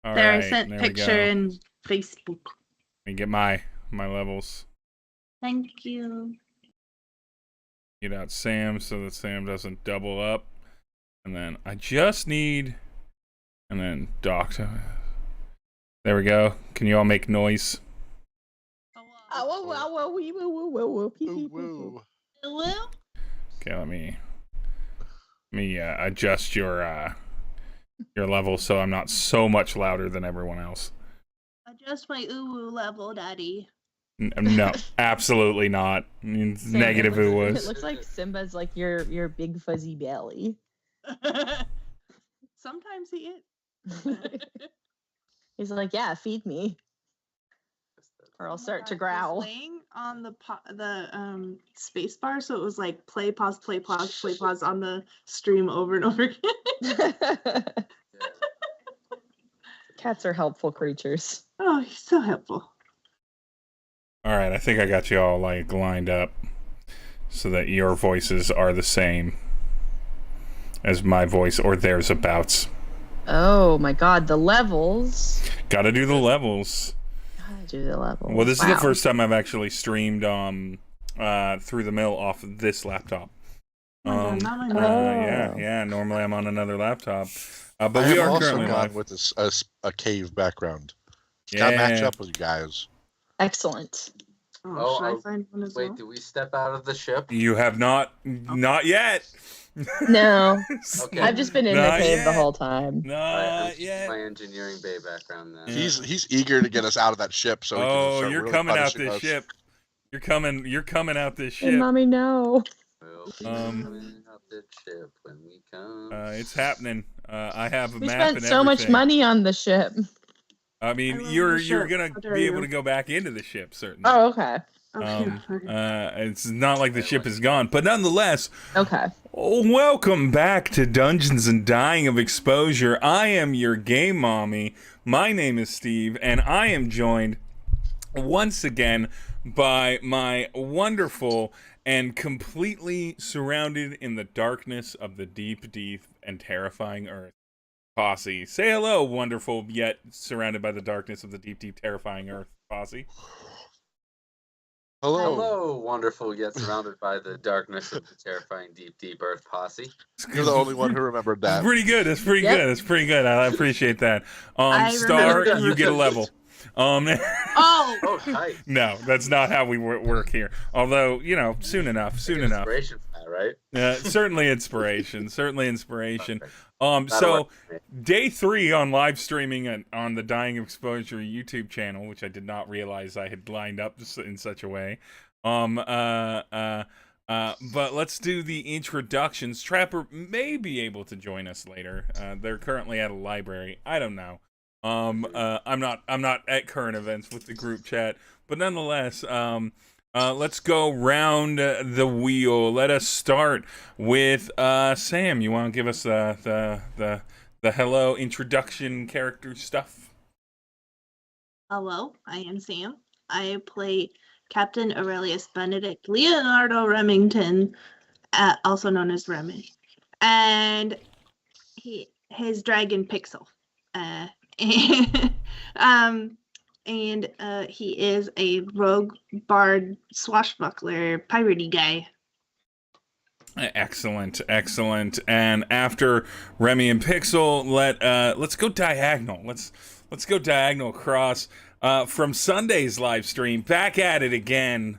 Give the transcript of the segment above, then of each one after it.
All There, I right, sent there we picture go. in Facebook. Let me get my levels. Thank you. Get out Sam so that Sam doesn't double up. And then I just need... And then Doctor. There we go. Can you all make noise? Okay, let me adjust your level so I'm not so much louder than everyone else. Adjust my ooh level, Daddy. No, absolutely not. It's Sam, negative it was. looks like Simba's like your big fuzzy belly. Sometimes he is. He's like, yeah, feed me, or I'll start to growl. Laying on the space bar, so it was like play, pause, play, pause, play, pause on the stream over and over again. Cats are helpful creatures. Oh, he's so helpful. All right, I think I got you all like lined up so that your voices are the same as my voice or theirs abouts. Oh my god, the levels. Gotta do the levels. Gotta do the levels. Well, this is the first time I've actually streamed through the mill off of this laptop. Yeah. Normally I'm on another laptop, but we are also currently gone live with a cave background. Gotta match up with you guys. Excellent. Oh, should I find one as well? Wait, do we step out of the ship? You have not yet. No. Okay. I've just been in the cave the whole time. Not yet. My engineering bay background then. He's eager to get us out of that ship, so you're really coming out this ship. You're coming out this ship. Hey, mommy, no. We'll be coming out the ship when we come. It's happening. I have a we map and spent so much money on the ship. I mean, you're gonna be able to go back into the ship, certainly. Oh, okay. It's not like the ship is gone, but nonetheless. Okay. Welcome back to Dungeons and Dying of Exposure. I am your game mommy. My name is Steve, and I am joined once again by my wonderful and completely surrounded in the darkness of the deep, deep, and terrifying earth, Posse. Say hello, wonderful, yet surrounded by the darkness of the deep, deep, terrifying earth, Posse. Hello. Hello, wonderful, yet surrounded by the darkness of the terrifying deep, deep earth, Posse. You're the only one who remembered that. That's pretty good. That's pretty good. That's pretty good. I appreciate that. Star, you get a level. Hi. No, that's not how we work here. Although, soon enough. Inspiration for that, right? Certainly inspiration. So day 3 on live streaming on the Dying of Exposure YouTube channel, which I did not realize I had lined up in such a way. But let's do the introductions. Trapper may be able to join us later. They're currently at a library. I don't know. I'm not at current events with the group chat, but nonetheless, let's go round the wheel. Let us start with Sam. You want to give us the hello introduction character stuff? Hello, I am Sam. I play Captain Aurelius Benedict Leonardo Remington, also known as Remy, and his dragon Pixel. And he is a rogue bard swashbuckler piratey guy. Excellent. And after Remy and Pixel, let's go diagonal. Let's go diagonal across from Sunday's live stream. Back at it again.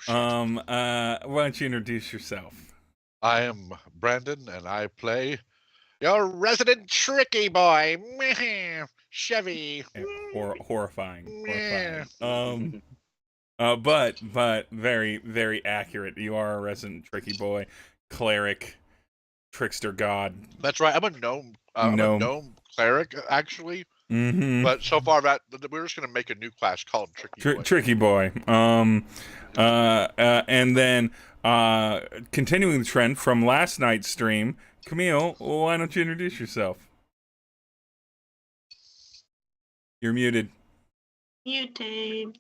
Why don't you introduce yourself? I am Brandon, and I play your resident tricky boy, Chevy. Horrifying. But very, very accurate. You are a resident tricky boy, cleric, trickster god. That's right. I'm a gnome. I'm a gnome cleric, actually. Mm-hmm. But so far, we're just gonna make a new class called Tricky Boy. Tricky boy. And then continuing the trend from last night's stream. Camille, why don't you introduce yourself? You're muted. Muted.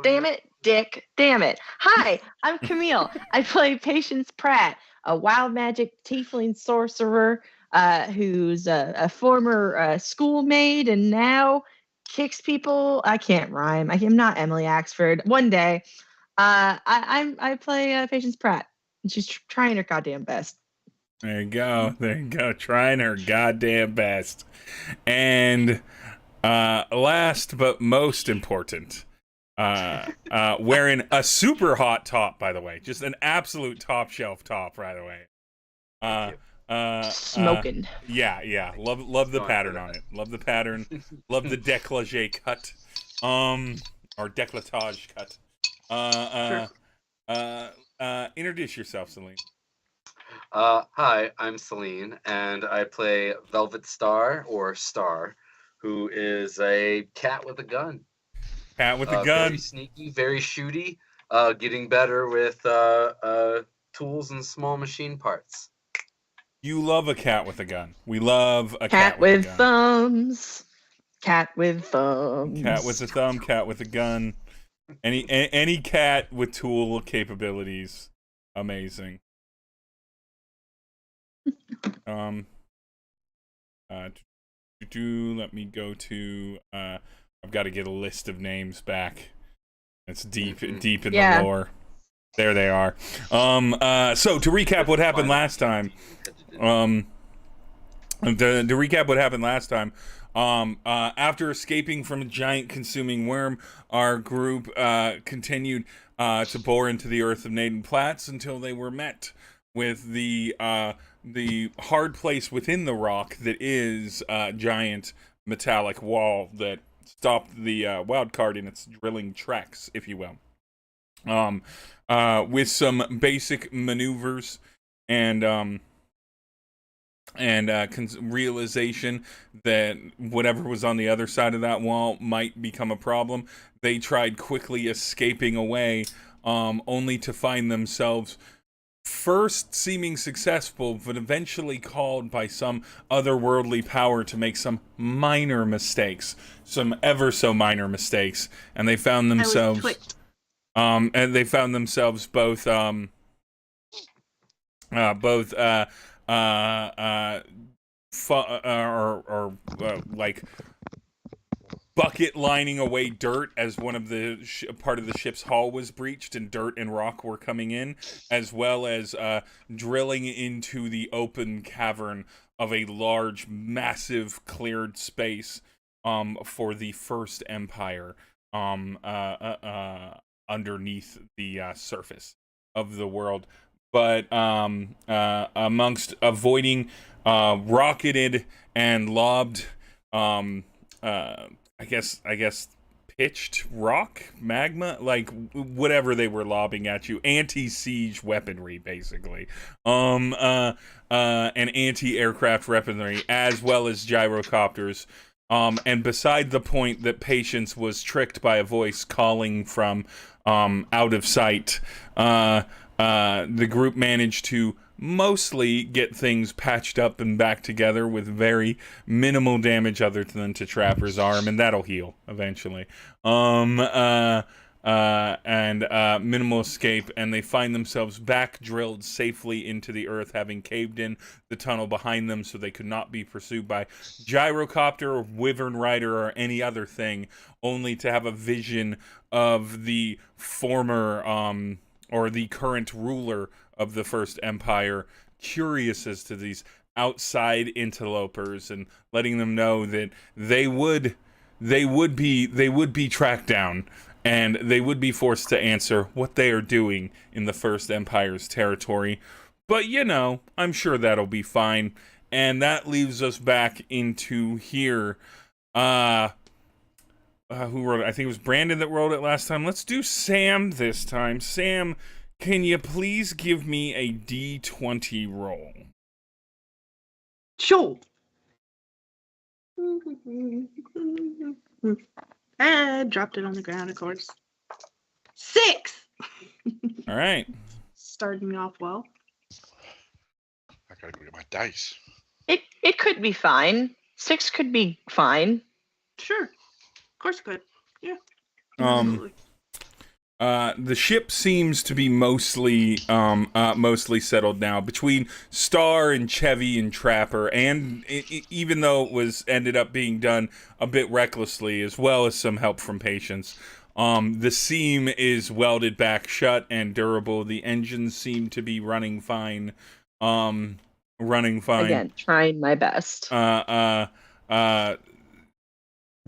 Damn it, Dick. Damn it. Hi, I'm Camille. I play Patience Pratt, a wild magic tiefling sorcerer who's a former schoolmate and now kicks people. I can't rhyme. I'm not Emily Axford. One day, I play Patience Pratt, and she's trying her goddamn best. There you go. There you go. Trying her goddamn best. And last but most important, wearing a super hot top, by the way. Just an absolute top shelf top, by the way. Smoking. Yeah. Love the pattern on it. Love the pattern. Love the décolleté cut. Or décolletage cut. Introduce yourself, Celine. Hi, I'm Celine, and I play Velvet Star, or Star, who is a cat with a gun. Cat with a gun. Very sneaky, very shooty, getting better with tools and small machine parts. You love a cat with a gun. We love a Cat with a gun. thumbs. Cat with thumbs. Cat with a thumb, cat with a gun. Any cat with tool capabilities. Amazing. Let me go to I've got to get a list of names back. It's deep in the lore. There they are. So to recap what happened last time. After escaping from a giant consuming worm, our group continued to bore into the earth of Naden Platts until they were met with the hard place within the rock that is a giant metallic wall that stopped the wild card in its drilling tracks, if you will. With some basic maneuvers and realization that whatever was on the other side of that wall might become a problem, they tried quickly escaping away, only to find themselves first seeming successful, but eventually called by some otherworldly power to make some minor mistakes, some ever so minor mistakes, and they found themselves both like bucket lining away dirt as one of the part of the ship's hull was breached and dirt and rock were coming in, as well as drilling into the open cavern of a large, massive cleared space for the First Empire underneath the surface of the world. But amongst avoiding rocketed and lobbed I guess pitched rock, magma, like whatever they were lobbing at you, anti-siege weaponry, basically, and anti-aircraft weaponry, as well as gyrocopters. And beside the point that Patience was tricked by a voice calling from out of sight, the group managed to mostly get things patched up and back together with very minimal damage other than to Trapper's arm, and that'll heal eventually. And minimal escape, and they find themselves back drilled safely into the earth, having caved in the tunnel behind them so they could not be pursued by gyrocopter or wyvern rider or any other thing, only to have a vision of the former or the current ruler of the First Empire, curious as to these outside interlopers, and letting them know that they would be tracked down, and they would be forced to answer what they are doing in the First Empire's territory. But I'm sure that'll be fine. And that leaves us back into here. Who wrote it? I think it was Brandon that wrote it last time. Let's do Sam this time. Sam, can you please give me a D20 roll? Sure. And dropped it on the ground, of course. 6! All right. Started me off well. I gotta go get my dice. It could be fine. 6 could be fine. Sure. Of course it could. Yeah. Absolutely. The ship seems to be mostly settled now between Star and Chevy and Trapper, and even though it was ended up being done a bit recklessly, as well as some help from Patience. The seam is welded back shut and durable. The engines seem to be running fine. Running fine. Again, trying my best.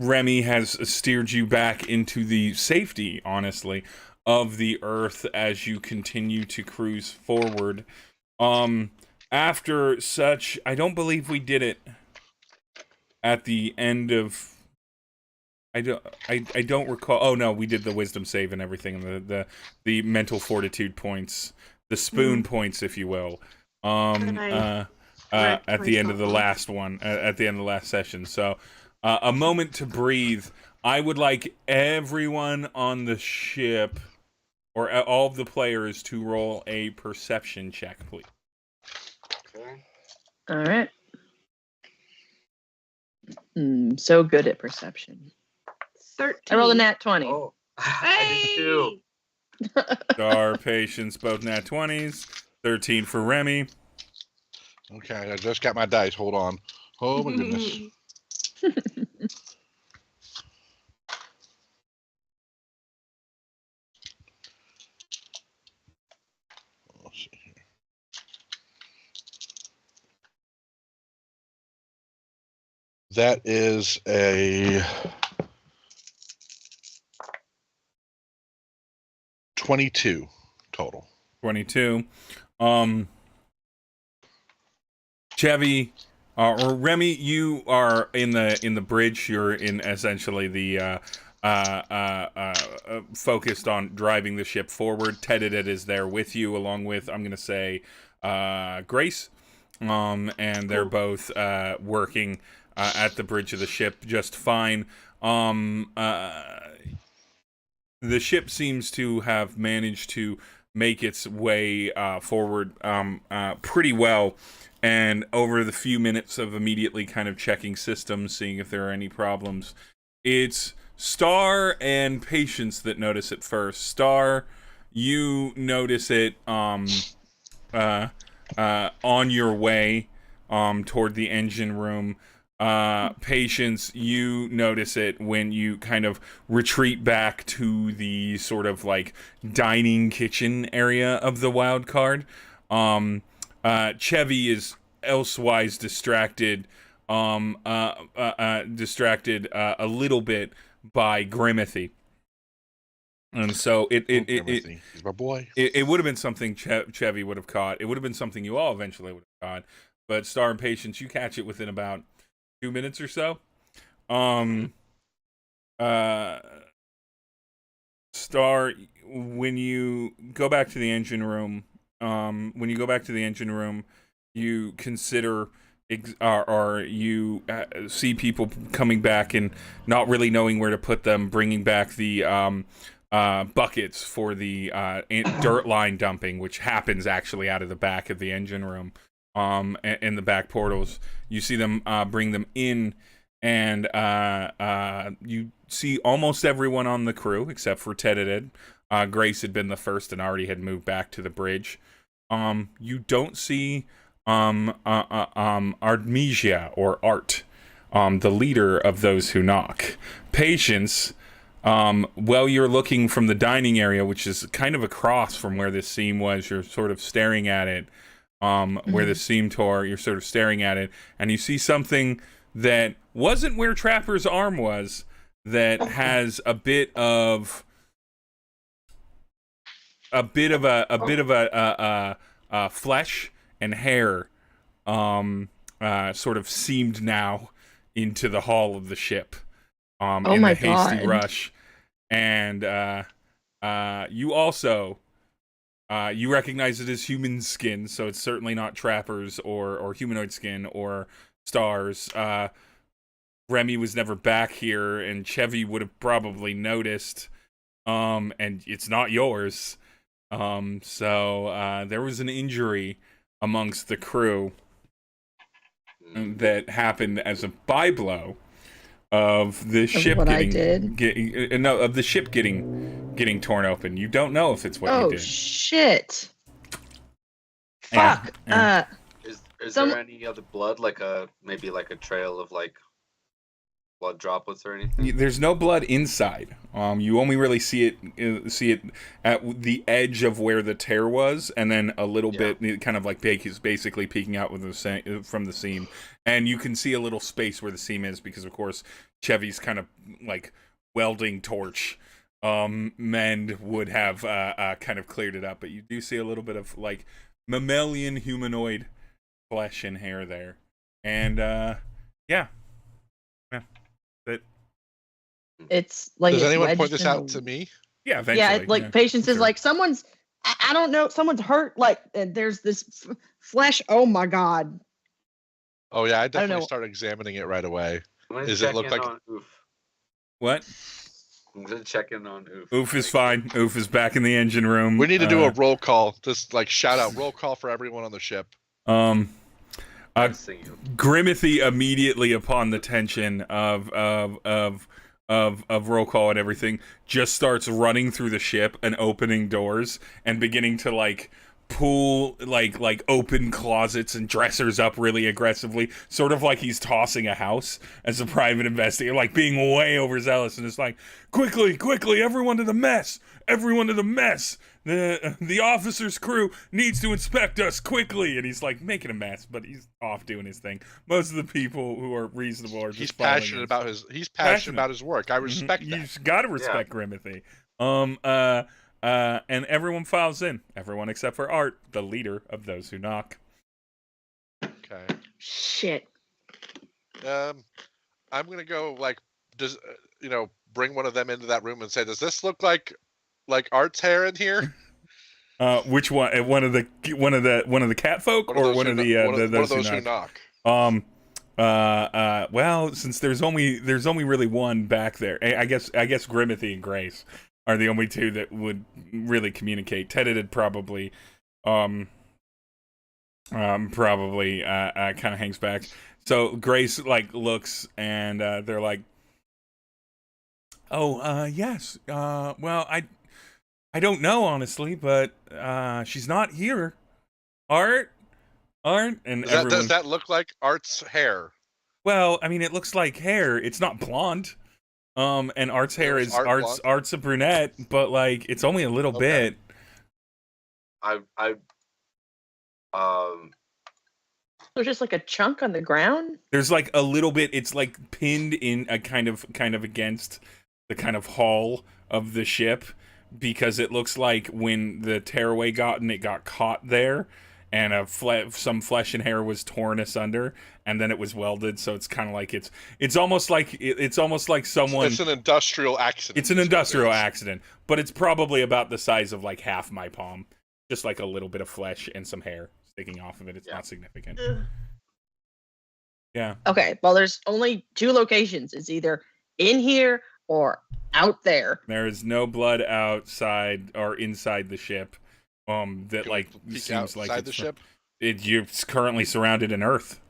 Remy has steered you back into the safety, honestly, of the Earth as you continue to cruise forward. After such, I don't believe we did it at the end of. I don't recall. Oh no, we did the wisdom save and everything, and the mental fortitude points, the spoon points, if you will. At the end of the last one, at the end of the last session. So. A moment to breathe. I would like everyone on the ship, or all of the players, to roll a perception check, please. Okay. All right. So good at perception. 13. I rolled a nat 20. Oh, I did too. Star, Patience, both nat 20s. 13 for Remy. Okay, I just got my dice. Hold on. Oh my goodness. Let's see here. That is a 22 total. 22. Chevy, or Remy, you are in the bridge. You're in essentially the focused on driving the ship forward. Tedidet is there with you, along with, I'm gonna say, Grace. And they're both working at the bridge of the ship just fine. The ship seems to have managed to make its way forward pretty well. And over the few minutes of immediately kind of checking systems, seeing if there are any problems, it's Star and Patience that notice it first. Star, you notice it on your way toward the engine room. Patience, you notice it when you kind of retreat back to the sort of like dining kitchen area of the wild card. Chevy is elsewise distracted a little bit by Grimothy. And so He's my boy. it would have been something Chevy would have caught. It would have been something you all eventually would have caught. But Star and Patience, you catch it within about 2 minutes or so. Star, when you go back to the engine room, you consider or you see people coming back and not really knowing where to put them, bringing back the buckets for the dirt line dumping, which happens actually out of the back of the engine room, in the back portals. You see them bring them in, and you see almost everyone on the crew except for Tedidet. Grace had been the first and already had moved back to the bridge. You don't see Artemisia or Art, the leader of those who knock. Patience, well, you're looking from the dining area, which is kind of across from where this seam was. You're sort of staring at it, where the seam tore. You're sort of staring at it, and you see something that wasn't where Trapper's arm was, that has a bit of flesh and hair, sort of seamed now into the hull of the ship, in the hasty rush. And you also you recognize it as human skin, so it's certainly not Trapper's or humanoid skin or Star's. Remy was never back here, and Chevy would have probably noticed, and it's not yours. So there was an injury amongst the crew that happened as a byblow of the ship getting getting torn open. You don't know if it's what you Oh did. shit! Yeah, Fuck. yeah. Is Some- there any other blood, like maybe like a trail of like blood droplets or anything? There's no blood inside. You only really see it at the edge of where the tear was, and then a little bit, kind of like basically peeking out with from the seam, and you can see a little space where the seam is because, of course, Chevy's kind of like welding torch mend would have kind of cleared it up, but you do see a little bit of like mammalian humanoid flesh and hair there, and yeah. It's like Does it's anyone point wedged this in out the- to me? Yeah, eventually. Yeah, like Patience is sure. like someone's. I don't know. Someone's hurt. Like there's this flesh. Oh my god. Oh yeah, I know. definitely start examining it right away. I'm gonna Does it check look in like- on Oof? What? I'm gonna check in on Oof. Oof is fine. Oof is back in the engine room. We need to do a roll call. Just like shout out roll call for everyone on the ship. Grimithy immediately upon the tension of roll call and everything just starts running through the ship and opening doors and beginning to like pull like open closets and dressers up really aggressively, sort of like he's tossing a house as a private investigator, like being way overzealous, and it's like quickly everyone to the mess, the officer's crew needs to inspect us quickly, and he's like making a mess, but he's off doing his thing. Most of the people who are reasonable are just He's passionate about his work. I respect that. You just gotta respect Grimithy. And everyone files in. Everyone except for Art, the leader of those who knock. Okay. Shit. I'm gonna go like bring one of them into that room and say, does this look like Art's hair in here? Which one? One of the cat folk, or one of those who knock? Well, since there's only really one back there, I guess Grimithy and Grace are the only two that would really communicate. Tedit probably kind of hangs back. So Grace like looks, and they're like, "Oh, yes. Well, I don't know honestly, but she's not here. Art, and Does that look like Art's hair? Well, I mean, it looks like hair. It's not blonde. And Art's hair is Art's a brunette, but like it's only a little bit. There's just like a chunk on the ground. There's like a little bit. It's like pinned in a kind of against the kind of hull of the ship, because it looks like when the tearaway it got caught there, and some flesh and hair was torn asunder, and then it was welded. So it's kind of like it's almost like someone. It's an industrial accident. It's an industrial accident, but it's probably about the size of like half my palm, just like a little bit of flesh and some hair sticking off of it. It's not significant. Yeah. Okay. Well, there's only two locations. It's either in here or out there. There is no blood outside or inside the ship. That like seems like outside the ship. You're currently surrounded in Earth.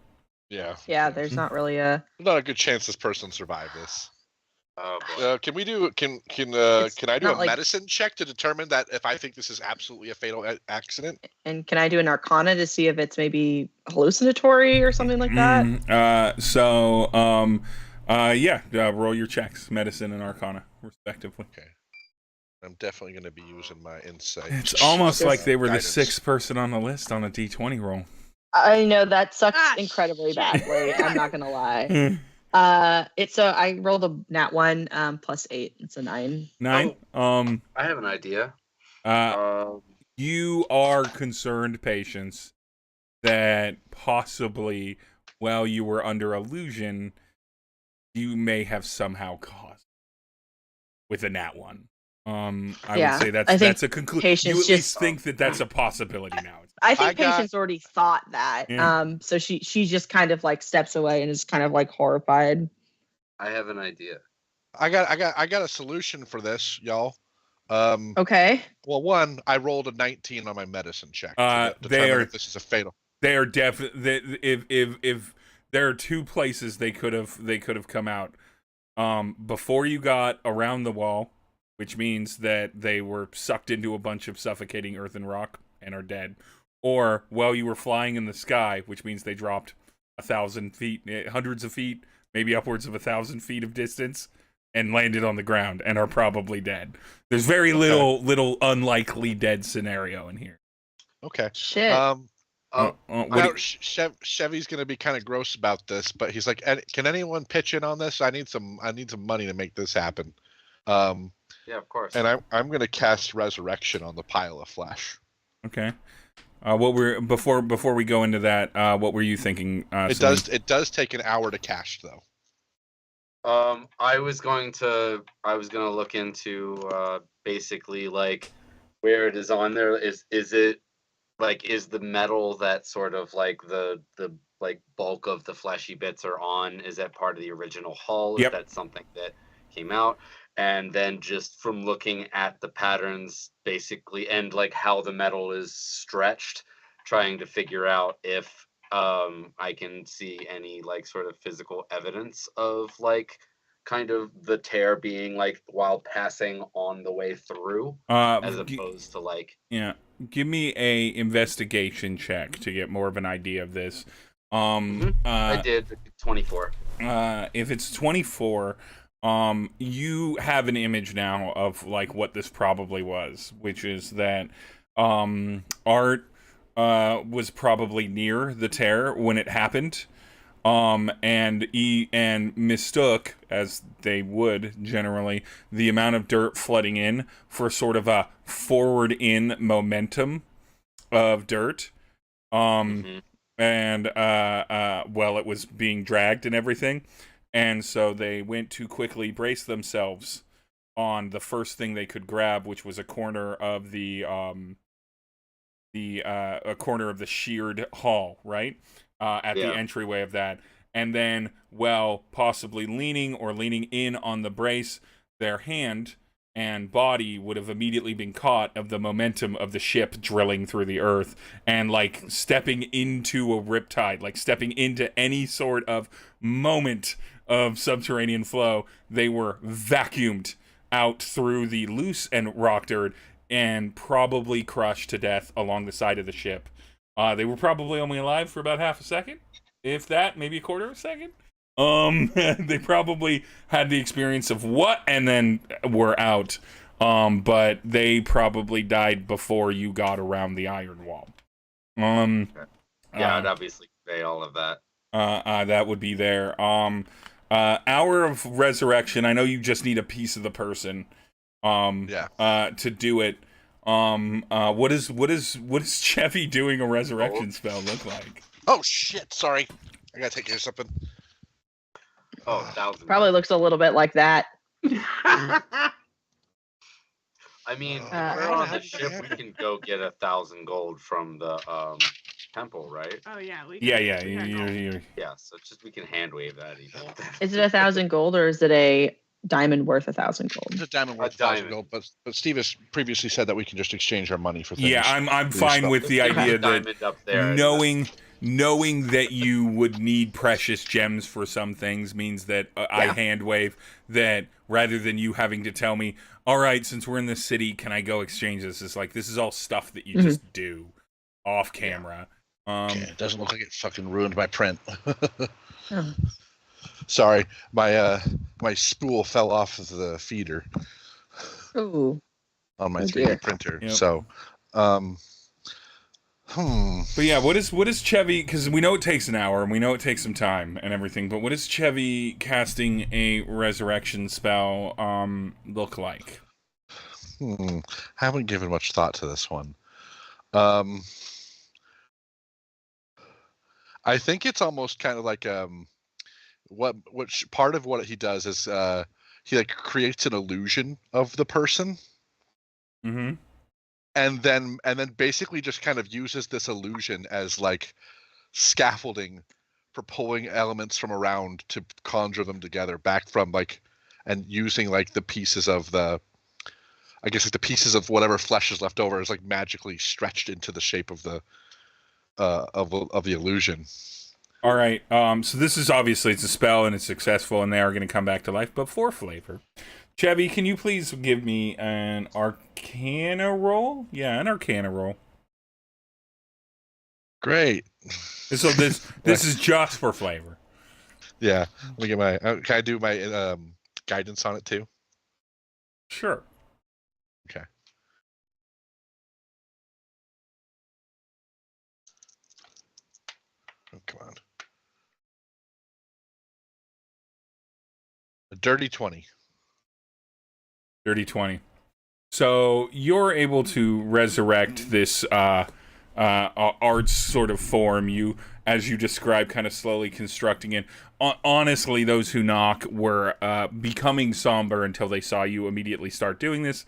Yeah. Yeah. There's not really not a good chance this person survived this. Oh boy. Can we do? Can I do a medicine check to determine that if I think this is absolutely a fatal accident? And can I do an Arcana to see if it's maybe hallucinatory or something like that? Roll your checks, medicine and Arcana, respectively. Okay. I'm definitely going to be using my insight. It's almost like they were guidance. the sixth person on the list on a D20 roll. I know that sucks incredibly shit. badly. I'm not gonna lie. I rolled a nat 1 plus 8. It's a 9. 9. I have an idea. You are concerned, Patience, that possibly while you were under illusion, you may have somehow caused with a nat 1. I would say that's a conclusion. You at least think that that's a possibility now. I think Patience already thought that. Yeah. So she just kind of like steps away and is kind of like horrified. I have an idea. I got a solution for this, y'all. Okay. Well, one, I rolled a 19 on my medicine check. They determine are if this is a fatal. They are definitely if there are two places they could have come out. Before you got around the wall, which means that they were sucked into a bunch of suffocating earth and rock and are dead. Or, well, you were flying in the sky, which means they dropped 1,000 feet, hundreds of feet, maybe upwards of 1,000 feet of distance, and landed on the ground and are probably dead. There's very little unlikely dead scenario in here. Okay. Shit. Chevy's gonna be kind of gross about this, but he's like, "Can anyone pitch in on this? I need some money to make this happen." Yeah, of course. And I'm gonna cast Resurrection on the pile of flesh. Okay. Before we go into that, what were you thinking? It does take an hour to cast though. I was gonna look into basically like where it is on there. Is it like, is the metal that sort of like the like bulk of the fleshy bits are on, is that part of the original hull? Yep. Is that something that came out? And then just from looking at the patterns basically, and like how the metal is stretched, trying to figure out if I can see any like sort of physical evidence of like kind of the tear being like while passing on the way through, as opposed to like... Yeah, give me a investigation check to get more of an idea of this. I did 24. If it's 24, you have an image now of like what this probably was, which is that Art was probably near the tear when it happened. And mistook, as they would generally, the amount of dirt flooding in for sort of a forward-in momentum of dirt. And, well, it was being dragged and everything. And so they went to quickly brace themselves on the first thing they could grab, which was a corner of the sheared hull, right? At the entryway of that, and then, well, possibly leaning in on the brace, their hand and body would have immediately been caught of the momentum of the ship drilling through the earth, and like stepping into a riptide, like stepping into any sort of moment of subterranean flow, they were vacuumed out through the loose and rock dirt and probably crushed to death along the side of the ship. They were probably only alive for about half a second, if that, maybe a quarter of a second. They probably had the experience of what, and then were out. But they probably died before you got around the iron wall. Yeah, I'd obviously say all of that. That would be there. Hour of resurrection. I know you just need a piece of the person. To do it. What is Chevy doing a resurrection spell look like? Oh shit! Sorry, I gotta take care of something. Oh, 1,000. Probably looks a little bit like that. I mean, if we're on the ship, we can go get 1,000 gold from the temple, right? Oh yeah, we Yeah. Yeah, so just we can hand wave that even. Is it 1,000 gold or is it a diamond worth 1,000 gold? It's a diamond worth 1,000 gold, but Steve has previously said that we can just exchange our money for things. Yeah, I'm fine with the idea that knowing that you would need precious gems for some things means that I hand wave that, rather than you having to tell me, all right, since we're in this city, can I go exchange this? It's like, this is all stuff that you just do off camera. Okay, it doesn't look like it fucking ruined my print. Sorry, my spool fell off of the feeder. Ooh. On my 3D printer. Yep. So, But yeah, what is Chevy? Because we know it takes an hour and we know it takes some time and everything. But what does Chevy casting a resurrection spell look like? I haven't given much thought to this one. I think it's almost kind of like what part of what he does is he like creates an illusion of the person. Mm-hmm. And then basically just kind of uses this illusion as like scaffolding for pulling elements from around to conjure them together back from like, and using like the pieces of the, I guess like the pieces of whatever flesh is left over is like magically stretched into the shape of the illusion. All right. So this is obviously, it's a spell and it's successful and they are going to come back to life, but for flavor, Chevy, can you please give me an Arcana roll? Yeah, an Arcana roll. Great. So this is just for flavor. Yeah. Let me get my. Can I do my guidance on it too? Sure. Okay. Oh, come on. A dirty 20. Dirty 20. So you're able to resurrect this art's sort of form. You, as you describe, kind of slowly constructing it. Honestly, those who knock were becoming somber until they saw you immediately start doing this.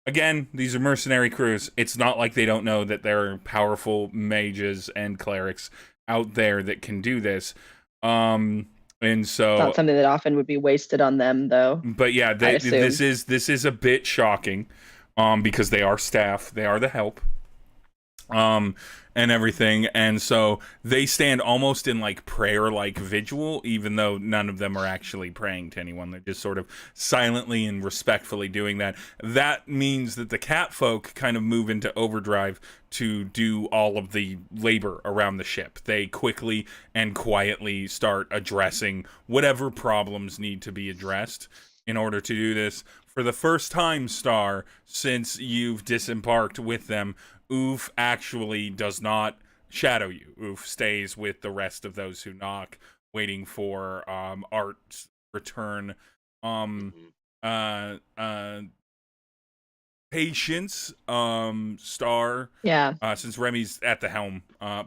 Again, these are mercenary crews. It's not like they don't know that there are powerful mages and clerics out there that can do this. And so, Not something that often would be wasted on them, though. but yeah, this is a bit shocking, because they are staff, they are the help, and everything, and so they stand almost in like prayer, like vigil, even though none of them are actually praying to anyone. They're just sort of silently and respectfully doing that. That means that the cat folk kind of move into overdrive to do all of the labor around the ship. They quickly and quietly start addressing whatever problems need to be addressed in order to do this. For the first time, Star, since you've disembarked with them, Oof actually does not shadow you. Oof stays with the rest of those who knock, waiting for Art's return. Patience, Star. Yeah. Since Remy's at the helm,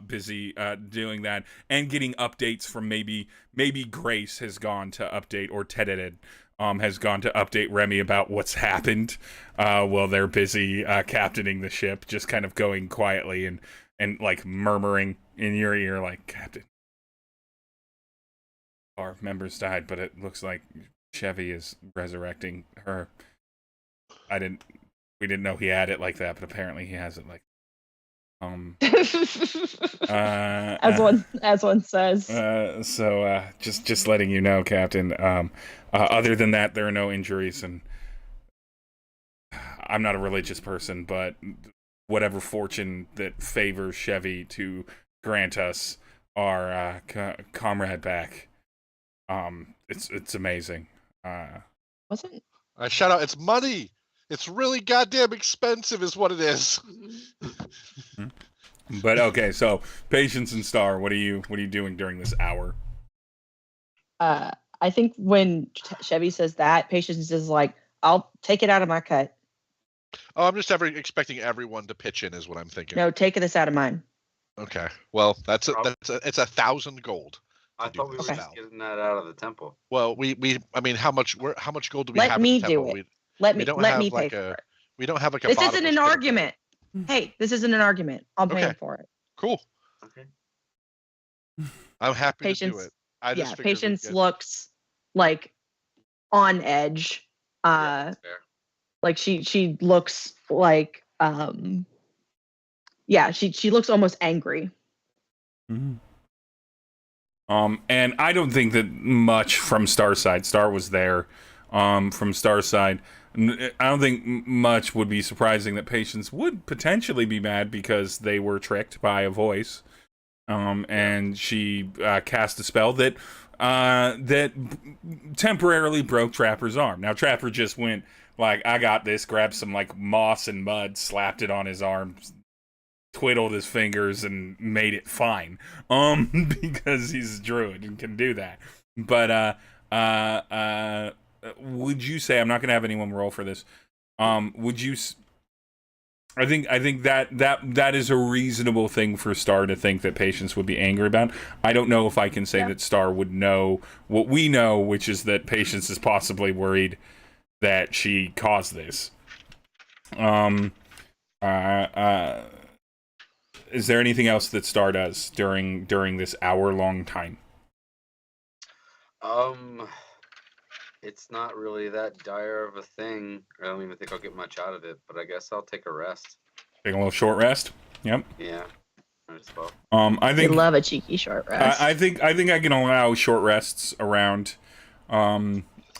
busy doing that and getting updates from maybe Grace has gone to update, or Tedeted has gone to update Remy about what's happened while they're busy captaining the ship, just kind of going quietly and like murmuring in your ear, like, Captain, our members died, but it looks like Chevy is resurrecting her. We didn't know he had it like that, but apparently he has it like as one says. So just letting you know, Captain. Other than that, there are no injuries, and I'm not a religious person, but whatever fortune that favors Chevy to grant us our comrade back, it's amazing. Wasn't I shout out, it's money. It's really goddamn expensive, is what it is. But okay, so Patience and Star, what are you doing during this hour? I think when Chevy says that, Patience is like, I'll take it out of my cut. Oh, I'm just expecting everyone to pitch in, is what I'm thinking. No, take this out of mine. Okay. Well, it's 1,000 gold. I thought we were just getting that out of the temple. Well, I mean, how much gold do we have? Let me do it. Let me pay for it. We don't have like a. This isn't an argument. Hey, this isn't an argument. I'm paying for it. Cool. Okay. I'm happy Patience, to do it. Patience looks like on edge. Yeah, fair. Like she looks like she looks almost angry. Mm-hmm. And I don't think that much from Star's side. Star was there. From Star's side, I don't think much would be surprising that Patience would potentially be mad because they were tricked by a voice. And she cast a spell that temporarily broke Trapper's arm. Now Trapper just went like, I got this, grabbed some like moss and mud, slapped it on his arm, twiddled his fingers, and made it fine. Because he's a druid and can do that. But would you say, I'm not going to have anyone roll for this, would you, I think that is a reasonable thing for Star to think that Patience would be angry about. I don't know if I can say that Star would know what we know, which is that Patience is possibly worried that she caused this. Is there anything else that Star does during this hour-long time? It's not really that dire of a thing. I don't even think I'll get much out of it, but I guess I'll take a rest. Take a little short rest. Yep. Yeah. Might as well. I think I love a cheeky short rest. I think I can allow short rests around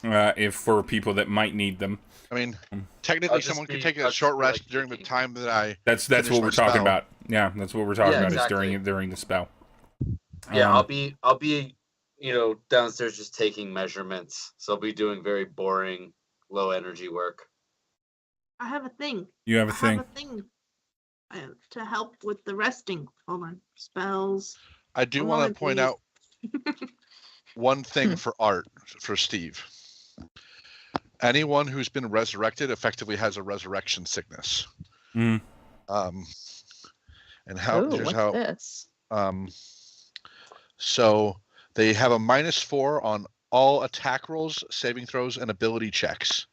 if for people that might need them. I mean, Mm. technically, someone could take a short rest during the time that I. That's finish what my we're talking spell. about. Yeah, that's what we're talking Yeah, about exactly. is during the spell. Yeah, I'll be downstairs just taking measurements. So I'll be doing very boring, low energy work. I have a thing. You have a I thing. have a thing to help with the resting. Hold on. Spells. I do One want to moment, point please. out one thing for Art for Steve. Anyone who's been resurrected effectively has a resurrection sickness. Mm. And how? Here's what's how. this? So they have a -4 on all attack rolls, saving throws, and ability checks.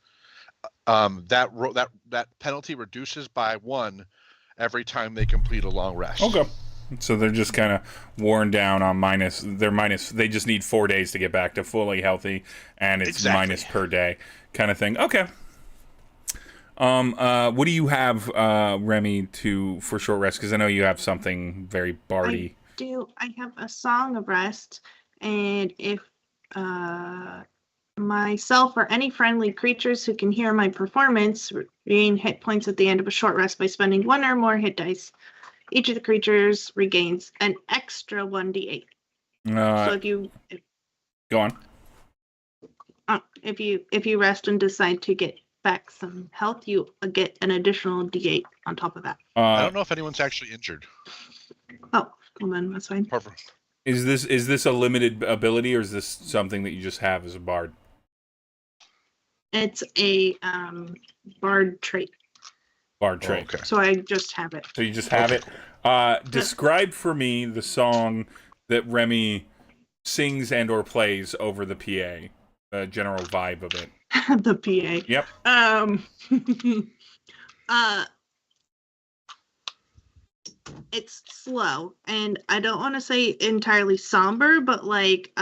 That penalty reduces by 1 every time they complete a long rest. Okay. So they're just kind of worn down on minus. They're minus. They just need 4 days to get back to fully healthy, and it's Exactly. minus per day kind of thing. Okay. What do you have, Remy, for short rest? Because I know you have something very bardy. I have a Song of Rest, and if myself or any friendly creatures who can hear my performance regain hit points at the end of a short rest by spending 1 or more hit dice. Each of the creatures regains an extra 1d8. So Go on. if you rest and decide to get back some health, you get an additional d8 on top of that. I don't know if anyone's actually injured. Oh, well then that's fine. Perfect. Is this a limited ability, or is this something that you just have as a bard? It's a bard trait. Bard trait. Okay. So I just have it. So you just have it. Describe for me the song that Remy sings and or plays over the PA. The general vibe of it. The PA. Yep. It's slow, and I don't want to say entirely somber, but like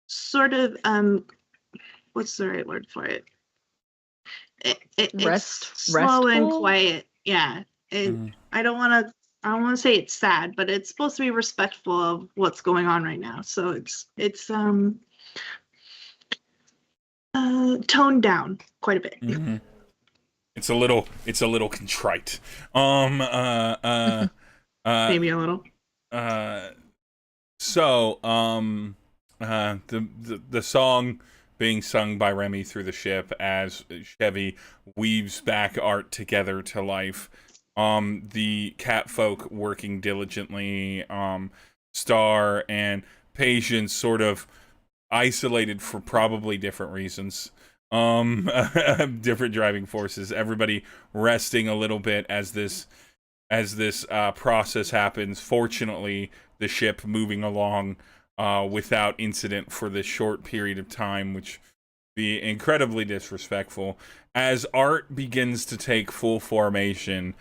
sort of what's the right word for it? It's slow and quiet. Yeah. I don't want to say it's sad, but it's supposed to be respectful of what's going on right now. So it's toned down quite a bit. Mm-hmm. It's a little contrite. Maybe a little. So the song being sung by Remy through the ship as Chevy weaves back Art together to life. The catfolk working diligently, Star and Patience sort of isolated for probably different reasons. Different driving forces. Everybody resting a little bit as this process happens. Fortunately, the ship moving along without incident for this short period of time, which be incredibly disrespectful. As Art begins to take full formation,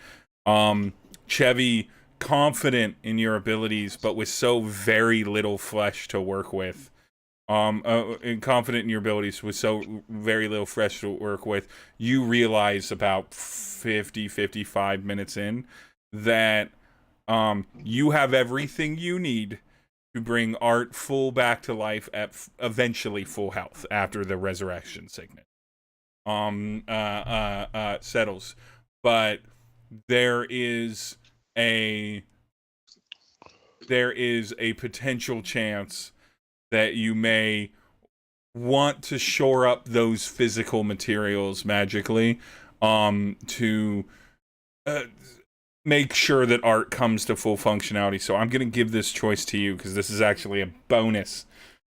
Chevy, confident in your abilities, but with so very little flesh to work with, and confident in your abilities with so very little flesh to work with, you realize about 55 minutes in that you have everything you need to bring Art full back to life at eventually full health after the resurrection sickness settles. But there is a potential chance that you may want to shore up those physical materials magically to make sure that Art comes to full functionality. So I'm going to give this choice to you because this is actually a bonus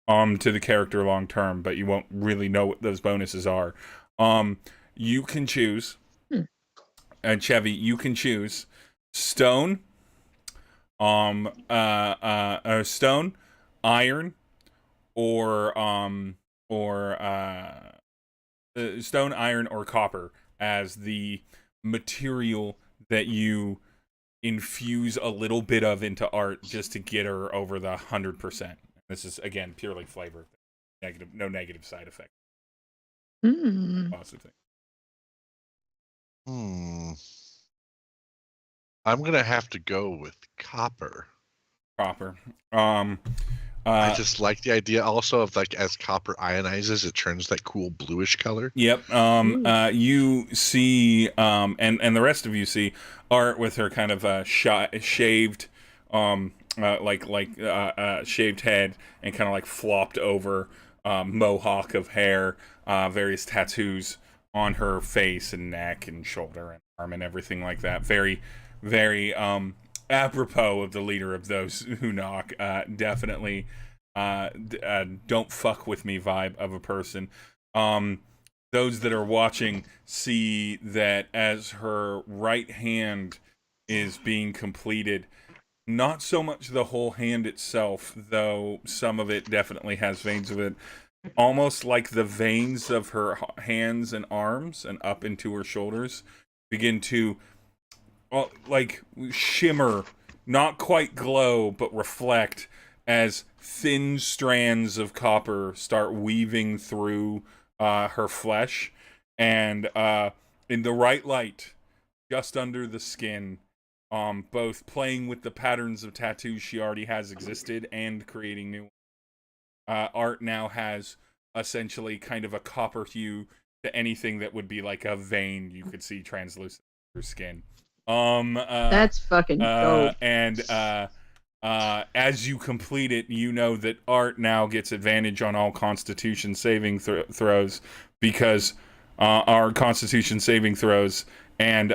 to the character long term, but you won't really know what those bonuses are. You can choose, Chevy, you can choose stone, stone, iron, or stone, iron, or copper as the material that you infuse a little bit of into Art just to get her over the 100%. This is again purely flavor, no negative side effect. Positive thing. I'm gonna have to go with copper. Copper. I just like the idea also of like as copper ionizes, it turns that cool bluish color. Yep. You see, and the rest of you see Art with her kind of shaved, shaved head and kind of like flopped over mohawk of hair, various tattoos on her face and neck and shoulder and arm and everything like that. Very, very apropos of the leader of those who knock. Definitely don't fuck with me vibe of a person. Those that are watching see that as her right hand is being completed, not so much the whole hand itself, though some of it definitely has veins of it, almost like the veins of her hands and arms and up into her shoulders begin to like shimmer, not quite glow, but reflect as thin strands of copper start weaving through her flesh, and in the right light, just under the skin, both playing with the patterns of tattoos she already has existed and creating new. Art now has essentially kind of a copper hue to anything that would be like a vein you could see translucent through skin. That's fucking dope. And as you complete it, you know that Art now gets advantage on all Constitution saving throws, because our Constitution saving throws and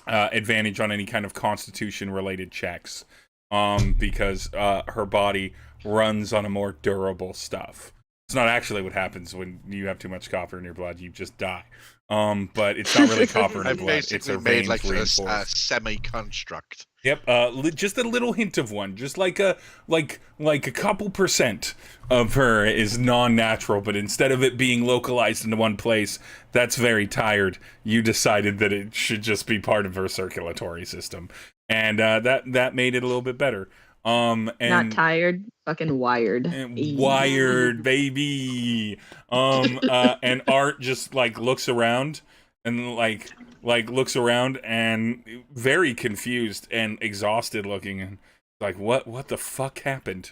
advantage on any kind of Constitution related checks, because her body runs on a more durable stuff. It's not actually what happens when you have too much copper in your blood. You just die. But it's not really copper in your I've blood. It's basically her made veins like a reinforced. semi-construct. Yep, just a little hint of one, just like a couple percent of her is non-natural, but instead of it being localized into one place, that's very tired. You decided that it should just be part of her circulatory system, and that made it a little bit better. And Not tired, fucking wired. and wired, baby. And Art just like looks around and like looks around and very confused and exhausted looking, and like, what the fuck happened?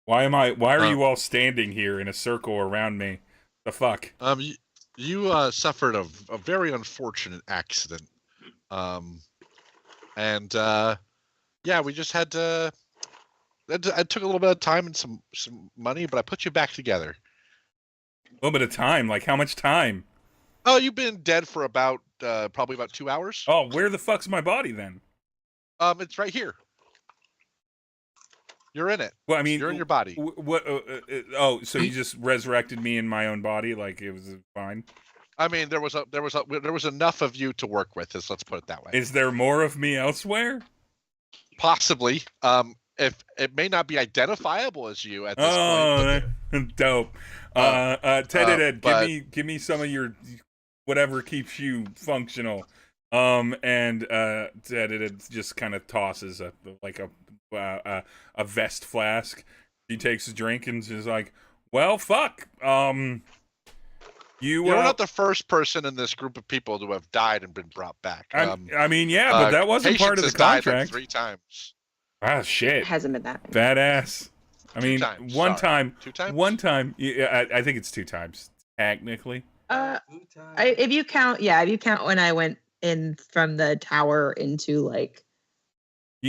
Why are you all standing here in a circle around me? The fuck? You suffered a very unfortunate accident. And yeah, we just had to. It took a little bit of time and some money, but I put you back together. A little bit of time, like how much time? Oh, you've been dead for about probably about 2 hours. Oh, where the fuck's my body then? It's right here. You're in it. Well, I mean, you're in your body. What? So you just resurrected me in my own body, like it was fine. I mean, there was enough of you to work with. Let's put it that way. Is there more of me elsewhere? Possibly. If it may not be identifiable as you at this point. But dope. Ted, give me some of your whatever keeps you functional. And Ted just kind of tosses a vest flask. He takes a drink and is like, "Well, fuck. You're not the first person in this group of people to have died and been brought back. I mean, yeah, but that wasn't part of the contract. Died like 3 times. Ah, shit. It hasn't been that many. Badass. I mean, 2 times. One time. 2 times. One time. Yeah, I think it's 2 times technically. If you count when I went in from the tower into like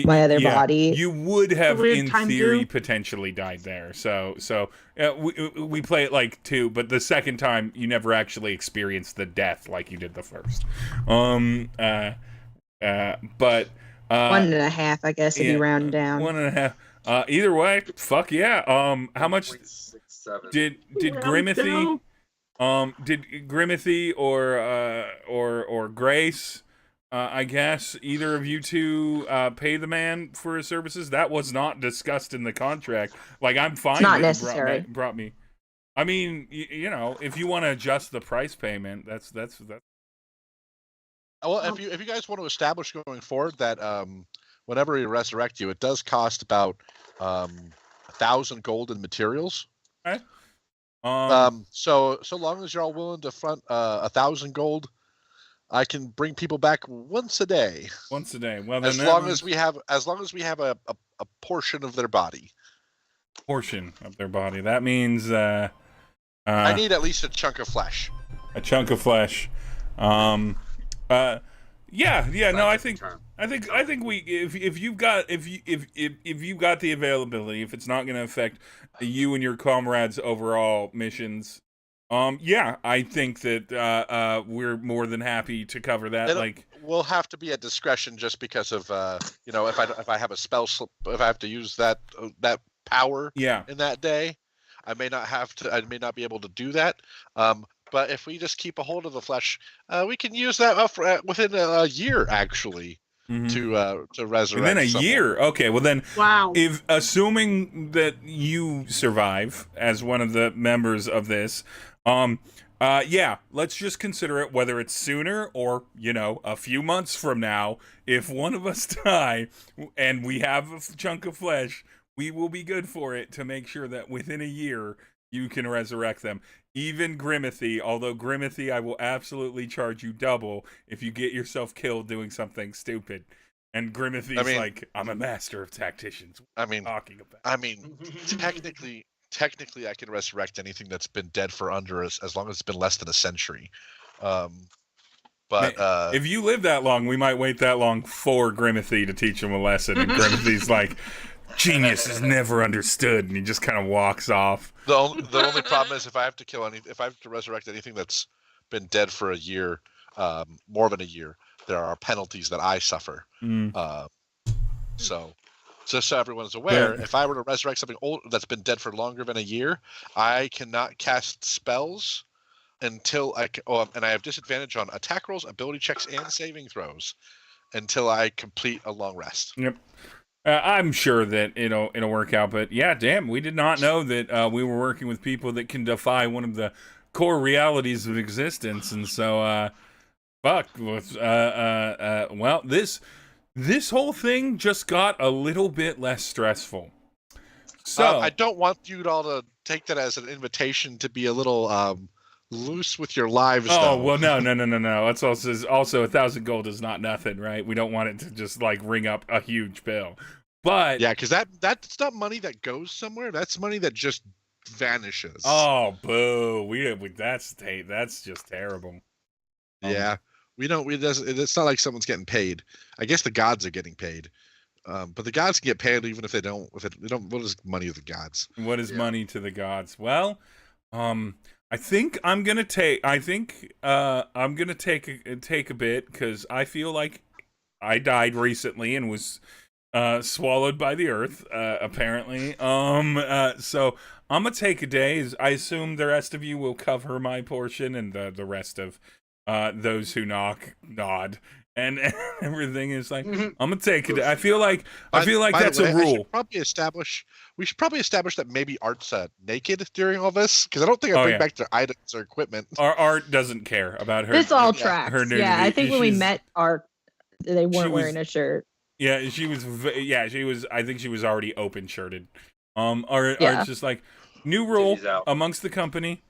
my other body, you would have in theory too. potentially died there. So we play it like 2, but the second time you never actually experienced the death like you did the first. But 1.5, I guess, if you round down. 1.5. Either way, fuck yeah. How much 0.67. did Grimithy? Did Grimithy or Grace? I guess either of you two pay the man for his services. That was not discussed in the contract. Like, I'm fine. It's not that necessary. You brought me. I mean, you know, if you want to adjust the price payment, that's. Well, if you guys want to establish going forward that whenever we resurrect you, it does cost about 1,000 gold in materials. Okay. So long as you're all willing to front 1,000 gold, I can bring people back once a day. Once a day. Well, then As long as we have a portion of their body. portion of their body. That means I need at least a chunk of flesh. a chunk of flesh. Yeah. No, I think we if you've got the availability, if it's not going to affect you and your comrades' overall missions, yeah, I think that we're more than happy to cover that. We'll have to be at discretion just because of if I have a spell slip, if I have to use that power in that day, I may not be able to do that. But if we just keep a hold of the flesh, we can use that within a year, actually, to resurrect. Within a year? Okay, well then, wow. If assuming that you survive as one of the members of this, yeah, let's just consider it whether it's sooner or, a few months from now. If one of us die and we have a chunk of flesh, we will be good for it to make sure that within a year you can resurrect them. Even Grimithy, although Grimithy, I will absolutely charge you double if you get yourself killed doing something stupid. And Grimithy's like, I'm a master of tacticians. What are you talking about? Technically, I can resurrect anything that's been dead for as long as it's been less than a century. But if you live that long, we might wait that long for Grimithy to teach him a lesson. And Grimithy's like, genius is never understood, and he just kind of walks off. The only problem is if I have to resurrect anything that's been dead for a year, more than a year, there are penalties that I suffer. So just so everyone's aware, if I were to resurrect something old that's been dead for longer than a year, I cannot cast spells until and I have disadvantage on attack rolls, ability checks, and saving throws until I complete a long rest. Yep. I'm sure that it'll work out, but yeah, damn, we did not know that we were working with people that can defy one of the core realities of existence, and so fuck. Well, this whole thing just got a little bit less stressful. So I don't want you all to take that as an invitation to be a little loose with your lives. Oh, well, no. It's also 1,000 gold is not nothing, right? We don't want it to just ring up a huge bill. But yeah, because that's not money that goes somewhere. That's money that just vanishes. Oh, boo! That's just terrible. Yeah, it's not like someone's getting paid. I guess the gods are getting paid, but the gods can get paid even if they don't. What is money to the gods? What is money to the gods? Well, I think I'm gonna take a bit because I feel like I died recently and was swallowed by the earth, apparently. So I'm gonna take a day. I assume the rest of you will cover my portion, and the rest of those who nod, and everything is like, I'm gonna take it. I feel like that's a rule. We should probably establish that maybe Art's naked during all this, because I don't think I bring back their items or equipment. Our Art doesn't care about her. This all tracks. Her nudity. Yeah, I think when we met Art, they weren't wearing a shirt. Yeah, she was. I think she was already open shirted. Art's just like, new rule amongst the company.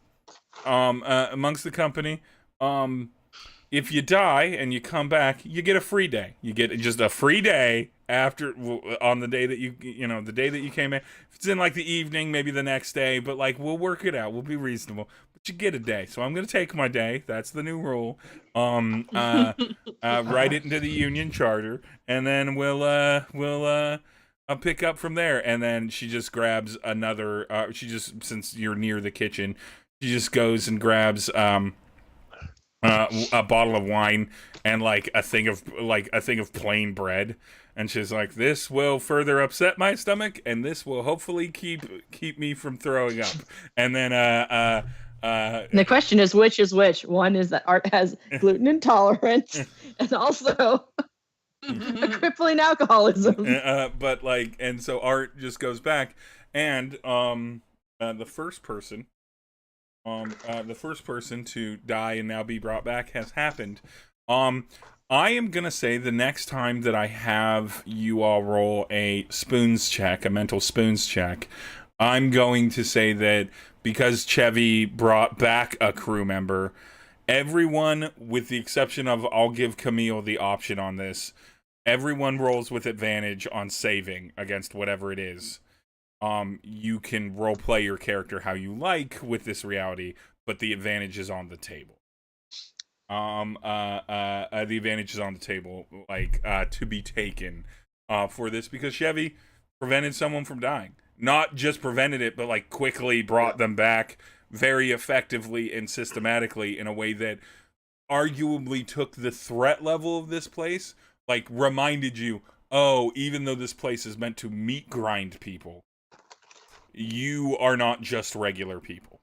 If you die and you come back, you get a free day. You get just a free day on the day that the day that you came in. If it's in the evening, maybe the next day, but we'll work it out. We'll be reasonable. But you get a day. So I'm going to take my day. That's the new rule. Write it into the union charter, and then we'll pick up from there. And then she just grabs another since you're near the kitchen, she just goes and grabs a bottle of wine and a thing of plain bread, and she's like, this will further upset my stomach, and this will hopefully keep me from throwing up. And then and the question is which is which. One is that Art has gluten intolerance and also a crippling alcoholism. And so Art just goes back, and the first person to die and now be brought back has happened. I am gonna say the next time that I have you all roll a mental spoons check, I'm going to say that because Chevy brought back a crew member, everyone, with the exception of, I'll give Camille the option on this, everyone rolls with advantage on saving against whatever it is. You can roleplay your character how you like with this reality, but the advantage is on the table. The advantage is on the table, like, to be taken, for this, because Chevy prevented someone from dying. Not just prevented it, but, like, quickly brought them back very effectively and systematically in a way that arguably took the threat level of this place, like, reminded you, oh, even though this place is meant to meat grind people, you are not just regular people.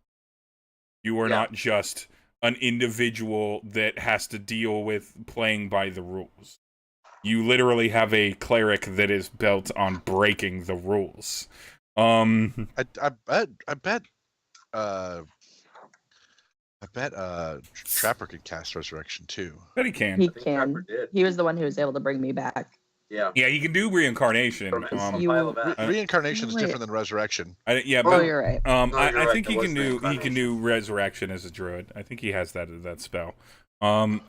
You are not just an individual that has to deal with playing by the rules. You literally have a cleric that is built on breaking the rules. I bet Trapper could cast Resurrection too. But he can. He think Trapper can. did. He was the one who was able to bring me back. Yeah. Yeah, he can do reincarnation. From his You- pile of ash. Reincarnation is Wait. different than resurrection. Yeah, Oh, but you're right. you're I right, think he there can was do reincarnation. resurrection as a druid. I think he has that spell. But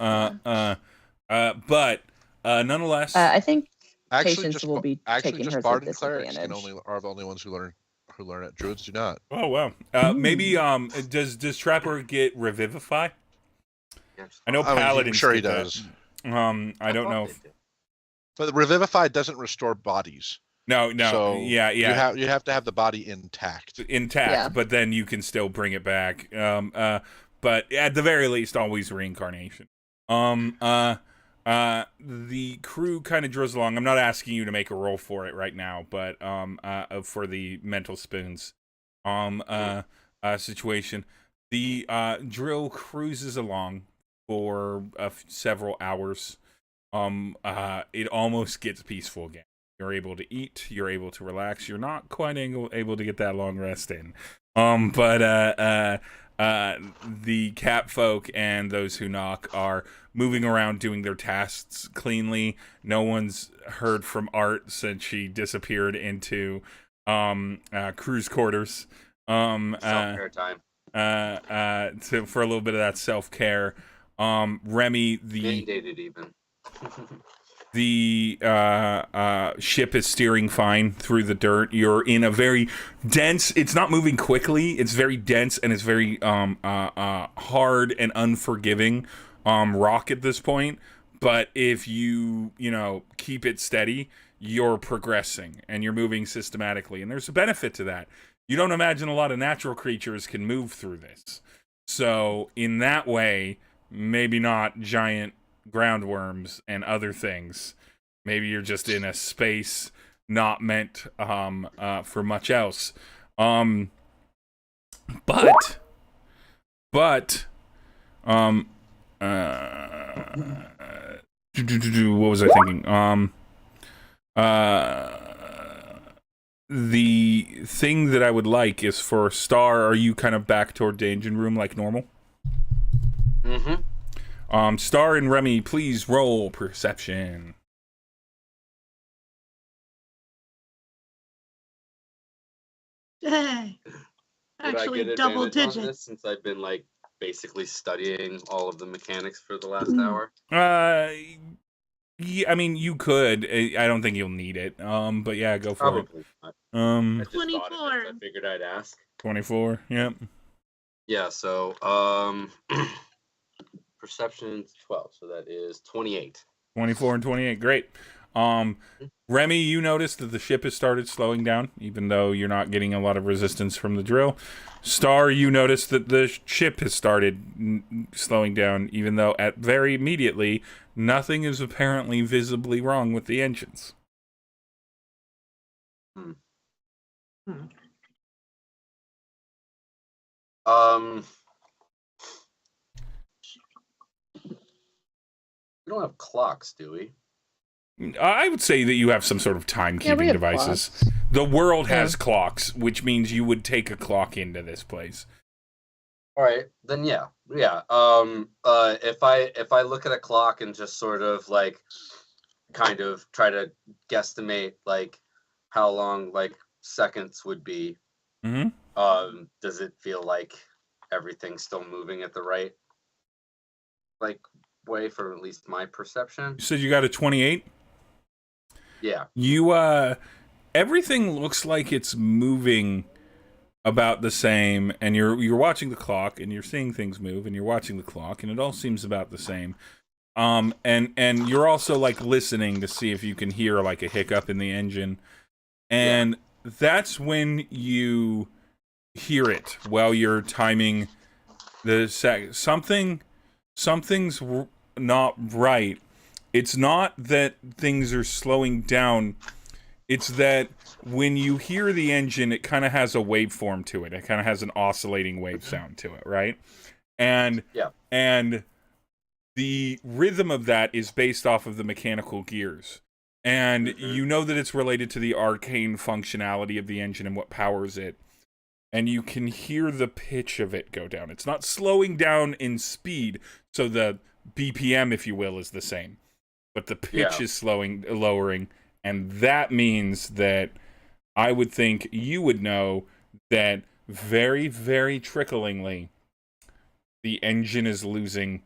nonetheless, I think Actually, Patience just will be taking just hers bard at and clerics disadvantage. are the only ones who learn it. Druids do not. oh wow. Maybe does Trapper get revivify? I know I mean, paladins. I'm sure he get that. does. I don't know. But the Revivify doesn't restore bodies. No. So Yeah. You have to have the body intact. Yeah. But then you can still bring it back. But at the very least, always reincarnation. The crew kind of drills along. I'm not asking you to make a roll for it right now, but for the mental spoons situation, the drill cruises along for several hours. It almost gets peaceful again. You're able to eat. You're able to relax. You're not quite able to get that long rest in. But the cat folk and those who knock are moving around doing their tasks cleanly. No one's heard from Art since she disappeared into crew's quarters. Self-care time. For a little bit of that self-care. Remy, Mandated even. the ship is steering fine through the dirt. You're in a very dense, it's not moving quickly, it's very dense, and it's very hard and unforgiving rock at this point. But if you keep it steady, you're progressing and you're moving systematically, and there's a benefit to that. You don't imagine a lot of natural creatures can move through this, so in that way, maybe not giant ground worms and other things. Maybe you're just in a space not meant for much else. What was I thinking? The thing that I would like is for Star, are you kind of back toward the engine room like normal? Mm-hmm. Star and Remy, please roll perception. Hey, Would I actually get double advantage on this digits. since I've been like basically studying all of the mechanics for the last Mm. hour? Yeah, I mean, you could. I don't think you'll need it. But yeah, go for Probably not. it. I just thought of it, 24. so I figured I'd ask. 24. Yep. Yeah, so perception 12, so that is 28. 24 and 28. Great. Remy, you noticed that the ship has started slowing down, even though you're not getting a lot of resistance from the drill. Star, you noticed that the ship has started slowing down, even though at very immediately, nothing is apparently visibly wrong with the engines. We don't have clocks, do we? I would say that you have some sort of timekeeping have devices. clocks. The world has clocks, which means you would take a clock into this place. All right, then yeah. If I look at a clock and just sort of like kind of try to guesstimate like how long like seconds would be, Mm-hmm. does it feel like everything's still moving at the right like way for at least my perception. You said you got a 28? Yeah. You, everything looks like it's moving about the same, and you're watching the clock, and you're seeing things move, and you're watching the clock, and it all seems about the same. And you're also, like, listening to see if you can hear, like, a hiccup in the engine. And that's when you hear it while you're timing the something's not right. It's not that things are slowing down. It's that when you hear the engine, it kind of has a waveform to it. It kind of has an oscillating wave sound to it, right? And the rhythm of that is based off of the mechanical gears. And you know that it's related to the arcane functionality of the engine and what powers it. And you can hear the pitch of it go down. It's not slowing down in speed, so the BPM, if you will, is the same. But the pitch is lowering, and that means that I would think you would know that very, very tricklingly, the engine is losing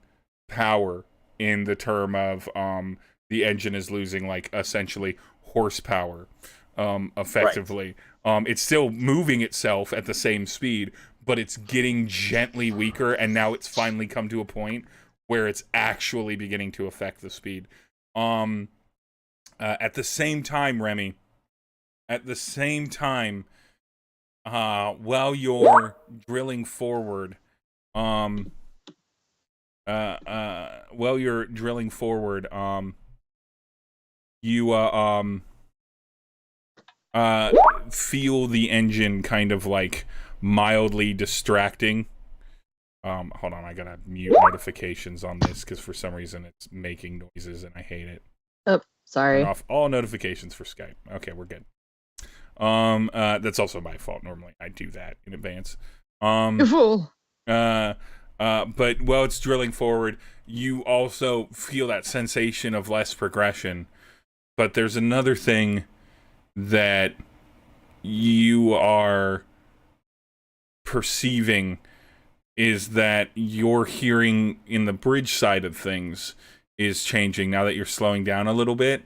power in the term of the engine is losing, like, essentially horsepower, effectively. Right. It's still moving itself at the same speed, but it's getting gently weaker, and now it's finally come to a point where it's actually beginning to affect the speed. At the same time, Remy, while you're drilling forward, you feel the engine kind of, like, mildly distracting. Hold on, I gotta mute notifications on this because for some reason it's making noises and I hate it. Oh, sorry. Turn off all notifications for Skype. Okay, we're good. That's also my fault. Normally I do that in advance. You fool. But while it's drilling forward, you also feel that sensation of less progression. But there's another thing that you are perceiving, is that your hearing in the bridge side of things is changing now that you're slowing down a little bit.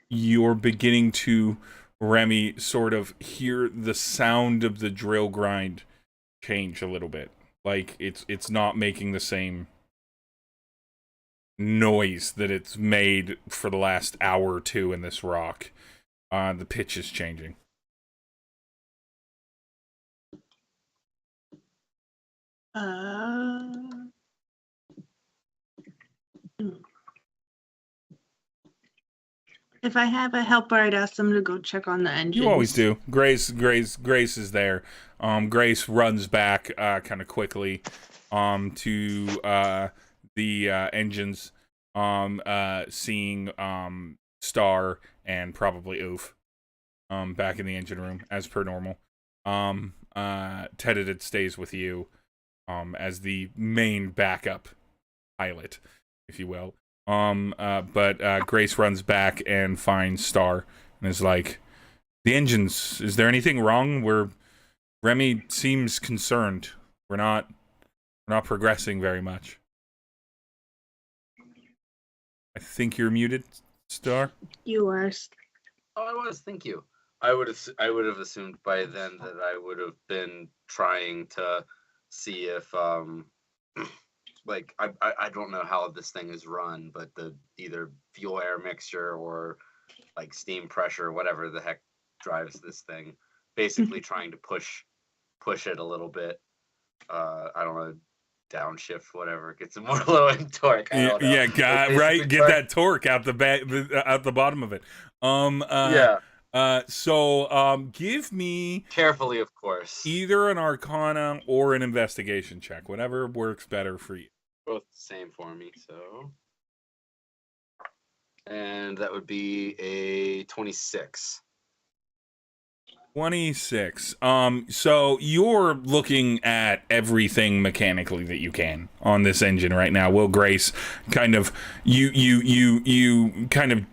You're beginning to, Remy, sort of hear the sound of the drill grind change a little bit. Like, it's not making the same noise that it's made for the last hour or two in this rock. The pitch is changing. If I have a helper, I'd ask them to go check on the engine. You always do. Grace is there. Grace runs back kind of quickly to the engines, seeing Star and probably Oof back in the engine room as per normal. Tedit stays with you as the main backup pilot, if you will. But Grace runs back and finds Star and is like, the engines, is there anything wrong? Remy seems concerned. We're not progressing very much. I think you're muted, Star. You are. Oh, I was. Thank you. I would have assumed by then that I would have been trying to see if like I don't know how this thing is run, but the either fuel air mixture or like steam pressure, whatever the heck drives this thing, basically trying to push it a little bit. I don't know, downshift, whatever, get some more low end torque. Yeah, right. Get that torque out the bottom of it. So give me, carefully, of course, either an Arcana or an investigation check, whatever works better for you. Both the same for me, so. And that would be a 26. 26. So you're looking at everything mechanically that you can on this engine right now. Will Grace kind of you kind of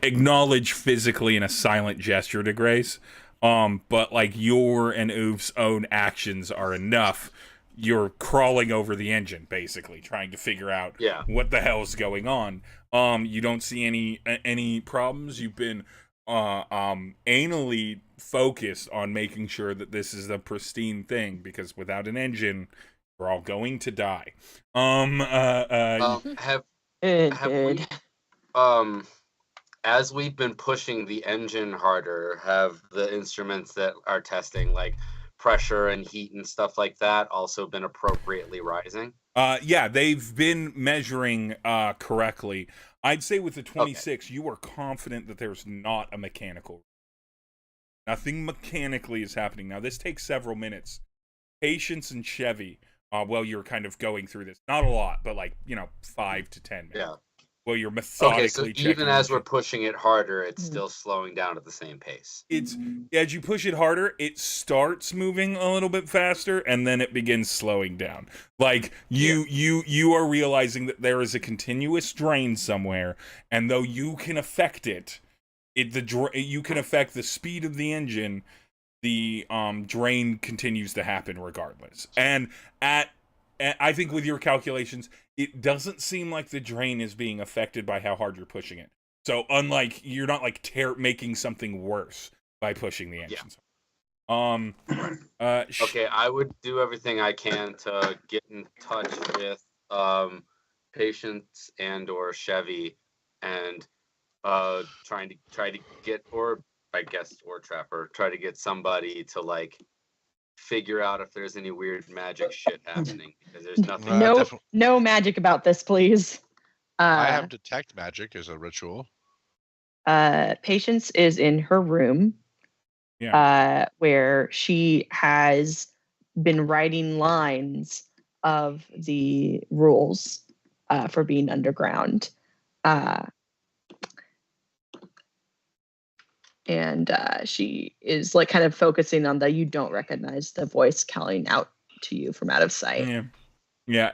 acknowledge physically in a silent gesture to Grace. But like your and Oof's own actions are enough you're crawling over the engine, basically trying to figure out Yeah. what the hell's going on. You don't see any problems. You've been anally focused on making sure that this is a pristine thing, because without an engine, we're all going to die. Have Good. we as we've been pushing the engine harder, have the instruments that are testing like pressure and heat and stuff like that also been appropriately rising? Yeah, they've been measuring correctly. I'd say with the 26, you are confident that there's not a mechanical. Nothing mechanically is happening. Now, this takes several minutes. Patience and Chevy, while you're kind of going through this. Not a lot, but 5 to 10 minutes. Yeah. Well, you're methodically Okay, so even checking as the we're shit. pushing it harder, it's still slowing down at the same pace. It's as you push it harder, it starts moving a little bit faster, and then it begins slowing down. Like you are realizing that there is a continuous drain somewhere, and though you can affect it, you can affect the speed of the engine. The drain continues to happen regardless, and I think with your calculations, it doesn't seem like the drain is being affected by how hard you're pushing it. So unlike, you're not like making something worse by pushing the engines. Okay, I would do everything I can to get in touch with Patience and or Chevy, and try to get, or I guess, or Trapper, try to get somebody to like figure out if there's any weird magic shit happening, because there's nothing. No magic about this, please. I have detect magic as a ritual. Patience is in her room, where she has been writing lines of the rules for being underground. And she is like kind of focusing on that you don't recognize the voice calling out to you from out of sight. Yeah.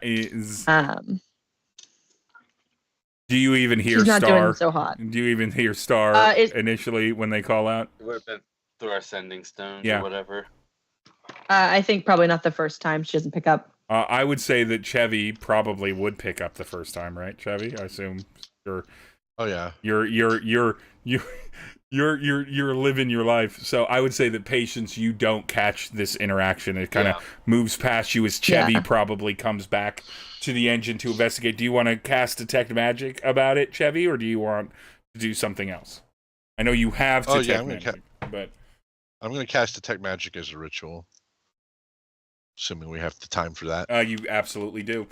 Do you even hear She's not Star? doing so hot. Do you even hear Star initially when they call out? It would have been through our sending stones Yeah. or whatever. I think probably not the first time. She doesn't pick up. I would say that Chevy probably would pick up the first time, right? Chevy, I assume you're. Oh yeah. You're living your life. So I would say that Patience, you don't catch this interaction. It kind of moves past you as Chevy probably comes back to the engine to investigate. Do you want to cast Detect Magic about it, Chevy, or do you want to do something else? I know you have Detect Magic, but I'm going to cast Detect Magic as a ritual. Assuming we have the time for that. You absolutely do.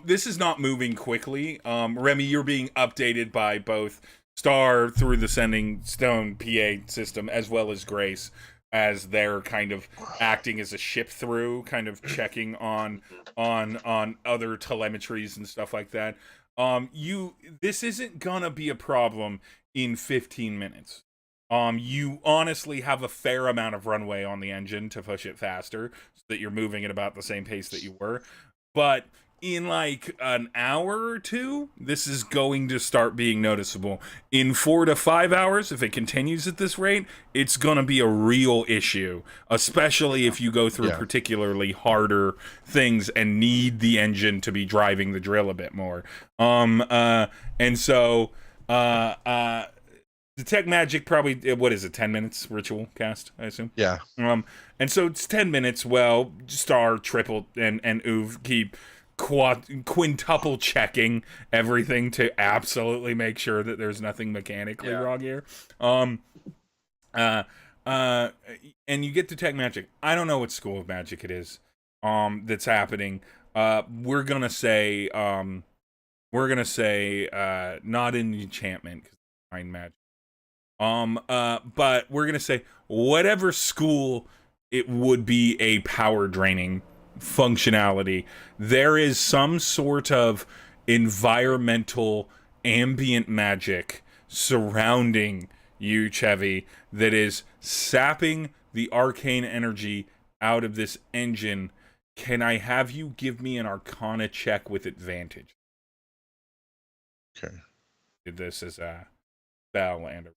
This is not moving quickly. Remy, you're being updated by both Star through the Sending Stone PA system, as well as Grace, as they're kind of acting as a ship through, kind of checking on other telemetries and stuff like that. This isn't gonna be a problem in 15 minutes. You honestly have a fair amount of runway on the engine to push it faster, so that you're moving at about the same pace that you were. But in like an hour or two, this is going to start being noticeable. In 4 to 5 hours, if it continues at this rate, it's going to be a real issue, especially if you go through particularly harder things and need the engine to be driving the drill a bit more. And so, Detect Magic probably, what is it, 10 minutes ritual cast, I assume? Yeah. And so it's 10 minutes. Well, Star, Triple, and Uv keep quintuple checking everything to absolutely make sure that there's nothing mechanically wrong here. And you get Detect Magic. I don't know what school of magic it is that's happening. We're gonna say not in enchantment, because find magic. But we're gonna say whatever school it would be a power draining functionality. There is some sort of environmental ambient magic surrounding you, Chevy, that is sapping the arcane energy out of this engine. Can I have you give me an Arcana check with advantage? Okay. Did this as a spell and a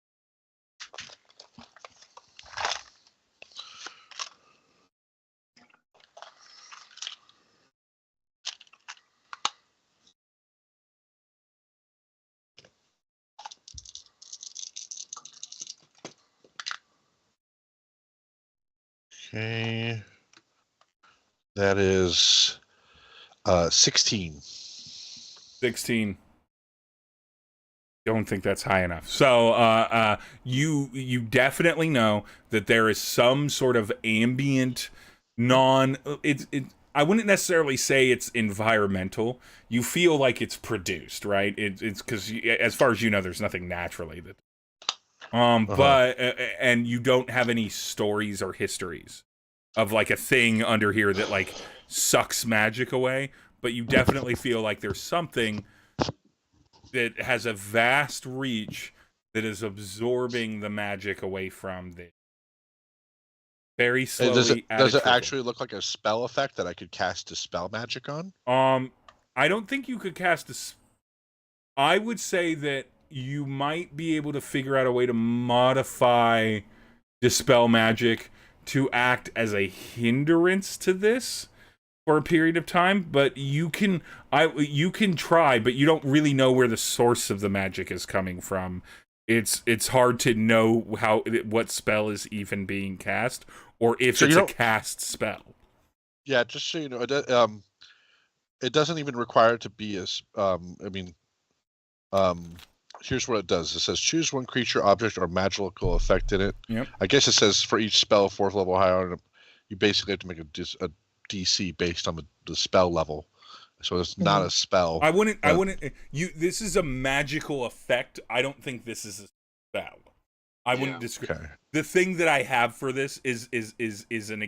Okay. That is 16. 16. Don't think that's high enough. So you definitely know that there is some sort of ambient I wouldn't necessarily say it's environmental. You feel like it's produced, right? It's because as far as you know, there's nothing naturally that but and you don't have any stories or histories of like a thing under here that like sucks magic away, but you definitely feel like there's something that has a vast reach that is absorbing the magic away from the very slowly. Does it actually look like a spell effect that I could cast dispel magic on? I don't think you could cast I would say that you might be able to figure out a way to modify dispel magic to act as a hindrance to this for a period of time, but you can try, but you don't really know where the source of the magic is coming from. It's hard to know what spell is even being cast, or if it's a cast spell. Yeah, just so you know, it doesn't even require it to be as here's what it does. It says choose one creature, object, or magical effect in it. Yep. I guess it says for each spell 4th level higher, you basically have to make a DC based on the spell level. So it's not a spell. I wouldn't this is a magical effect. I don't think this is a spell. I wouldn't describe. Okay. The thing that I have for this is an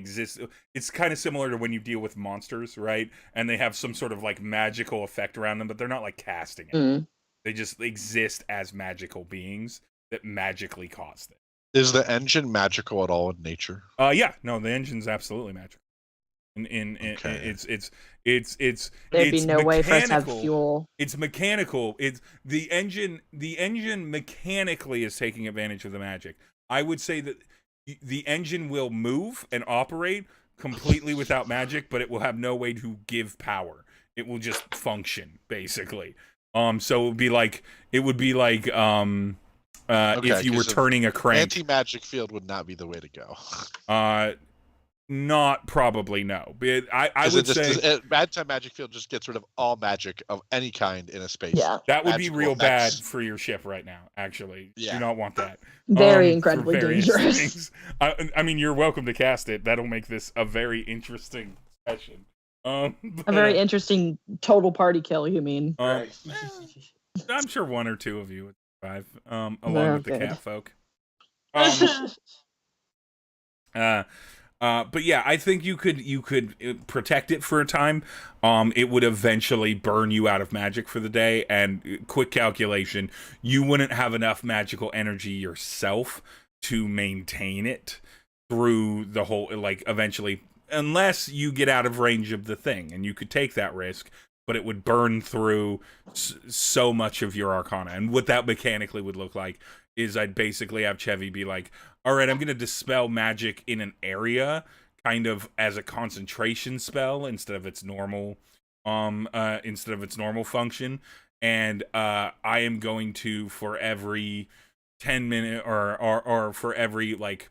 it's kind of similar to when you deal with monsters, right? And they have some sort of like magical effect around them, but they're not like casting it. They just exist as magical beings that magically cause things. Is the engine magical at all in nature? Yeah, no, the engine's absolutely magical. There'd be no way for us to have fuel. It's mechanical. It's the engine mechanically is taking advantage of the magic. I would say that the engine will move and operate completely without magic, but it will have no way to give power. It will just function basically. So it would be like if you were turning a crank. Anti-magic field would not be the way to go. Not probably, no. But I would say anti-magic field just gets rid of all magic of any kind in a space. Yeah, that would be real bad for your ship right now. Actually, yeah. Do not want that. Very incredibly dangerous. I mean, you're welcome to cast it. That'll make this a very interesting session. A very interesting total party kill. You mean? I'm sure one or two of you would survive, along with the cat folk. But yeah, I think you could protect it for a time. It would eventually burn you out of magic for the day, and quick calculation, you wouldn't have enough magical energy yourself to maintain it through the whole, like, eventually, unless you get out of range of the thing, and you could take that risk, but it would burn through so much of your arcana. And what that mechanically would look like is I'd basically have Chevy be like, all right, I'm going to dispel magic in an area kind of as a concentration spell instead of its normal function. And I am going to, for every 10 minute or for every like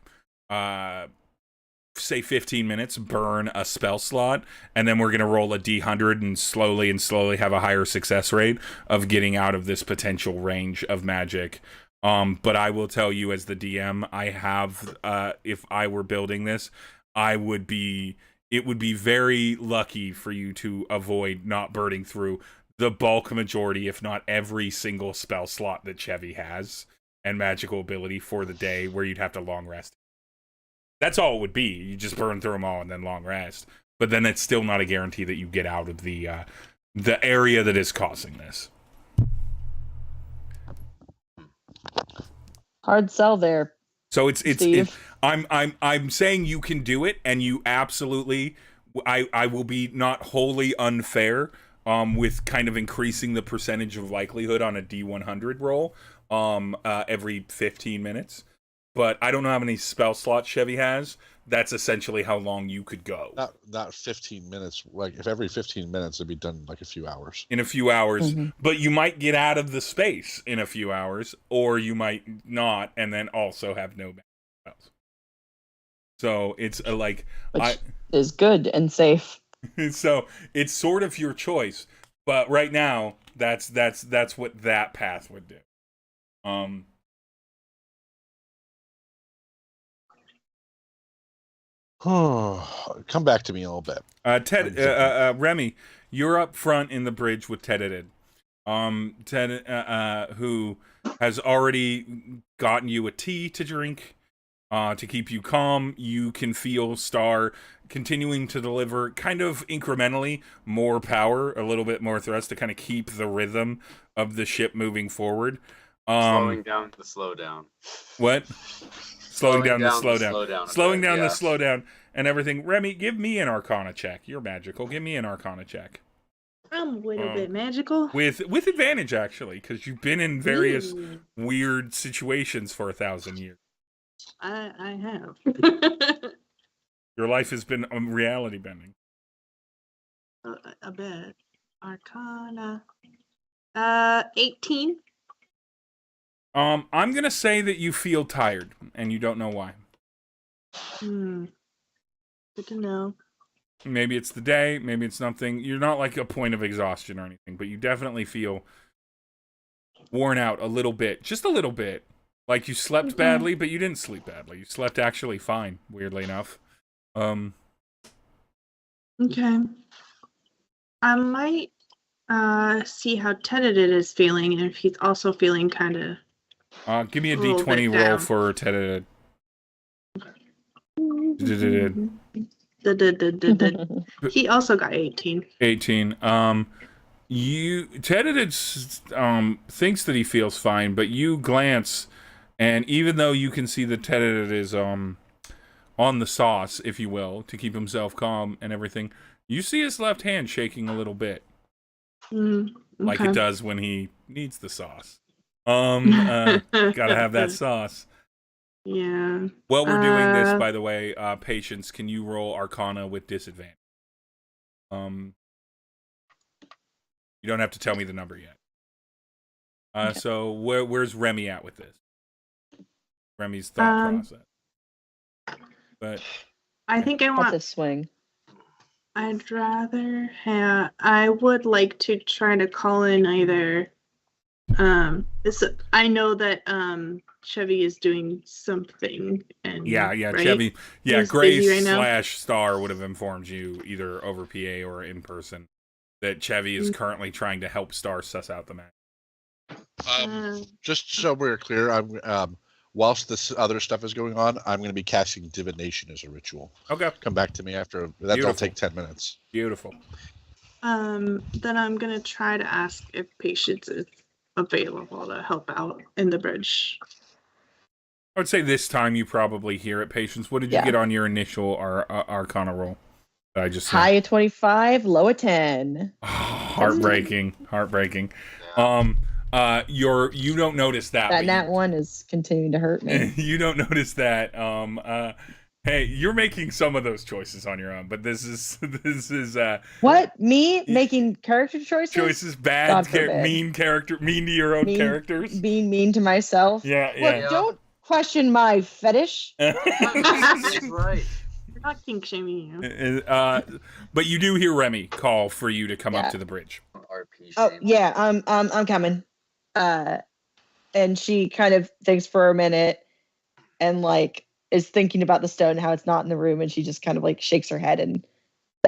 say 15 minutes, burn a spell slot, and then we're going to roll a d100 and slowly have a higher success rate of getting out of this potential range of magic. But I will tell you, as the DM, I have, if I were building this, it would be very lucky for you to avoid not burning through the bulk majority, if not every single spell slot that Chevy has and magical ability for the day, where you'd have to long rest. That's all it would be. You just burn through them all and then long rest. But then it's still not a guarantee that you get out of the area that is causing this. Hard sell there. So I'm saying you can do it, and you absolutely. I will be not wholly unfair with kind of increasing the percentage of likelihood on a D100 roll every 15 minutes. But I don't know how many spell slots Chevy has. That's essentially how long you could go. Not 15 minutes. Like, if every 15 minutes, it'd be done like a few hours. In a few hours. Mm-hmm. But you might get out of the space in a few hours, or you might not, and then also have no spells. So it's like Which is good and safe. so it's sort of your choice, but right now that's what that path would do. Come back to me a little bit. Remy, you're up front in the bridge with Tedid. Ted, who has already gotten you a tea to drink, to keep you calm. You can feel Star continuing to deliver kind of incrementally more power, a little bit more thrust to kind of keep the rhythm of the ship moving forward. Slowing down the slowdown. What? Slowing down the slowdown. Slowdown. Slowing down the slowdown and everything. Remy, give me an Arcana check. You're magical. Give me an Arcana check. I'm a little bit magical. With advantage, actually, because you've been in various weird situations for 1,000 years. I have. Your life has been reality bending. A bit. Arcana. 18. I'm gonna say that you feel tired, and you don't know why. Good to know. Maybe it's the day, maybe it's something. You're not like a point of exhaustion or anything, but you definitely feel worn out a little bit. Just a little bit. Like you slept badly, but you didn't sleep badly. You slept actually fine, weirdly enough. Okay. I might see how Tedid is feeling, and if he's also feeling kind of... give me a D20 roll for Tedid. He also got 18. 18. Tedid thinks that he feels fine, but you glance, and even though you can see that Tedid is on the sauce, if you will, to keep himself calm and everything, you see his left hand shaking a little bit, like it does when he needs the sauce. Gotta have that sauce. Yeah. While we're doing this, by the way, Patience, can you roll Arcana with disadvantage? You don't have to tell me the number yet. Okay. So where's Remy at with this? Remy's thought process. But I think I want to swing. I'd rather have. I would like to try to call in either. I know that Chevy is doing something, and right? Chevy, He's Grace right / Star would have informed you either over PA or in person that Chevy is currently trying to help Star suss out the match. Just so we're clear, I'm whilst this other stuff is going on, I'm going to be casting divination as a ritual. Okay. Come back to me after. That'll take 10 minutes. Beautiful. Then I'm going to try to ask if Patience is available to help out in the bridge. I would say this time you probably hear it, Patience. What did you get on your initial Arcana roll? I just high at 25, low at 10. Heartbreaking. You don't notice that. That one is continuing to hurt me. You don't notice that. Hey, you're making some of those choices on your own, but this is what? Me making character choices? Choices bad, mean to your own characters. Being mean to myself. Yeah. Look, don't question my fetish. That's right. You're not kink shaming you. But you do hear Remy call for you to come up to the bridge. Oh yeah, I'm coming. And she kind of thinks for a minute, and like is thinking about the stone, how it's not in the room, and she just kind of like shakes her head and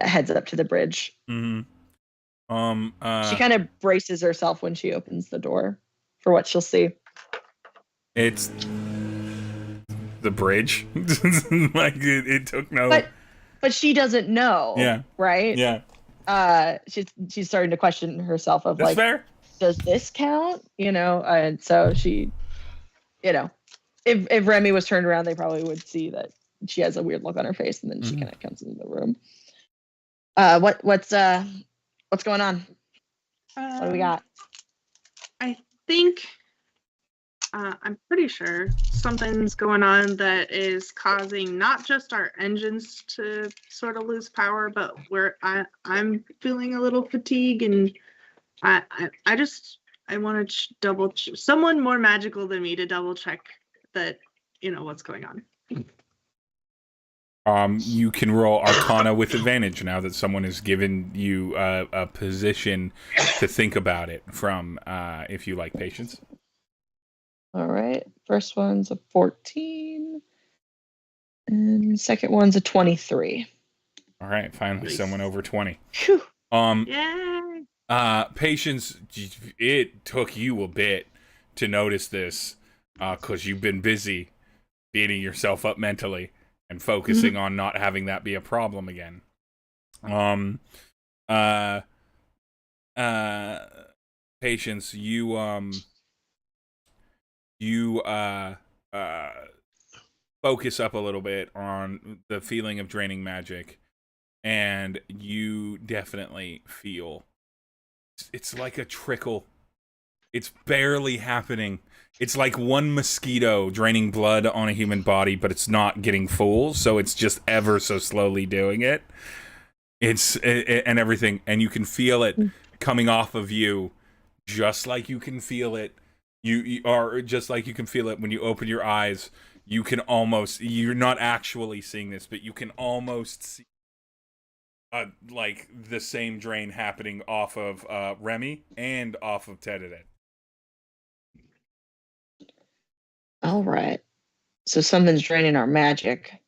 heads up to the bridge. Mm-hmm. She kind of braces herself when she opens the door for what she'll see. It's the bridge. Like it took no. But she doesn't know. Yeah. Right. Yeah. She's starting to question herself of That's fair. Does this count? And so she, if Remy was turned around, they probably would see that she has a weird look on her face, and then she kind of comes into the room. What's going on? What do we got? I think I'm pretty sure something's going on that is causing not just our engines to sort of lose power, but where I'm feeling a little fatigue, and I want to someone more magical than me to double check that what's going on. You can roll Arcana with advantage now that someone has given you a position to think about it from, if you like patience. All right. First one's a 14. And second one's a 23. All right, finally Nice. someone over 20. Phew. Yay! Patience, it took you a bit to notice this, because you've been busy beating yourself up mentally and focusing on not having that be a problem again. Patience, you focus up a little bit on the feeling of draining magic, and you definitely feel it's like a trickle. It's barely happening. It's like one mosquito draining blood on a human body, but it's not getting full, so it's just ever so slowly doing it. And everything, and you can feel it coming off of you, just like you can feel it. You are just like you can feel it when you open your eyes. You can almost, you're not actually seeing this, but you can almost see like the same drain happening off of Remy and off of Tededet. All right. So something's draining our magic.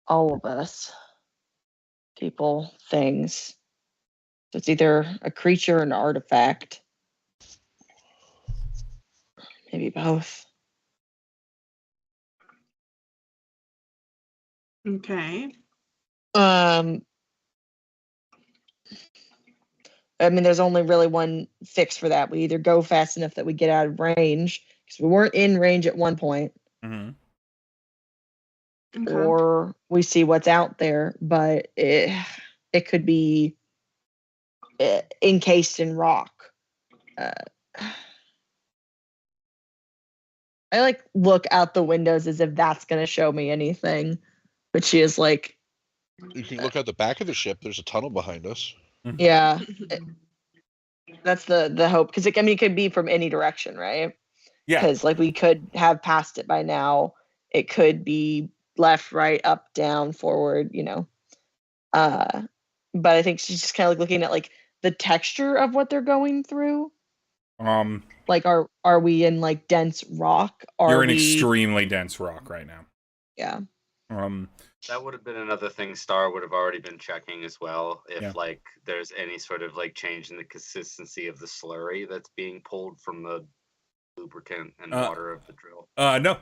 All of us. People, things. So it's either a creature or an artifact. Maybe both. Okay. I mean, there's only really one fix for that. We either go fast enough that we get out of range, because we weren't in range at one point, Mm-hmm. Okay. or we see what's out there, but it could be encased in rock. I like look out the windows as if that's going to show me anything, but she is like, You can look at the back of the ship. There's a tunnel behind us. yeah, that's the hope, because it could be from any direction, right? Yeah. Because like we could have passed it by now. It could be left, right, up, down, forward, but I think she's just kind of like looking at like the texture of what they're going through. Like are we in like dense rock? You're in extremely dense rock right now. Yeah. That would have been another thing Star would have already been checking as well, if Yeah. like there's any sort of like change in the consistency of the slurry that's being pulled from the lubricant and water of the drill. No.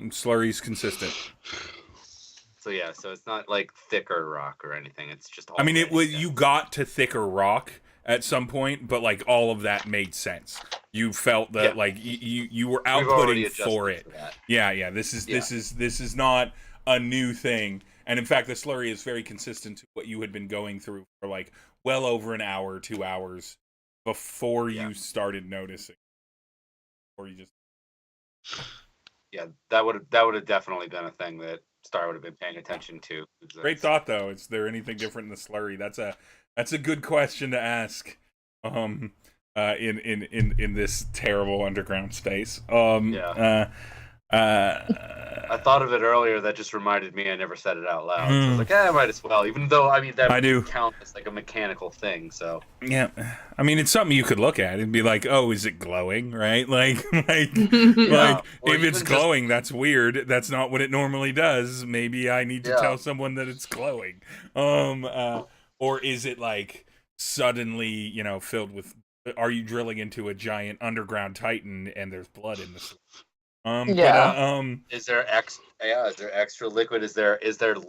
Slurry's consistent. So yeah, so it's not like thicker rock or anything. It's just all. I mean, it was, you got to thicker rock at some point, but like all of that made sense. You felt that like you were outputting for it. Yeah. This is not a new thing. And in fact, the slurry is very consistent to what you had been going through for like well over an hour, 2 hours before you started noticing. Or you just. Yeah, that would have definitely been a thing that Star would have been paying attention to. Great thought, though. Is there anything different in the slurry? That's a good question to ask. In this terrible underground space. I thought of it earlier. That just reminded me. I never said it out loud. So I was like, I might as well. Even though I mean that would count as like a mechanical thing. So yeah, I mean it's something you could look at and be like, oh, is it glowing? Right? Like if it's glowing, that's weird. That's not what it normally does. Maybe I need to tell someone that it's glowing. Or is it like suddenly filled with? Are you drilling into a giant underground titan and there's blood in the? Is there extra liquid? Is there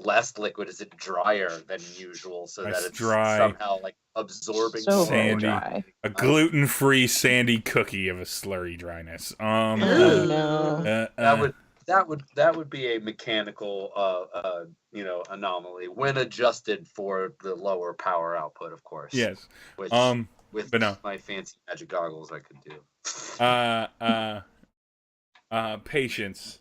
less liquid? Is it drier than usual so that it's dry, somehow like absorbing sandy, dry. A gluten-free sandy cookie of a slurry dryness. That would be a mechanical anomaly when adjusted for the lower power output, of course. Yes. Which with no. my fancy magic goggles I could do. Patience.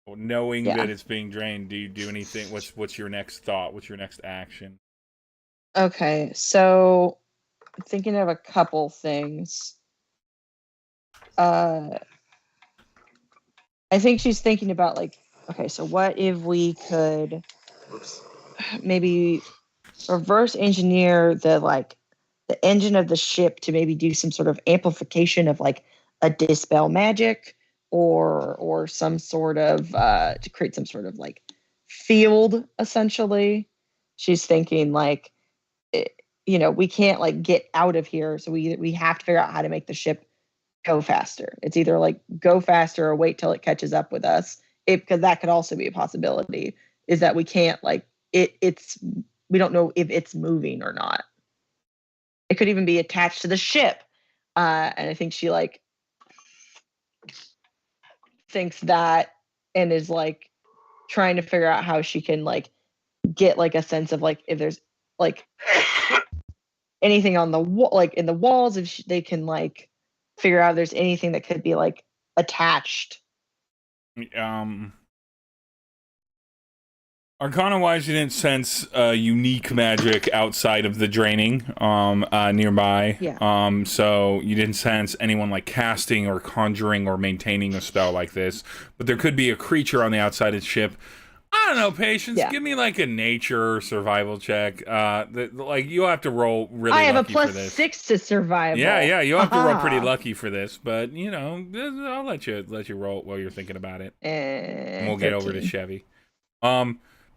Knowing that it's being drained, do you do anything? What's your next thought? What's your next action? Okay, so I'm thinking of a couple things. I think she's thinking about like Okay, so what if we could Oops. maybe reverse engineer the engine of the ship to maybe do some sort of amplification of like a dispel magic or some sort of to create some sort of like field essentially. She's thinking like we can't like get out of here, so we have to figure out how to make the ship go faster. It's either like go faster or wait till it catches up with us. Because that could also be a possibility, is that we can't like it's we don't know if it's moving or not. It could even be attached to the ship. And I think she like thinks that and is like trying to figure out how she can like get like a sense of like if there's like anything on the wall, like in the walls, if they can like figure out if there's anything that could be like attached. Arcana wise, you didn't sense unique magic outside of the draining nearby. Yeah. So you didn't sense anyone like casting or conjuring or maintaining a spell like this. But there could be a creature on the outside of the ship. I don't know, Patience. Yeah. Give me like a nature survival check. Like you'll have to roll really. I have a lucky for this. +6 to survival. Yeah, you'll have to roll pretty lucky for this. But I'll let you roll while you're thinking about it. And we'll get over to Chevy.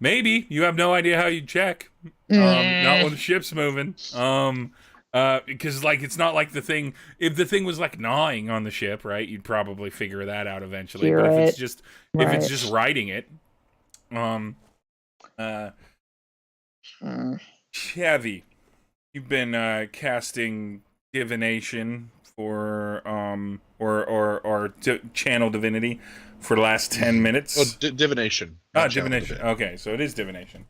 Maybe you have no idea how you check. Not when the ship's moving. Because like it's not like the thing. If the thing was like gnawing on the ship, right? You'd probably figure that out eventually. But if it's just riding it. Chevy, you've been casting divination for or channel divinity for the last 10 minutes. Oh, divination. Divination. Okay, so it is divination.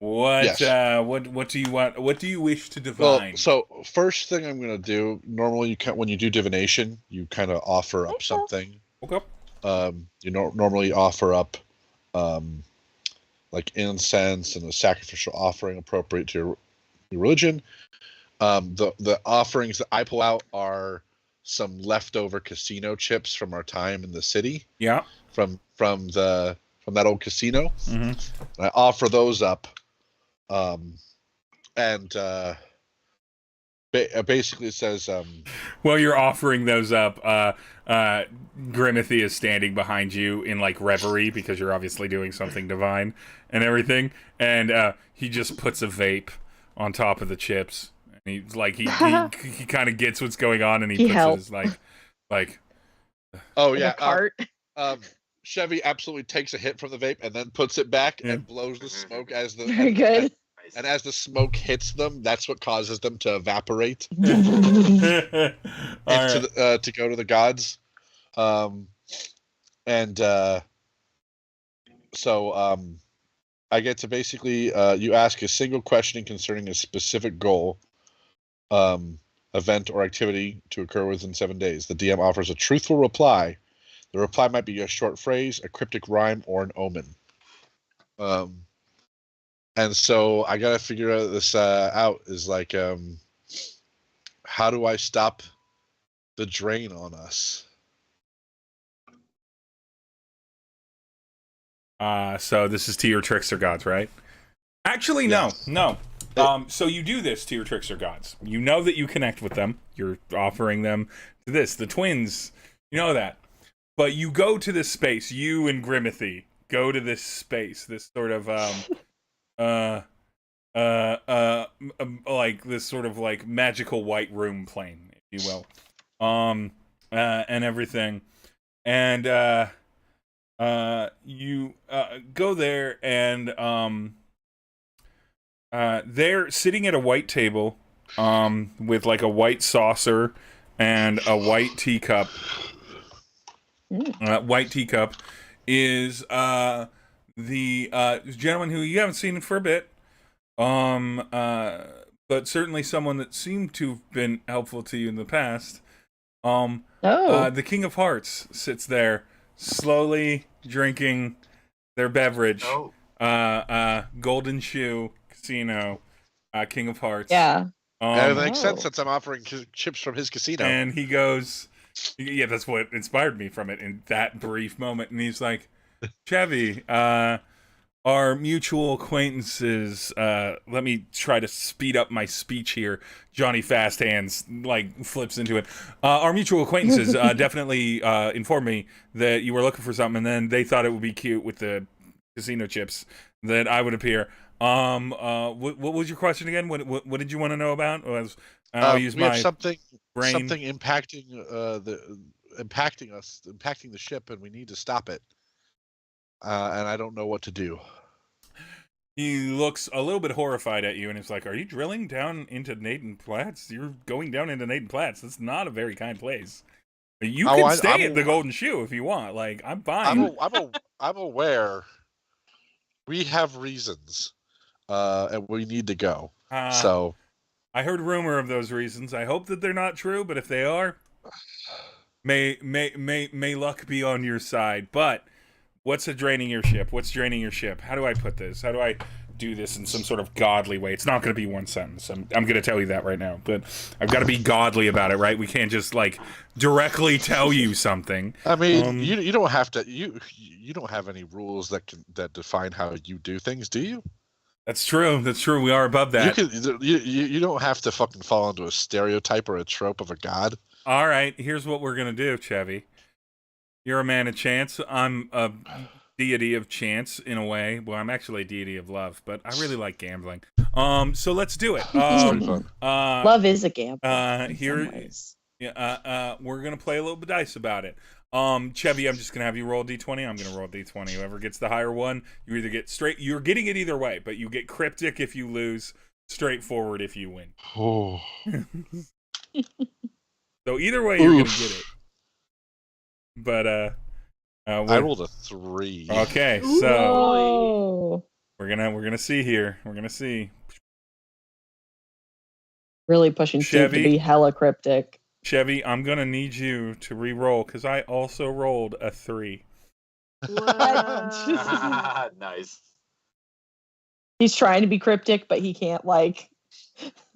What Yes. What do you want? What do you wish to divine? Well, so first thing I'm gonna do. Normally, when you do divination, you kind of offer up something. Okay. Normally offer up like incense and a sacrificial offering appropriate to your religion. The offerings that I pull out are some leftover casino chips from our time in the city. Yeah. From that old casino. Mm-hmm. I offer those up. Basically it says well, you're offering those up. Grimithy is standing behind you in like reverie because you're obviously doing something divine and everything, and he just puts a vape on top of the chips, and he's like he kind of gets what's going on, and he puts his like oh yeah, cart. Chevy absolutely takes a hit from the vape and then puts it back and blows the smoke as the Very good. And as the smoke hits them, that's what causes them to evaporate to go to the gods. So I get to basically you ask a single question concerning a specific goal, event, or activity to occur within 7 days. The DM offers a truthful reply. The reply might be a short phrase, a cryptic rhyme, or an omen. And so I gotta figure this out. Is like, how do I stop the drain on us? So this is to your trickster gods, right? Actually, yes. no. So you do this to your trickster gods. You know that you connect with them. You're offering them to this. The twins, you know that. But you go to this space. You and Grimithy go to this space. This sort of like this sort of like magical white room plane, if you will, and everything, and you go there, and they're sitting at a white table, with like a white saucer and a white teacup. White teacup is the gentleman who you haven't seen for a bit, but certainly someone that seemed to have been helpful to you in the past. The King of Hearts sits there, slowly drinking their beverage. Golden Shoe Casino, King of Hearts. Yeah. That makes sense since I'm offering chips from his casino. And he goes, yeah, that's what inspired me from it in that brief moment. And he's like, Chevy, our mutual acquaintances, let me try to speed up my speech here. Johnny Fast Hands, like, flips into it. Our mutual acquaintances definitely informed me that you were looking for something, and then they thought it would be cute with the casino chips that I would appear. What was your question again? What did you want to know about? I'll use we have my something brain. impacting impacting the ship, and we need to stop it. And I don't know what to do. He looks a little bit horrified at you, and it's like, "Are you drilling down into Naden Platts? You're going down into Naden Platts. That's not a very kind place. You can stay at the Golden Shoe if you want. Like, I'm fine." I'm aware. We have reasons, and we need to go. So I heard rumor of those reasons. I hope that they're not true, but if they are, may luck be on your side. But what's draining your ship? What's draining your ship? How do I put this? How do I do this in some sort of godly way? It's not going to be one sentence. I'm going to tell you that right now. But I've got to be godly about it, right? We can't just like directly tell you something. I mean, you don't have to. You don't have any rules that define how you do things, do you? That's true. That's true. We are above that. You don't have to fucking fall into a stereotype or a trope of a god. All right. Here's what we're gonna do, Chevy. You're a man of chance. I'm a deity of chance in a way. Well, I'm actually a deity of love, but I really like gambling. So let's do it. Love is a gamble. Here, we're gonna play a little bit dice about it. Chevy, I'm just gonna have you roll D20. I'm gonna roll D20. Whoever gets the higher one, you either get straight. You're getting it either way, but you get cryptic if you lose, straightforward if you win. Oh. So either way, you're gonna get it. But I rolled a 3. Okay, so we're gonna see here. We're gonna see. Really pushing Steve to be hella cryptic. Chevy, I'm gonna need you to re-roll because I also rolled a 3. Nice. He's trying to be cryptic, but he can't. Like,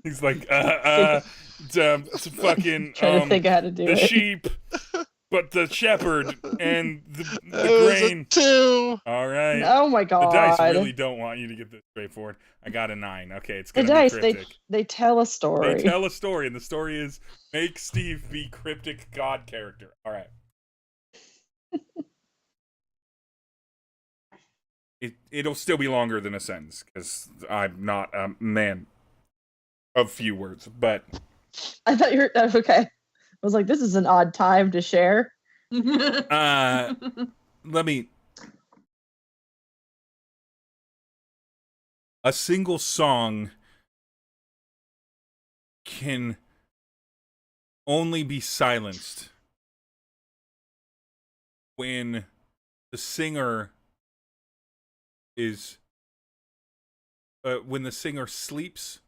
he's like, fucking trying to think of how to do the it. sheep, but the shepherd and the grain. 2. All right. Oh my god. The dice really don't want you to get this straightforward. I got a 9. Okay, it's gonna the dice, be cryptic. they tell a story. They tell a story, and the story is make Steve be cryptic god character. All right. It'll still be longer than a sentence because I'm not a man of few words. But I thought you were okay. I was like, this is an odd time to share. let me. A single song can only be silenced when the singer is when the singer sleeps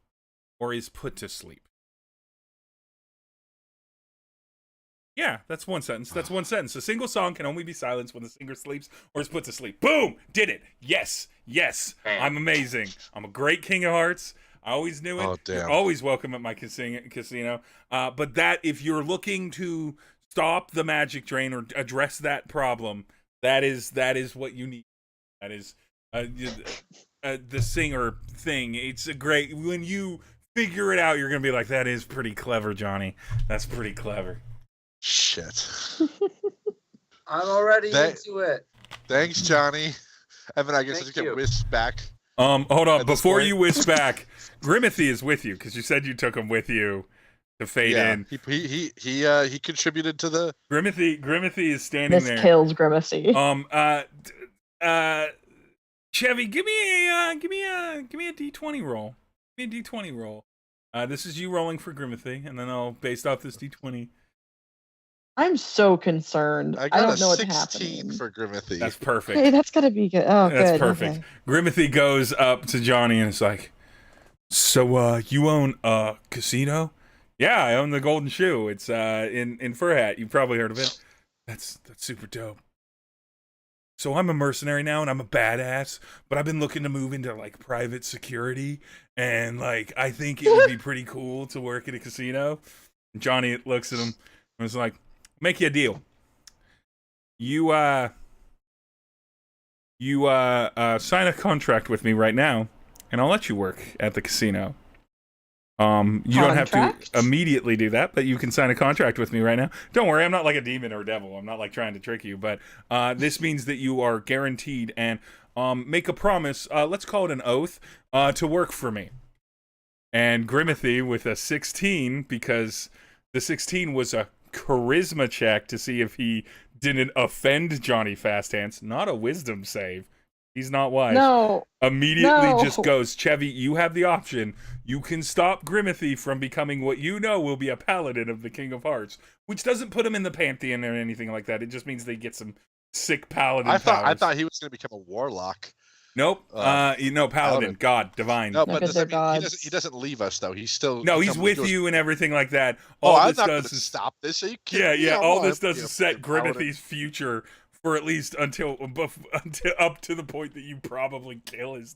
or is put to sleep. Yeah, that's one sentence. That's one sentence. A single song can only be silenced when the singer sleeps or is put to sleep. Boom! Did it. Yes. Yes. I'm amazing. I'm a great King of Hearts. I always knew it. Oh, damn. You're always welcome at my casino. But that, if you're looking to stop the magic drain or address that problem, that is what you need. That is the singer thing. It's a great, when you figure it out, you're going to be like, that is pretty clever, Johnny. That's pretty clever. Shit. I'm already into it. Thanks, Johnny. Evan, I guess I just get whisked back. Hold on. Before you whisk back, Grimathy is with you because you said you took him with you to fade in. He contributed to the Grimathy is standing there. This kills Grimacy. Chevy, give me a D20 roll. Give me a D20 roll. This is you rolling for Grimathy, and then I'll based off this D20. I'm so concerned. I don't know what's happening. 16 for Grimathy. That's perfect. Hey, that's gotta be good. Oh, that's good. Perfect. Okay. Grimathy goes up to Johnny and is like, "So, you own a casino?" "Yeah, I own the Golden Shoe. It's in Furhat. You've probably heard of it." That's super dope. So I'm a mercenary now and I'm a badass, but I've been looking to move into like private security, and like I think it would be pretty cool to work at a casino. And Johnny looks at him and was like, "Make you a deal. You you sign a contract with me right now, and I'll let you work at the casino. You don't have to Contract? immediately do that, but you can sign a contract with me right now. Don't worry, I'm not like a demon or a devil. I'm not like trying to trick you, but this means that you are guaranteed and make a promise. Let's call it an oath to work for me. And Grimithy with a 16, because the 16 was a charisma check to see if he didn't offend Johnny Fasthands, not a wisdom save. He's not wise. No. Immediately just goes, Chevy, you have the option. You can stop Grimithy from becoming what you know will be a paladin of the King of Hearts, which doesn't put him in the pantheon or anything like that. It just means they get some sick paladin I powers. thought he was going to become a warlock. Nope. Paladin, god, divine. No, No, but 'cause they're he gods. doesn't leave us though. He's still He's with you and everything like that. Oh, All I'm this not going does to is stop this. Are you kidding me? yeah. I All want this him to does be a is set fucking paladin. Grimithy's future for at least until up to the point that you probably kill his.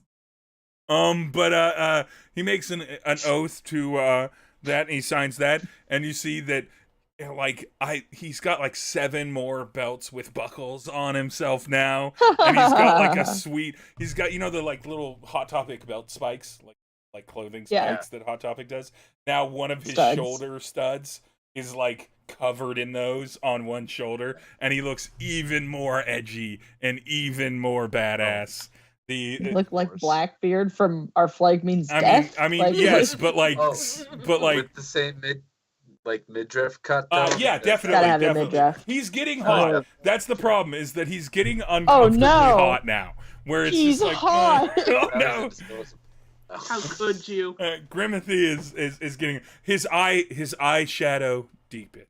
But he makes an oath to that, and he signs that, and you see that. He's got like 7 more belts with buckles on himself now, and he's got like a sweet. He's got the like little Hot Topic belt spikes, like clothing spikes that Hot Topic does. Now one of his shoulder studs is like covered in those on one shoulder, and he looks even more edgy and even more badass. You look like Blackbeard from Our Flag Means Death. I mean, yes, but like, with the same midriff cut. Yeah, definitely. Gotta have the definitely. midriff. He's getting hot. Oh. That's the problem, is that he's getting uncomfortably hot now. Where it's He's just like, hot. oh no. How could you? Grimithy is getting his eye shadow deepened.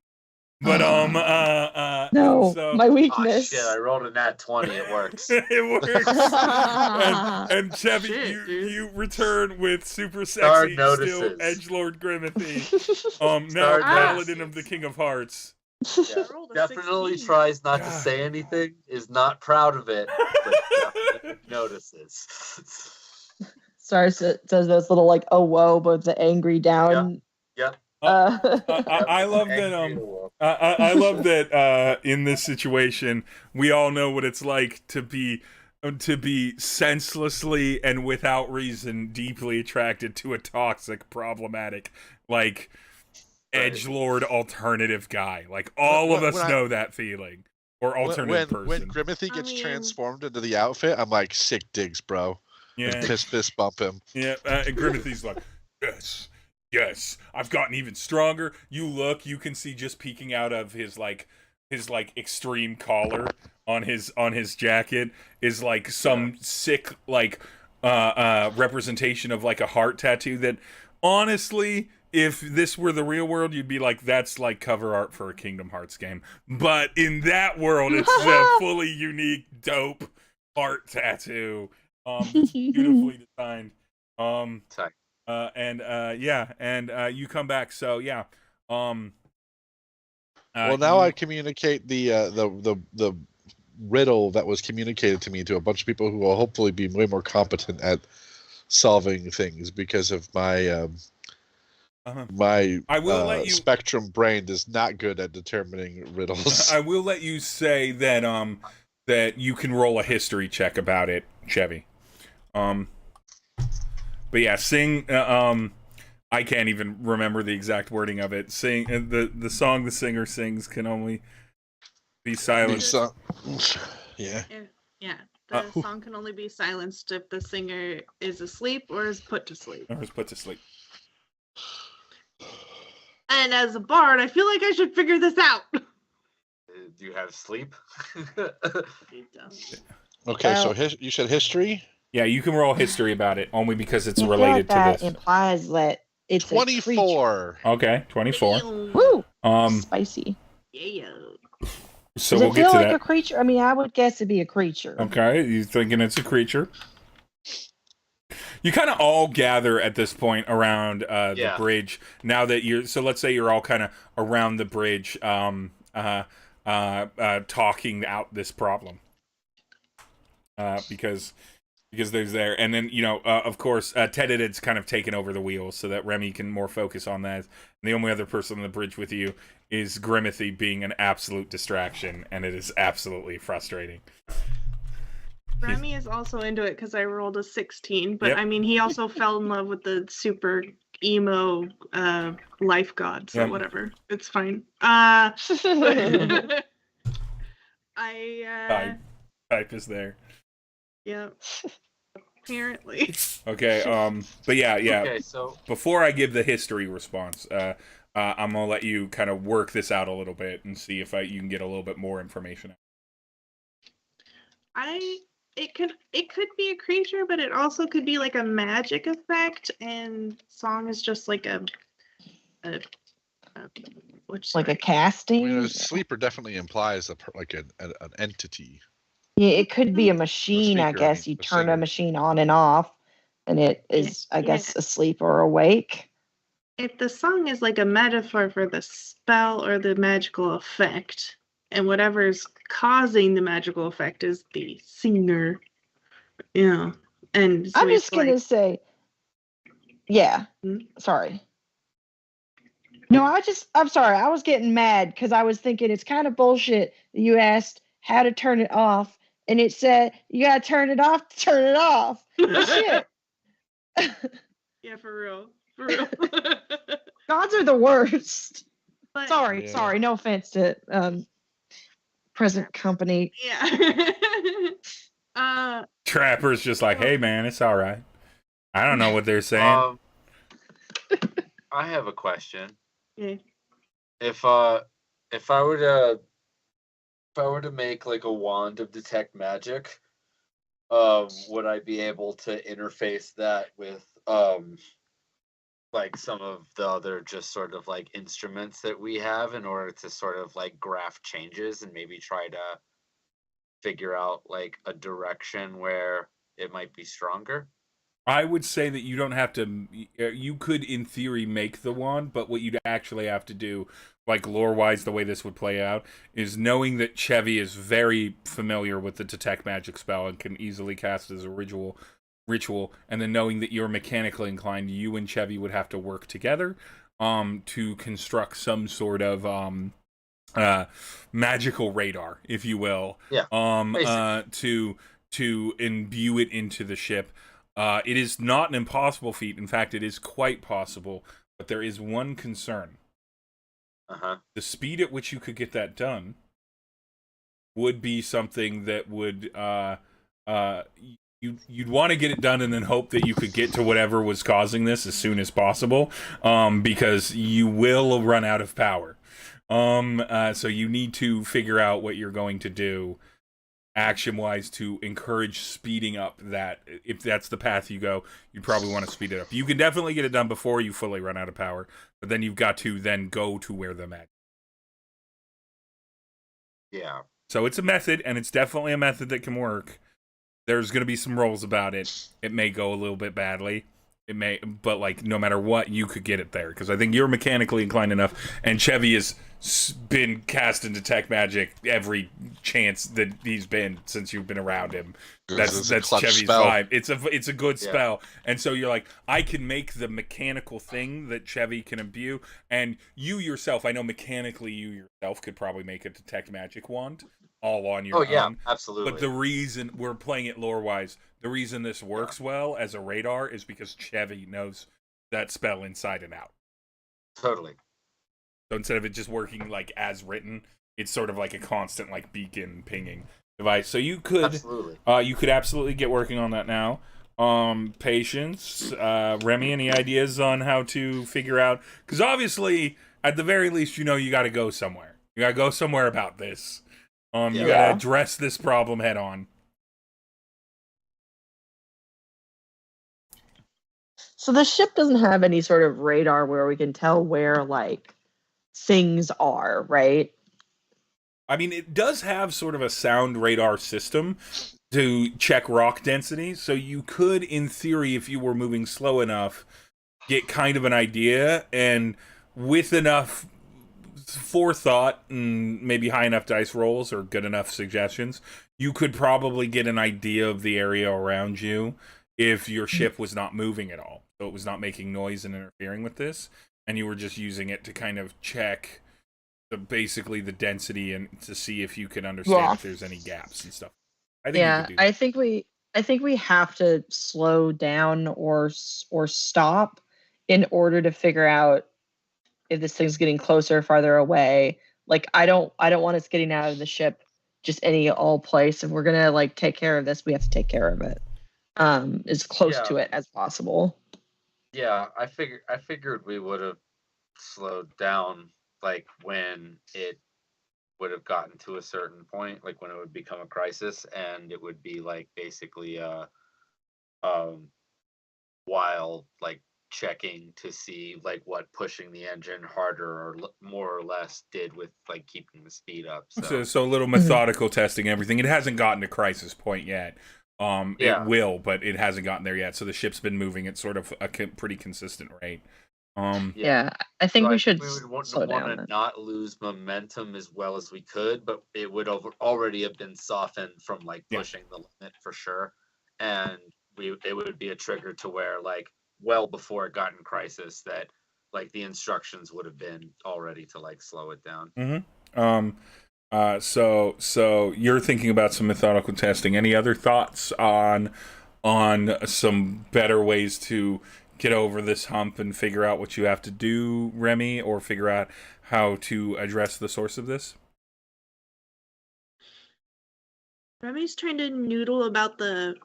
But no, so, my Oh weakness. shit! I rolled a nat 20. It works. it works. and Chevy, you return with super sexy still edgelord Grimithy. Now paladin of the King of Hearts. Yeah, definitely tries not to say anything. Is not proud of it, but definitely notices. Says those little like oh whoa, but the angry down. Yeah. I love that. I love that. In this situation, we all know what it's like to be senselessly and without reason deeply attracted to a toxic, problematic, like edgelord alternative guy. Like all of us know that feeling. Or alternative person. When Grimithy gets transformed into the outfit, I'm like, sick digs, bro. Yeah. And fist bump him. Yeah. And Grimithy's like, yes, I've gotten even stronger. You can see just peeking out of his extreme collar on his jacket is like some sick representation of like a heart tattoo that honestly, if this were the real world, you'd be like, that's like cover art for a Kingdom Hearts game. But in that world, it's a fully unique, dope heart tattoo. Beautifully designed. You come back. So yeah. Well, now I communicate the riddle that was communicated to me to a bunch of people who will hopefully be way more competent at solving things because of my spectrum brain is not good at determining riddles. I will let you say that that you can roll a history check about it, Chevy. But yeah, sing. I can't even remember the exact wording of it. Sing the song the singer sings can only be silenced. Yeah. The song can only be silenced if the singer is asleep or is put to sleep. And as a bard, I feel like I should figure this out. Do you have sleep? Okay, so you said history? Yeah, you can roll history about it only because it's I feel related like that to this. Implies that it's 24. Okay, 24. Woo! So Spicy. we'll Does it get feel to like that. a creature? I mean, I would guess it'd be a creature. Okay, you thinking it's a creature? You kind of all gather at this point around the bridge. Now that so let's say you're all kind of around the bridge, talking out this problem, because there's there, and then of course, Tedidid's kind of taken over the wheel so that Remy can more focus on that. And the only other person on the bridge with you is Grimithy being an absolute distraction, and it is absolutely frustrating. Remy is also into it because I rolled a 16, but Yep. I mean, he also fell in love with the super emo life god, so Yep. whatever. It's fine. Type is there. Yeah. Apparently. Okay. But yeah. Okay, so Before I give the history response, I'm gonna let you kind of work this out a little bit and see if you can get a little bit more information. It could be a creature, but it also could be like a magic effect, and song is just like a what's Like a I casting. mean, a sleeper definitely implies an entity. Yeah, it could be a machine, I speaker, guess. You a turn a singer. machine on and off, and it is, I guess, asleep or awake. If the song is like a metaphor for the spell or the magical effect, and whatever's causing the magical effect is the singer, and so I'm it's just gonna say, yeah. Hmm? Sorry. No, I'm sorry. I was getting mad because I was thinking it's kind of bullshit that you asked how to turn it off, and it said you gotta turn it off to turn it off. Shit. Yeah, for real. For real. Gods are the worst. But, Sorry, Yeah. sorry. No offense to present company. Yeah. Trapper's just like, hey man, it's all right. I don't know what they're saying. I have a question. Yeah. If I were to make like a wand of detect magic, would I be able to interface that with like some of the other just sort of like instruments that we have in order to sort of like graph changes and maybe try to figure out like a direction where it might be stronger? I would say that you don't have to. You could, in theory, make the wand, but what you'd actually have to do, like lore-wise, the way this would play out, is knowing that Chevy is very familiar with the detect magic spell and can easily cast it as a ritual, and then knowing that you're mechanically inclined, you and Chevy would have to work together, to construct some sort of magical radar, if you will, Yeah. to imbue it into the ship. It is not an impossible feat. In fact, it is quite possible. But there is one concern. The speed at which you could get that done would be something that would you'd want to get it done and then hope that you could get to whatever was causing this as soon as possible, because you will run out of power. So you need to figure out what you're going to do action-wise to encourage speeding up that. If that's the path you go, you'd probably want to speed it up. You can definitely get it done before you fully run out of power, but then you've got to then go to where the magic. Yeah. So it's a method, and it's definitely a method that can work. There's going to be some rolls about it. It may go a little bit badly. It may, but like no matter what, you could get it there because I think you're mechanically inclined enough, and Chevy has been cast into detect magic every chance that he's been since you've been around him. That's Chevy's spell. vibe. It's a good spell, and so you're like, I can make the mechanical thing that Chevy can imbue, and you yourself, I know mechanically you yourself could probably make a detect magic wand all on your own. Oh yeah, absolutely. But the reason we're playing it lore-wise, the reason this works well as a radar is because Chevy knows that spell inside and out. Totally. So instead of it just working like as written, it's sort of like a constant like beacon pinging device. So you could absolutely get working on that now. Patience, Remy, any ideas on how to figure out? Because obviously, at the very least, you know you got to go somewhere. You got to go somewhere about this. You got to address this problem head on. So the ship doesn't have any sort of radar where we can tell where like things are, right? I mean, it does have sort of a sound radar system to check rock density, so you could, in theory, if you were moving slow enough, get kind of an idea, and with enough forethought and maybe high enough dice rolls or good enough suggestions, you could probably get an idea of the area around you if your ship was not moving at all. So it was not making noise and interfering with this, and you were just using it to kind of check basically the density and to see if you can understand if there's any gaps and stuff. I think you could do that. I think we have to slow down or stop in order to figure out if this thing's getting closer or farther away. Like I don't want us getting out of the ship just any old place. If we're gonna like take care of this, we have to take care of it as close to it as possible. Yeah, I figured we would have slowed down like when it would have gotten to a certain point, like when it would become a crisis, and it would be like basically while like checking to see like what pushing the engine harder or more or less did with like keeping the speed up. So a little methodical testing, everything. It hasn't gotten to crisis point yet. It will, but it hasn't gotten there yet. So the ship's been moving at sort of a pretty consistent rate. I think we should slow down. Want to not lose momentum as well as we could, but it would already have been softened from like pushing the limit for sure, and it would be a trigger to where like well before it got in crisis that like the instructions would have been already to like slow it down. So you're thinking about some methodical testing. Any other thoughts on some better ways to get over this hump and figure out what you have to do, Remy, or figure out how to address the source of this? Remy's trying to noodle about the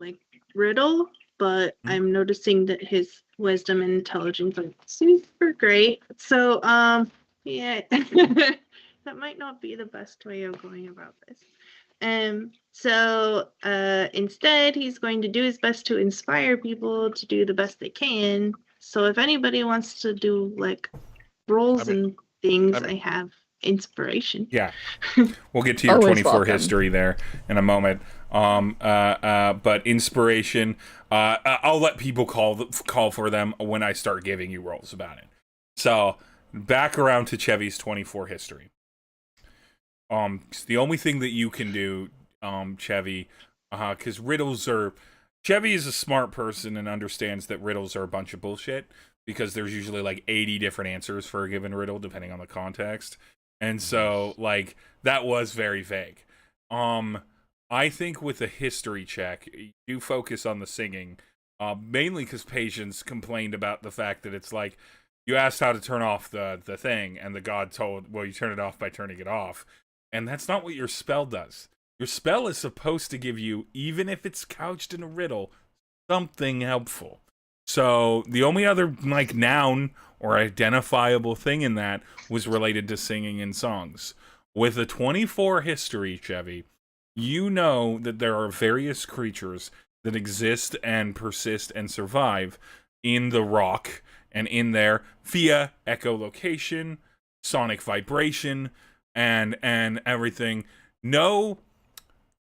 like riddle, but I'm noticing that his wisdom and intelligence are super great. So yeah, that might not be the best way of going about this. So instead, he's going to do his best to inspire people to do the best they can. So if anybody wants to do like roles and things, I have inspiration. Yeah, we'll get to your 24 history there in a moment. But inspiration, I'll let people call for them when I start giving you roles about it. So back around to Chevy's 24 history. The only thing that you can do, Chevy, because riddles are... Chevy is a smart person and understands that riddles are a bunch of bullshit, because there's usually like 80 different answers for a given riddle, depending on the context. And so, like, that was very vague. I think with a history check, you focus on the singing, mainly because Patience complained about the fact that it's like, you asked how to turn off the thing, and the god told, well, you turn it off by turning it off. And that's not what your spell does. Your spell is supposed to give you, even if it's couched in a riddle, something helpful. So the only other like noun or identifiable thing in that was related to singing and songs. With a 24 history, Chevy, you know that there are various creatures that exist and persist and survive in the rock and in there via echolocation, sonic vibration, and everything. No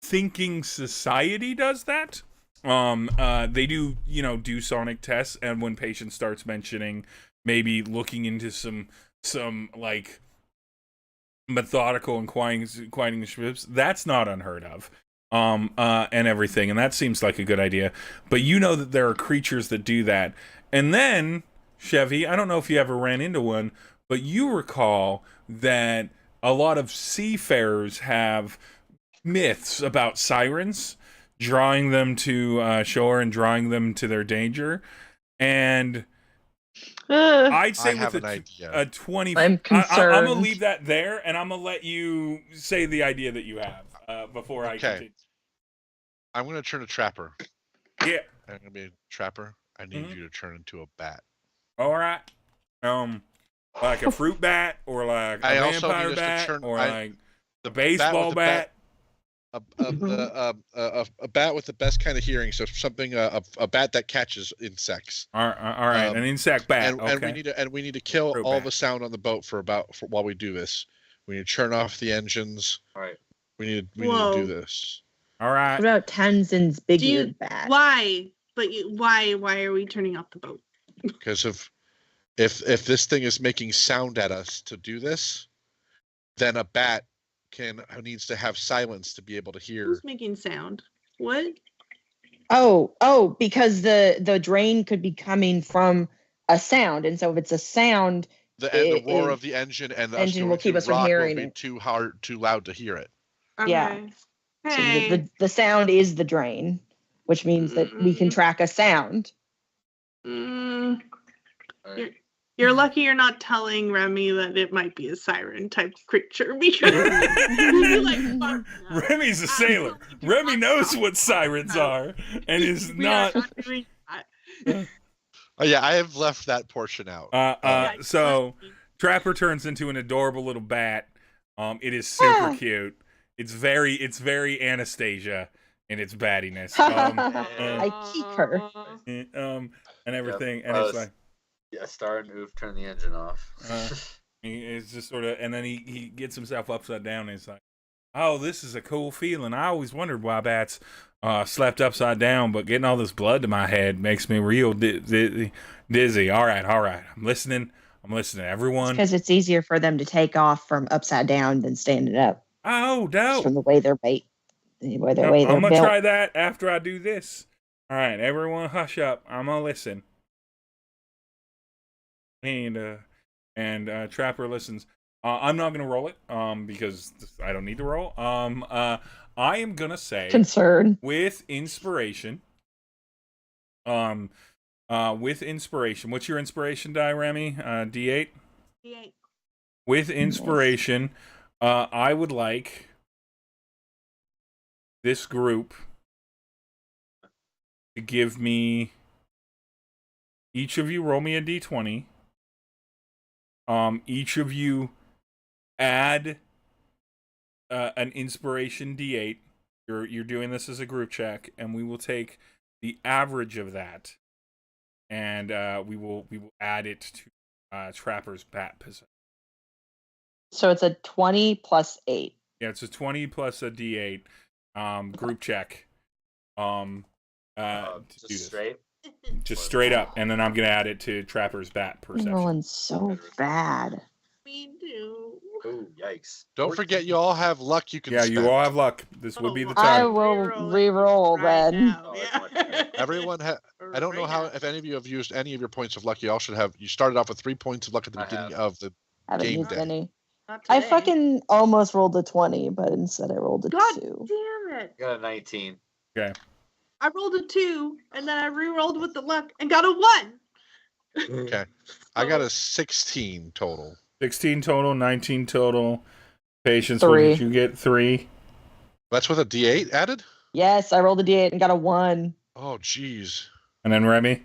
thinking society does that. They do sonic tests, and when Patience starts mentioning maybe looking into some like methodical and quieting ships, that's not unheard of. And everything, and that seems like a good idea. But you know that there are creatures that do that. And then, Chevy, I don't know if you ever ran into one, but you recall that a lot of seafarers have myths about sirens, drawing them to shore and drawing them to their danger. And I'd say with a 20... I'm concerned. I'm going to leave that there, and I'm going to let you say the idea that you have before I continue. I'm going to turn a trapper. Yeah. I'm going to be a trapper. I need you to turn into a bat. All right. Like a fruit bat, or like a vampire bat, or like the baseball bat. A bat with the best kind of hearing, so something a bat that catches insects. All right, an insect bat. And we need to kill all the sound on the boat for while we do this. We need to turn off the engines. All right. We need to do this. All right. What about Tenzin's big-eared bat? Why? But why are we turning off the boat? Because if this thing is making sound at us to do this, then a bat needs to have silence to be able to hear. Who's making sound? What? Oh, because the drain could be coming from a sound, and so if it's a sound, the roar of the engine and the engine will keep us from hearing will be too loud to hear it. Yeah. Okay. So Hey. the sound is the drain, which means that we can track a sound. Mm, Alright. you're lucky you're not telling Remy that it might be a siren type creature because you're like, fuck no. Remy's a sailor. Absolutely do Remy not knows stop. what sirens No. are and is We are not. not doing that. Oh yeah, I have left that portion out. Yeah, So trust me. Trapper turns into an adorable little bat. It is super Ah. cute. It's very Anastasia in its battiness. I keep her. And everything, Yep. and it's like Yeah, Star and Oof turn the engine off. it's just sort of, and then he gets himself upside down, and he's like, "Oh, this is a cool feeling. I always wondered why bats slept upside down, but getting all this blood to my head makes me real dizzy. All right, I'm listening. Everyone. Because it's easier for them to take off from upside down than standing up. Oh, Just from no. the way they're bait, the way they're I'm gonna built. try that after I do this. All right, everyone, hush up. I'm gonna listen. And Trapper listens. I'm not gonna roll it because I don't need to roll. I am gonna say Concern. with inspiration. With inspiration. What's your inspiration die, Remy? D8. D8. With inspiration, I would like this group to give me. Each of you roll me a d20. Each of you add an inspiration d8. You're doing this as a group check, and we will take the average of that, and we will add it to Trapper's bat possession. So it's a 20 plus 8. Yeah, it's a 20 plus a d8 group check. To do Just this. straight. Just straight up, and then I'm gonna add it to Trapper's bat I'm perception. rolling so bad. Me too. Oh, yikes. Don't forget, you all have luck you can Yeah, spend. you all have luck. This would be the I time. will re-roll right then. now. Oh, it's Yeah. much better. Everyone I don't know how if any of you have used any of your points of luck. You all should have. You started off with 3 points of luck at the I beginning have. of the I haven't game used day. any. Not I today. fucking almost rolled a 20, but instead I rolled a God 2. damn it. Got a 19. Okay. I rolled a 2, and then I re-rolled with the luck and got a 1. Okay, I got a 16 total. 16 total, 19 total. Patience, 3. what did you get? 3. That's with a D8 added. Yes, I rolled a d8 and got a 1. Oh, jeez. And then Remy,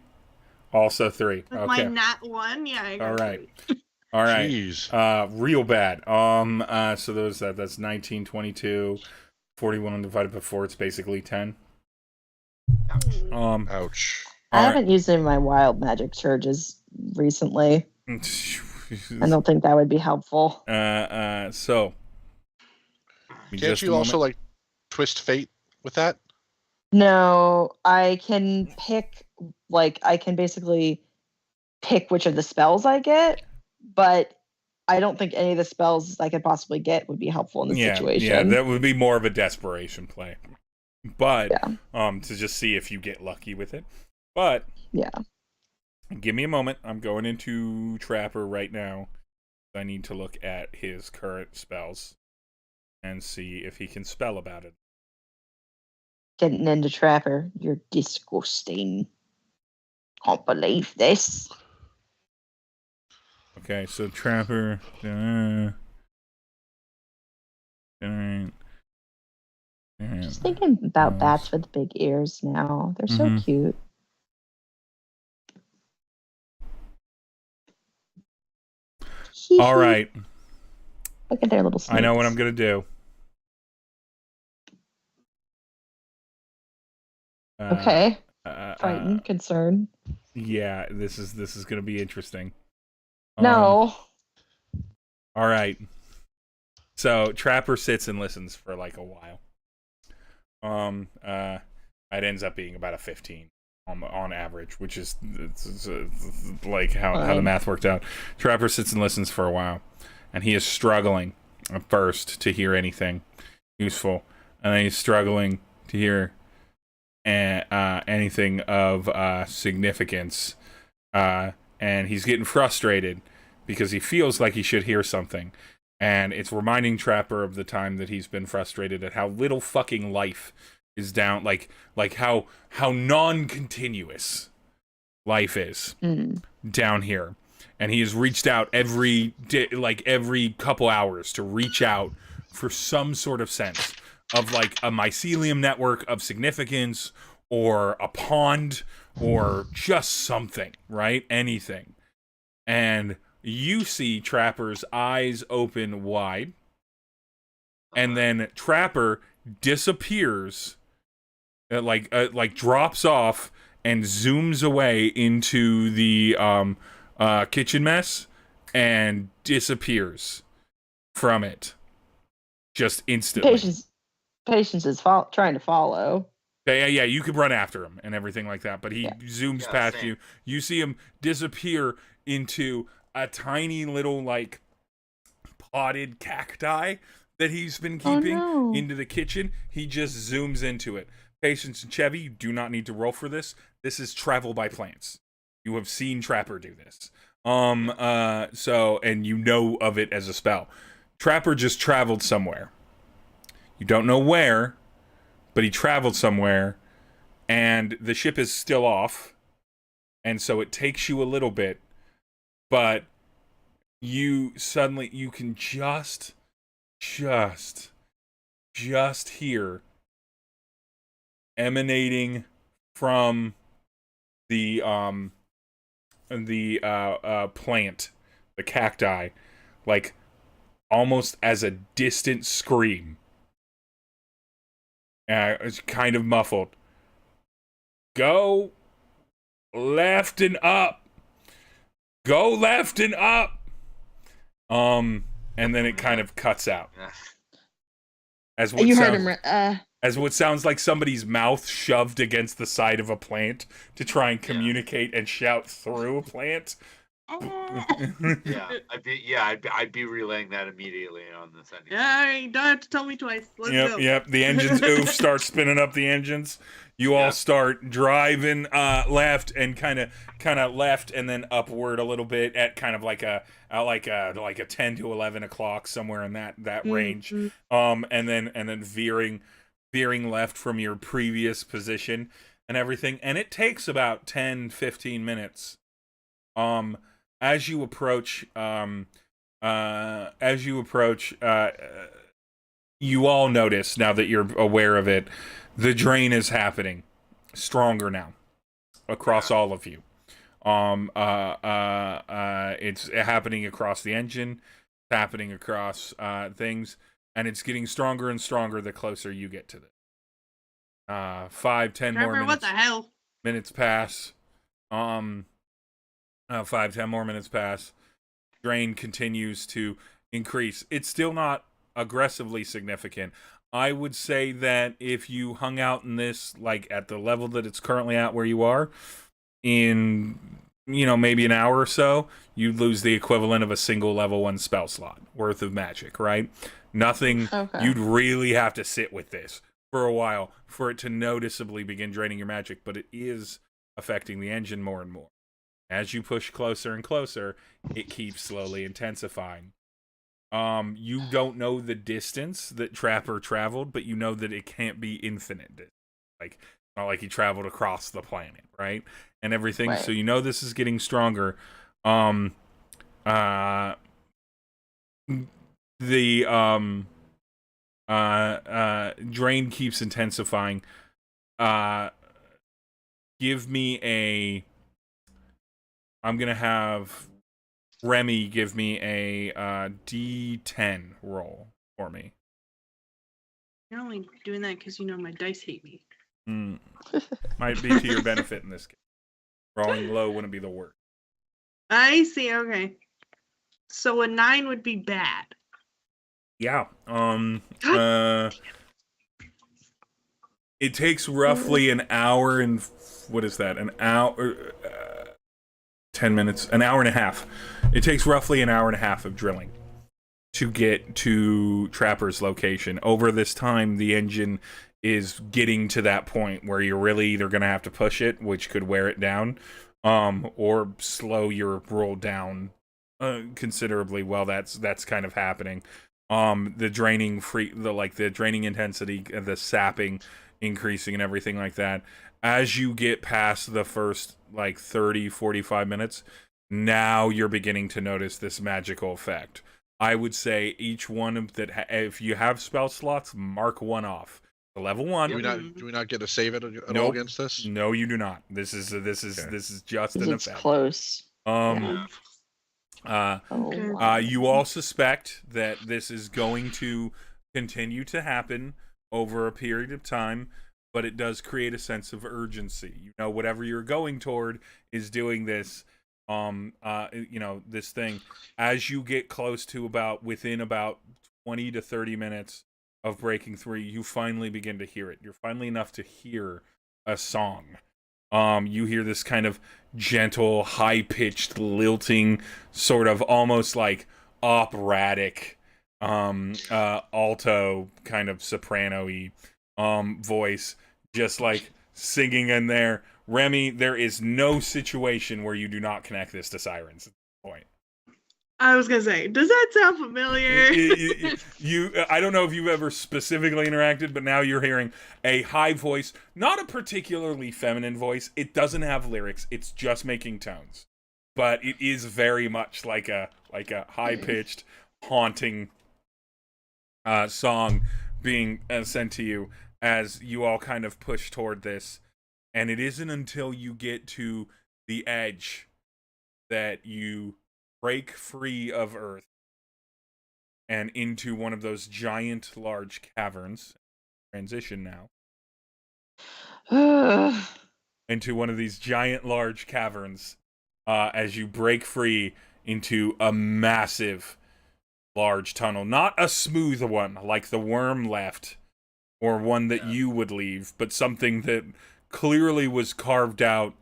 also 3. With Okay. my nat 1, yeah. I got All right. 3. All right. Jeez. Real bad. So that's 19, 22, 41 divided by 4. It's basically 10. Ouch. I haven't used any of my wild magic surges recently. I don't think that would be helpful. So. Can't you also like twist fate with that? No, I can pick, I can basically pick which of the spells I get, but I don't think any of the spells I could possibly get would be helpful in this situation. Yeah, that would be more of a desperation play. But, to just see if you get lucky with it. But, yeah. Give me a moment. I'm going into Trapper right now. I need to look at his current spells and see if he can spell about it. Getting into Trapper, you're disgusting. Can't believe this. Okay, so Trapper. Just thinking about bats with big ears now. They're so cute. All right. Look at their little snakes. I know what I'm going to do. Okay. Frightened, concerned. Yeah, this is going to be interesting. No. All right. So Trapper sits and listens for like a while. It ends up being about a 15 on average, which is it's like how the math worked out. Trapper sits and listens for a while, and he is struggling at first to hear anything useful, and then he's struggling to hear anything of significance, and he's getting frustrated because he feels like he should hear something, And it's reminding Trapper of the time that he's been frustrated at how little fucking life is down, like how non-continuous life is down here. And he has reached out every couple hours to reach out for some sort of sense of like a mycelium network of significance, or a pond, or just something, right? Anything. And you see Trapper's eyes open wide, and then Trapper disappears, drops off and zooms away into the kitchen mess and disappears from it just instantly. Patience is trying to follow. Yeah, you could run after him and everything like that, but he zooms past you. You see him disappear into a tiny little, like, potted cacti that he's been keeping into the kitchen. He just zooms into it. Patience and Chevy, you do not need to roll for this. This is travel by plants. You have seen Trapper do this. And you know of it as a spell. Trapper just traveled somewhere. You don't know where, but he traveled somewhere, and the ship is still off, and so it takes you a little bit, but you can just hear emanating from the plant, the cacti, like almost as a distant scream. It's kind of muffled. Go left and up. Go left and up. And then it kind of cuts out. As what heard him. As what sounds like somebody's mouth shoved against the side of a plant to try and communicate and shout through a plant. I'd be relaying that immediately on the sending. Yeah, you don't have to tell me twice. Let's go. Yep. The engines start spinning up the engines. You all start driving left and kind of left and then upward a little bit at kind of like a 10 to 11 o'clock, somewhere in that range. And then veering left from your previous position and everything. And it takes about 10-15 minutes. As you approach, you all notice, now that you're aware of it, the drain is happening stronger now across all of you. It's happening across the engine, it's happening across things, and it's getting stronger and stronger the closer you get to this. 5-10 more minutes. What the hell? Minutes pass. 5-10 more minutes pass. Drain continues to increase. It's still not aggressively significant. I would say that if you hung out in this, like, at the level that it's currently at where you are, in, maybe an hour or so, you'd lose the equivalent of a single level 1 spell slot worth of magic, right? Nothing. Okay. You'd really have to sit with this for a while for it to noticeably begin draining your magic, but it is affecting the engine more and more. As you push closer and closer, it keeps slowly intensifying. You don't know the distance that Trapper traveled, but you know that it can't be infinite. Like, it's not like he traveled across the planet, right? And everything. Right. So you know this is getting stronger. The drain keeps intensifying. Give me a... I'm going to have Remy give me a D10 roll for me. You're only doing that because my dice hate me. Might be to your benefit in this case. Rolling low wouldn't be the worst. I see, okay. So a 9 would be bad. Yeah. It takes roughly an hour and... What is that? An hour... 10 minutes, an hour and a half. It takes roughly an hour and a half of drilling to get to Trapper's location. Over this time, the engine is getting to that point where you're really either going to have to push it, which could wear it down, or slow your roll down considerably while that's kind of happening. The draining the draining intensity, the sapping increasing and everything like that. As you get past the first like 30-45 minutes, now you're beginning to notice this magical effect. I would say each one of that, if you have spell slots, mark one off. The level 1. Do we not get to save it at all Nope. against this? No, you do not. This is just an It's effect. close. You all suspect that this is going to continue to happen over a period of time, but it does create a sense of urgency. You know, whatever you're going toward is doing this. This thing. As you get close to within about 20 to 30 minutes of breaking 3, you finally begin to hear it. You're finally enough to hear a song. You hear this kind of gentle, high-pitched, lilting, sort of almost like operatic, alto kind of soprano-y voice, just like singing in there. Remy, there is no situation where you do not connect this to sirens at this point. I was gonna say, does that sound familiar? I don't know if you've ever specifically interacted, but now you're hearing a high voice, not a particularly feminine voice. It doesn't have lyrics. It's just making tones, but it is very much like a high-pitched, haunting song being sent to you as you all kind of push toward this. And it isn't until you get to the edge that you break free of Earth and into one of those giant, large caverns. Transition now. Into one of these giant, large caverns as you break free into a massive, large tunnel. Not a smooth one like the worm left or one that you would leave, but something that clearly was carved out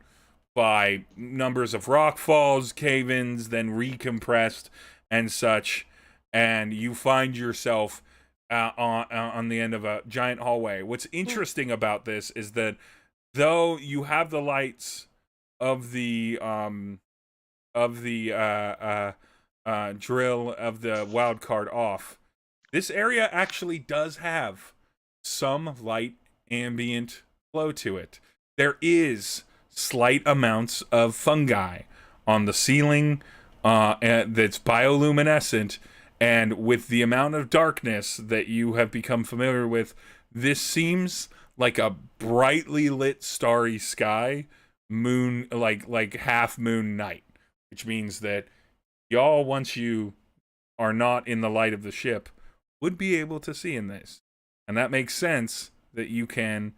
by numbers of rock falls, cave-ins, then recompressed and such, and you find yourself on the end of a giant hallway. What's interesting about this is that though you have the lights of the drill of the wild card off, this area actually does have some light ambient flow to it. There is slight amounts of fungi on the ceiling that's bioluminescent, and with the amount of darkness that you have become familiar with, this seems like a brightly lit starry sky, moon, like half moon night, which means that y'all, once you are not in the light of the ship, would be able to see in this. And that makes sense that you can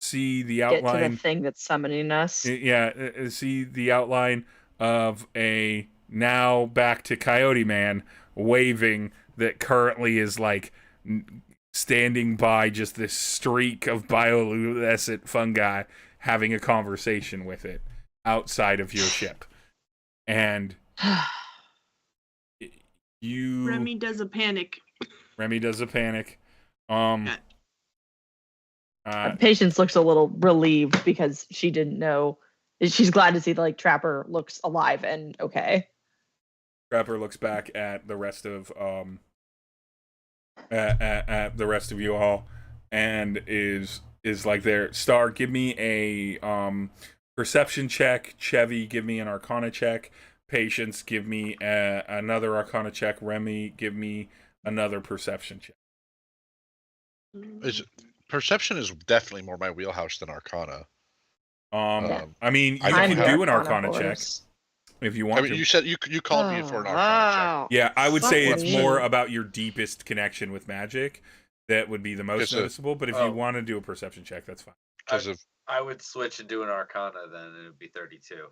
see the outline. Get to the thing that's summoning us. Yeah, see the outline of a now back to Coyote Man waving that currently is like standing by just this streak of bioluminescent fungi having a conversation with it outside of your ship. And Remy does a panic. Patience looks a little relieved because she didn't know. She's glad to see the Trapper looks alive and okay. Trapper looks back at the rest of at the rest of you all and is like, there. Star, give me a perception check. Chevy, give me an Arcana check. Patience, give me another Arcana check. Remy, give me another perception check. Perception is definitely more my wheelhouse than Arcana. I mean, you can do an Arcana check if you want. I mean, to. you said you called me for an Arcana check. Yeah, I would say it's more about your deepest connection with magic that would be the most noticeable. But if you want to do a perception check, that's fine. I would switch and do an Arcana, then it would be 32.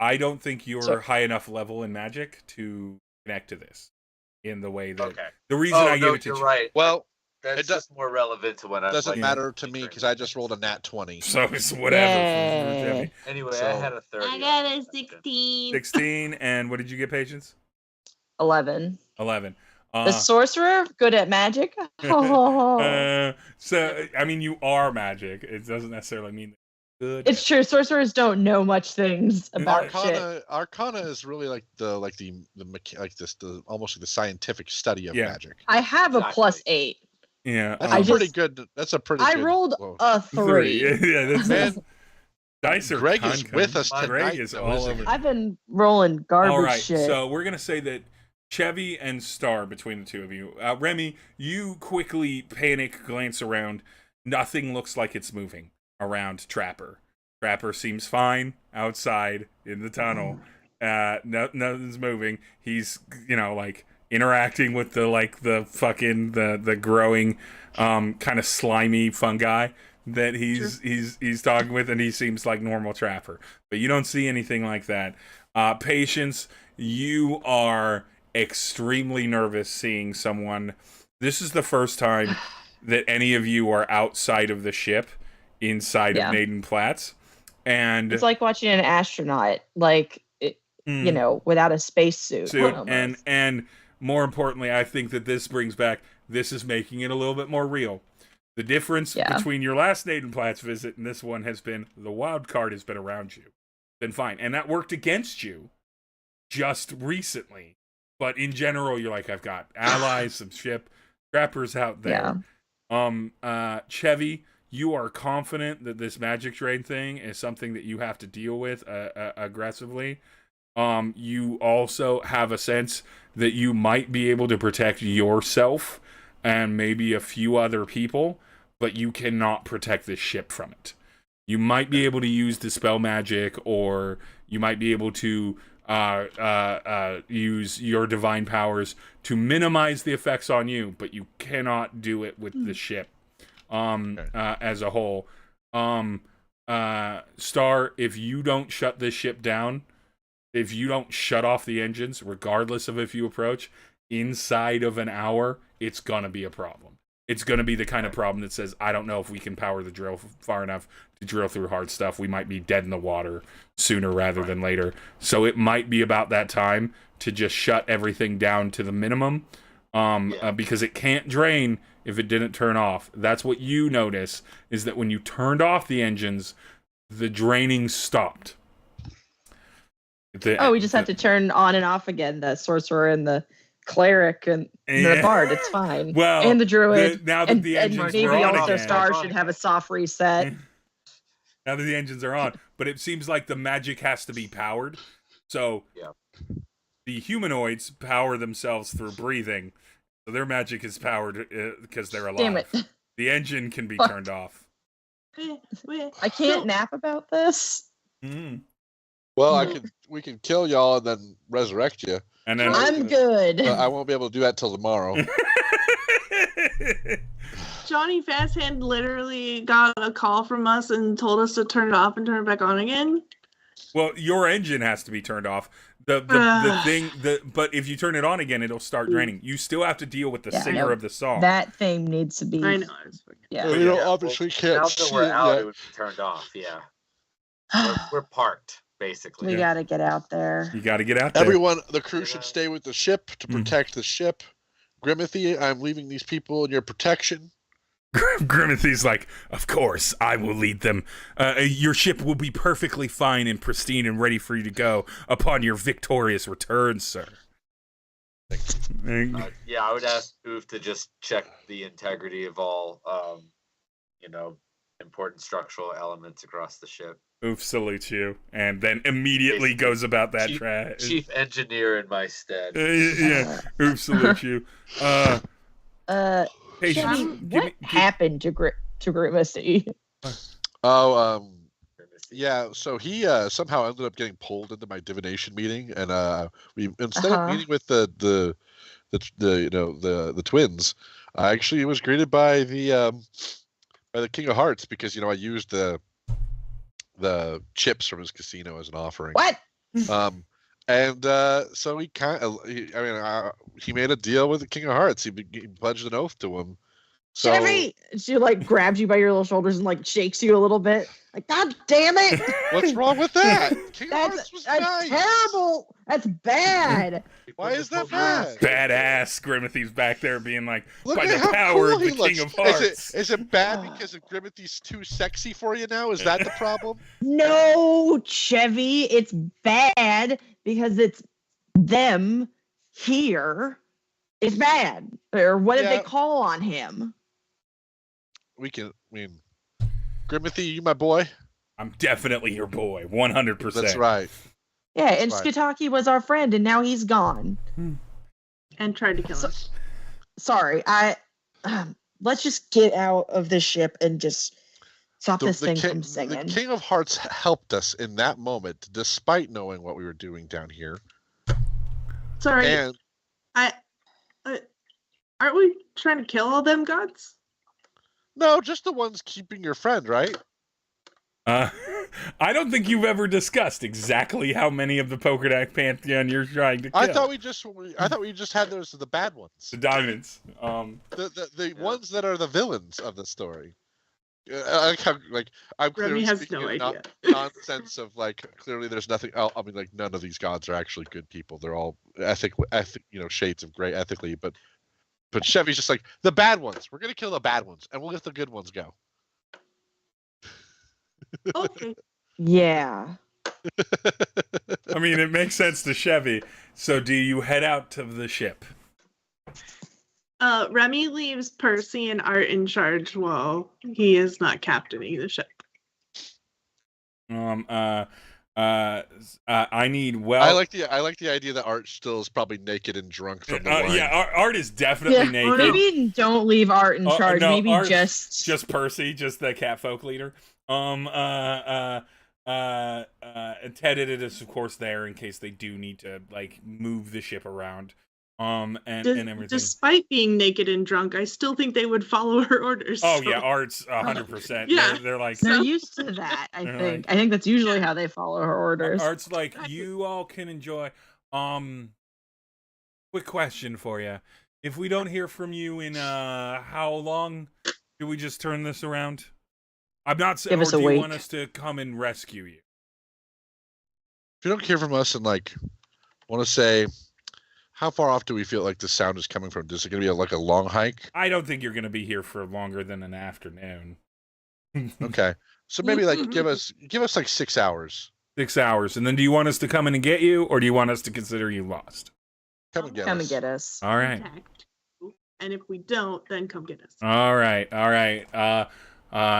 I don't think you're high enough level in magic to connect to this in the way that. Okay. The reason I gave it to you're right. Well, that's just more relevant to when I. Doesn't matter to me because I just rolled a nat 20. So it's whatever. Anyway, I had a 30. I got a 16. 16, and what did you get, Patience? 11. The sorcerer, good at magic. So I mean, you are magic. It doesn't necessarily mean Good. It's true. Sorcerers don't know much things about shit. Arcana is really like the almost like the scientific study of magic. I have a +8. Yeah. That's pretty good. That's a pretty. I good, rolled a 3. Yeah, that's Man, dice are Greg is with us tonight. Greg is all over. I've been rolling garbage All right, shit. so we're gonna say that Chevy and Star between the two of you. Remy, you quickly panic glance around. Nothing looks like it's moving around Trapper. Trapper seems fine outside in the tunnel. Nothing's moving. He's like interacting with the growing kind of slimy fungi that he's talking with, and he seems like normal Trapper. But you don't see anything like that. Patience, you are extremely nervous seeing someone. This is the first time that any of you are outside of the ship inside of Naden Platts. And it's like watching an astronaut, without a spacesuit. And more importantly, I think that this is making it a little bit more real. The difference between your last Naden Platts visit and this one has been the wild card has been around you. Been fine. And that worked against you just recently. But in general, you're like, I've got allies, some ship, trappers out there. Chevy, you are confident that this magic drain thing is something that you have to deal with aggressively. You also have a sense that you might be able to protect yourself and maybe a few other people, but you cannot protect this ship from it. You might be able to use dispel magic, or you might be able to use your divine powers to minimize the effects on you, but you cannot do it with the ship as a whole. Star, if you don't shut this ship down, if you don't shut off the engines, regardless of if you approach, inside of an hour, it's gonna be a problem. It's gonna be the kind of problem that says, I don't know if we can power the drill far enough to drill through hard stuff. We might be dead in the water sooner rather than later. So it might be about that time to just shut everything down to the minimum, because it can't drain if it didn't turn off. That's what you notice, is that when you turned off the engines, the draining stopped. We just have to turn on and off again, the sorcerer and the cleric and the bard. It's fine. Well, and the druid. Now that the engines maybe are on also again. Star should have a soft reset. Now that the engines are on. But it seems like the magic has to be powered. So the humanoids power themselves through breathing. So their magic is powered because they're alive. Damn it. The engine can be turned off. I can't nap about this. Well, we can kill y'all and then resurrect you. And then I'm good. I won't be able to do that till tomorrow. Johnny Fasthand literally got a call from us and told us to turn it off and turn it back on again. Well, your engine has to be turned off. But if you turn it on again, it'll start draining. You still have to deal with the singer of the song. That thing needs to be. I know. We obviously can't. Now that we're out, it would be turned off. Yeah, we're parked basically. We got to get out there. You got to get out there. Everyone, the crew should stay with the ship to protect the ship. Grimithy, I'm leaving these people in your protection. Grimithy's like, of course, I will lead them. Your ship will be perfectly fine and pristine and ready for you to go upon your victorious return, sir. I would ask Oof to just check the integrity of all, important structural elements across the ship. Oof salutes you, and then immediately goes about that trash. Chief engineer in my stead. Oof salutes you. Patience, what happened to Grimacy? So he somehow ended up getting pulled into my divination meeting, and we instead of meeting with the twins, I actually was greeted by the King of Hearts because I used the chips from his casino as an offering. What? So he made a deal with the King of Hearts. He pledged an oath to him. So Chevy! She like grabs you by your little shoulders and like shakes you a little bit. Like, God damn it! what's wrong with that? King of That's Hearts was nice. terrible. That's bad. Why is that bad? Badass Grimithy's back there being like, Look by at the how power cool of the he looks. King of Hearts. Is it bad because Grimithy's too sexy for you now? Is that the problem? No, Chevy, it's bad because it's them here. It's bad. Or what did Yeah. they call on him? Grimithy, you my boy? I'm definitely your boy, 100%. That's right. Yeah, and right. Skitaki was our friend, and now he's gone. And tried to kill us. Sorry, let's just get out of this ship and just stop this thing from singing. The King of Hearts helped us in that moment, despite knowing what we were doing down here. Sorry, And aren't we trying to kill all them gods? no, just the ones keeping your friend, right? I don't think you've ever discussed exactly how many of the Pokerdeck Pantheon you're trying to kill. I thought we just had those the bad ones. The diamonds. The ones that are the villains of the story. I'm Remy clearly has speaking no in idea. nonsense of like clearly there's nothing. I mean, like none of these gods are actually good people. They're all shades of gray ethically. But Chevy's just like the bad ones. We're gonna kill the bad ones, and we'll let the good ones go. Okay. Yeah. I mean, it makes sense to Chevy. So do you head out to the ship? Remy leaves Percy and Art in charge while he is not captaining the ship. I need I like the idea that Art still is probably naked and drunk from the wine. Yeah, Art is definitely naked. Maybe don't leave Art in charge. No, Maybe Art's just Percy, just the catfolk leader. Ted is of course there in case they do need to like move the ship around. And everything. Despite being naked and drunk, I still think they would follow her orders. Oh yeah, Art's 100%. Yeah. They're like they're used to that. I think that's usually how they follow her orders. Art's like, you all can enjoy. Quick question for you: if we don't hear from you in how long, do we just turn this around? I'm not saying. Or do you want us to come and rescue you? If you don't hear from us and like want to say, how far off do we feel like the sound is coming from? Is it going to be like a long hike? I don't think you're going to be here for longer than an afternoon. Okay, so maybe like give us like 6 hours. 6 hours, and then do you want us to come in and get you, or do you want us to consider you lost? Come and get us. All right. And if we don't, then come get us. All right.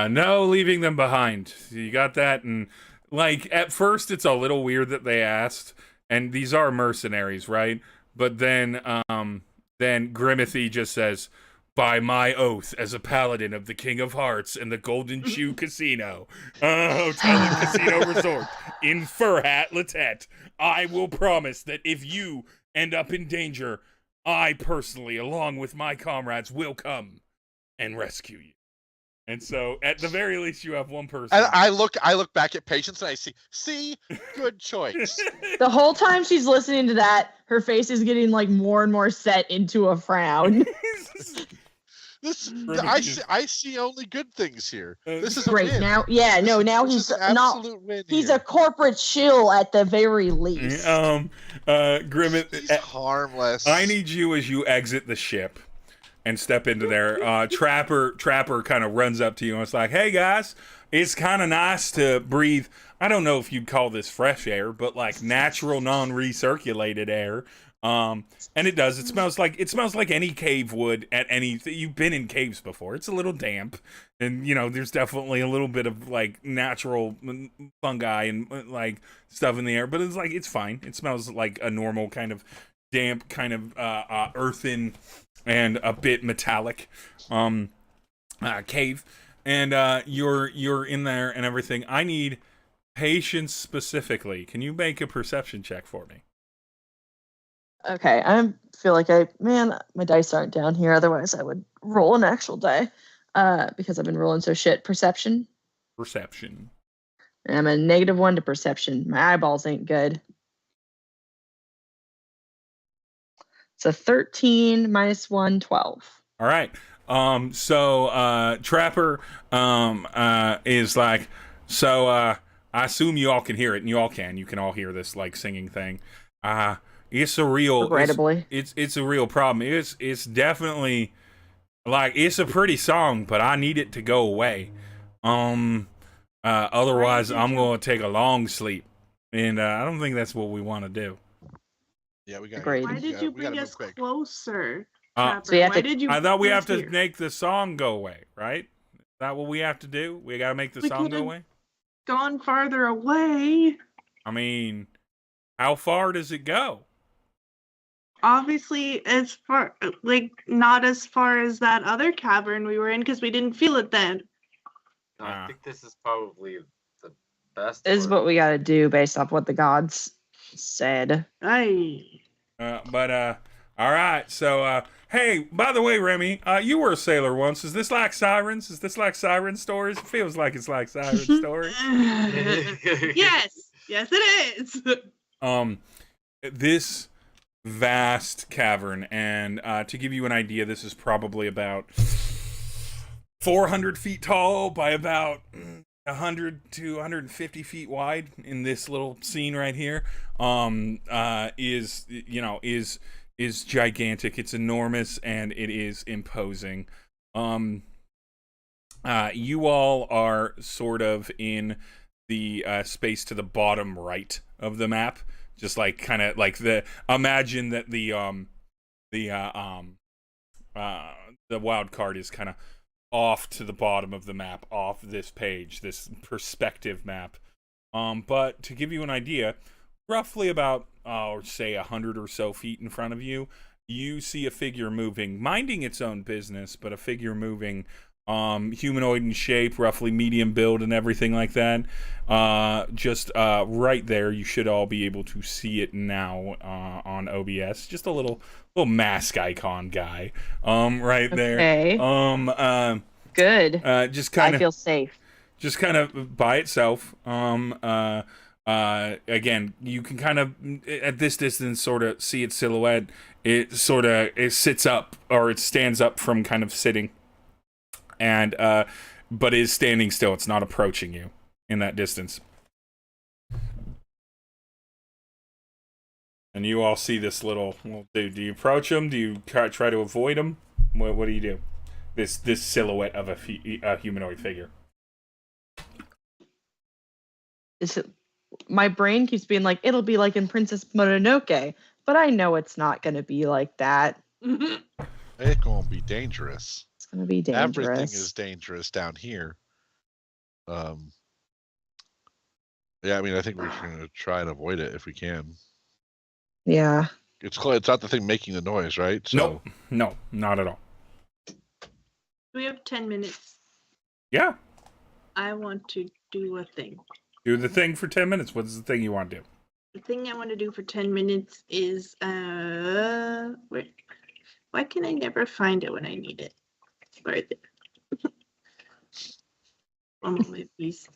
No leaving them behind. You got that? And like at first, it's a little weird that they asked, and these are mercenaries, right? But then Grimithy just says, "By my oath as a paladin of the King of Hearts and the Golden Shoe Casino, Hotel and Casino Resort in Fur Hat, Litet, I will promise that if you end up in danger, I personally, along with my comrades, will come and rescue you." And so, at the very least, you have one person. I look back at Patience and I see, good choice. The whole time she's listening to that, her face is getting like more and more set into a frown. I see only good things here. This is great. A win. Now he's an absolute win. He's a corporate shill at the very least. Grimmett, he's harmless. I need you as you exit the ship and step into there. Trapper kind of runs up to you and it's like, "Hey guys, it's kind of nice to breathe. I don't know if you'd call this fresh air, but like natural, non-recirculated air." And it does. It smells like any cave would at any. You've been in caves before. It's a little damp, and there's definitely a little bit of like natural fungi and like stuff in the air. But it's fine. It smells like a normal kind of damp, kind of earthen, and a bit metallic cave. And you're in there and everything. I need Patience specifically. Can you make a perception check for me? Okay, I feel like my dice aren't down here. Otherwise, I would roll an actual die because I've been rolling so shit. Perception. And I'm a -1 to perception. My eyeballs ain't good. It's a 13 -1, 12. All right. So Trapper is like, so I assume you all can hear it, and you all can. You can all hear this like singing thing. It's a real Regrettably. it's a real problem. It's definitely like it's a pretty song, but I need it to go away. Otherwise I'm gonna take a long sleep. And I don't think that's what we want to do. Yeah, we got. Agreed. Why did you we gotta bring move us quick. closer, Uh, Trapper? So you have Why to- did you? I thought we bring have us to here? make the song go away, right? Is that what we have to do? We gotta make the We song go could've- away? Gone farther away. I mean, how far does it go? Obviously, as far like not as far as that other cavern we were in because we didn't feel it then. I think this is probably the best. This is for- what we got to do based off what the gods said. Aye. All right. So, hey, by the way, Remy, you were a sailor once. Is this like Sirens? Is this like Siren stories? It feels like it's like Siren stories. Yes, yes, it is. This vast cavern, and to give you an idea, this is probably about 400 feet tall by about 100 to 150 feet wide in this little scene right here. Is gigantic. It's enormous and it is imposing. You all are sort of in the space to the bottom right of the map, just like kind of like imagine that the wild card is kind of off to the bottom of the map, off this page, this perspective map. But to give you an idea, roughly about, say 100 or so feet in front of you, you see a figure moving, minding its own business, but a figure moving, humanoid in shape, roughly medium build and everything like that. Just right there, you should all be able to see it now on OBS. Just a little mask icon guy, right there. Okay. Good. Just kind I of feel safe. just kind of by itself. Again, you can kind of at this distance sort of see its silhouette. It sits up, or it stands up from kind of sitting, and but is standing still. It's not approaching you in that distance. And you all see this little dude. Do you approach him? Do you try to avoid him? What do you do? This silhouette of a humanoid figure. My brain keeps being like, it'll be like in Princess Mononoke, but I know it's not going to be like that. It's gonna be dangerous. It's going to be dangerous. Everything is dangerous down here. Yeah, I mean, I think we're gonna try and avoid it if we can. Yeah. It's not the thing making the noise, right? So, No, not at all. We have 10 minutes. Yeah, I want to do a thing. do the thing for 10 minutes. What's the thing you want to do? The thing I want to do for 10 minutes is why can I never find it when I need it? Right there. One moment, please.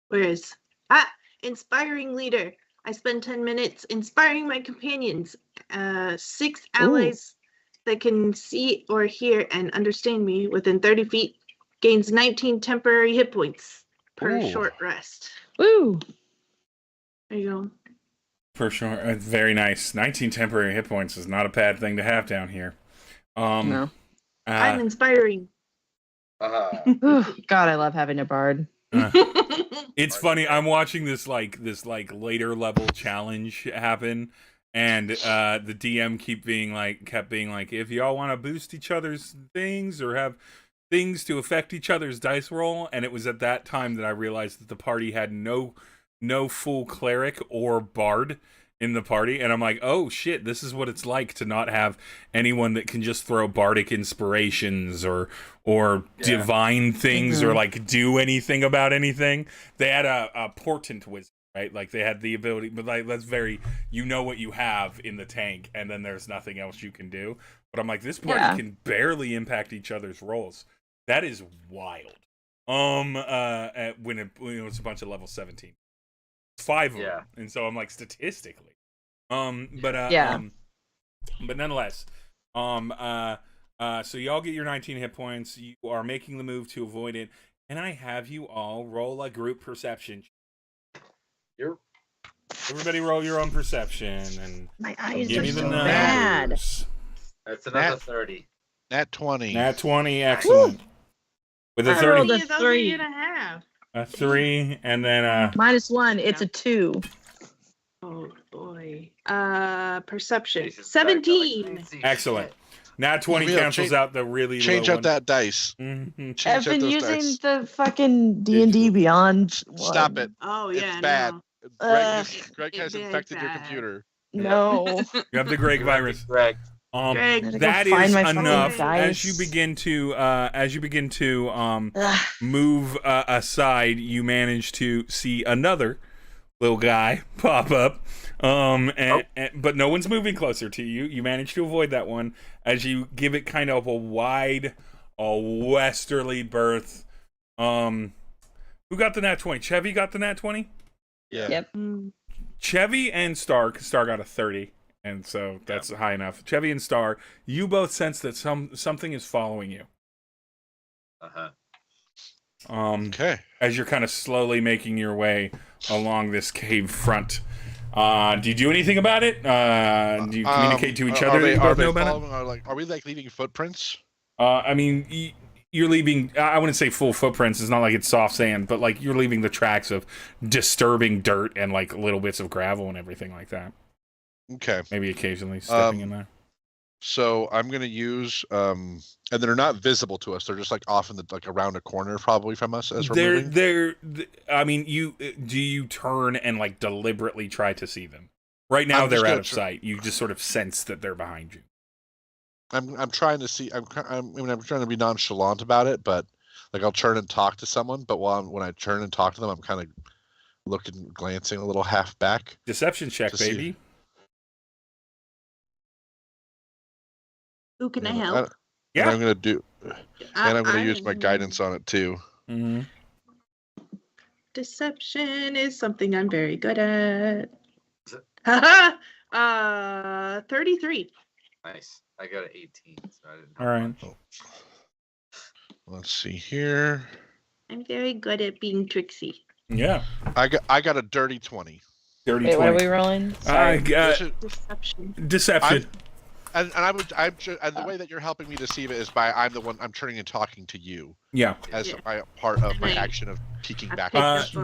Where is inspiring leader? I spend 10 minutes inspiring my companions. 6 allies that can see or hear and understand me within 30 feet gains 19 temporary hit points per Ooh. short rest. Woo. There you go. For sure. Very nice. 19 temporary hit points is not a bad thing to have down here. No. I'm inspiring. Ooh, God, I love having a bard. It's funny. I'm watching this later level challenge happen, and the DM kept being like, if y'all want to boost each other's things or have things to affect each other's dice roll, and it was at that time that I realized that the party had no full cleric or bard in the party, and I'm like, oh shit, this is what it's like to not have anyone that can just throw bardic inspirations or divine things or like do anything about anything. They had a portent wizard, right? Like they had the ability, but like that's very, you know what you have in the tank, and then there's nothing else you can do. But I'm like, this party can barely impact each other's rolls. That is wild. When it's a bunch of level 17. 5 of them. And so I'm like, statistically, Yeah. But nonetheless, so y'all get your 19 hit points. You are making the move to avoid it, and I have you all roll a group perception. You're Everybody roll your own perception and My eyes give are me the so bad. numbers. That's another Nat- 30. Nat 20. Nat 20, excellent. With a I 30, rolled a How many of those are 3. you gonna have? a 3, and then -1. It's a 2. Oh boy. Perception. Jason's back, I like, 17. can't see excellent. shit. Nat 20 Real, cancels out the really Change low out that dice. one. Mhm. Change I've out been those using dice. the fucking D&D Digital. Beyond Stop one. it. Oh It's yeah, bad. no. Greg has It's infected your bad. computer. No. You have the Greg You virus. have Greg. Greg, I had to go That find is my fucking enough. dice. As you begin to Ugh. move aside, you manage to see another little guy pop up. But no one's moving closer to you. You manage to avoid that one as you give it kind of a westerly berth. Who got the nat 20? Chevy got the nat 20? Yeah. Yep. Chevy and Star, 'cause Star got a 30, and so that's high enough. Chevy and Star, you both sense that something is following you. Uh-huh. Okay. As you're kind of slowly making your way along this cave front. Do you do anything about it? Do you communicate to each other that you both know about it? Are we like leaving footprints? I mean, you're leaving, I wouldn't say full footprints, it's not like it's soft sand, but like you're leaving the tracks of disturbing dirt and like little bits of gravel and everything like that. Okay. Maybe occasionally stepping in there. So I'm gonna use and they're not visible to us. They're just like off in the like around a corner probably from us as we're moving. I mean, do you turn and like deliberately try to see them? Right now I'm just they're out gonna of sight. You just sort of sense that they're behind you. I'm trying to see. I'm trying to be nonchalant about it, but like I'll turn and talk to someone. But when I turn and talk to them, I'm kind of glancing a little half back. Deception check, to see. baby. Who can I And help? Yeah. And I'm gonna do, and I'm gonna use my guidance on it too. Mm-hmm. Deception is something I'm very good at. Haha. 33. Nice. I got an 18, so I didn't have All right. much. Let's see here. I'm very good at being tricksy. Yeah. I got a dirty 20. Dirty Wait, 20. what are we rolling? Sorry. Deception. Deception. And the way that you're helping me deceive it is by I'm turning and talking to you Yeah. as Yeah. my part of my Right. action of peeking back.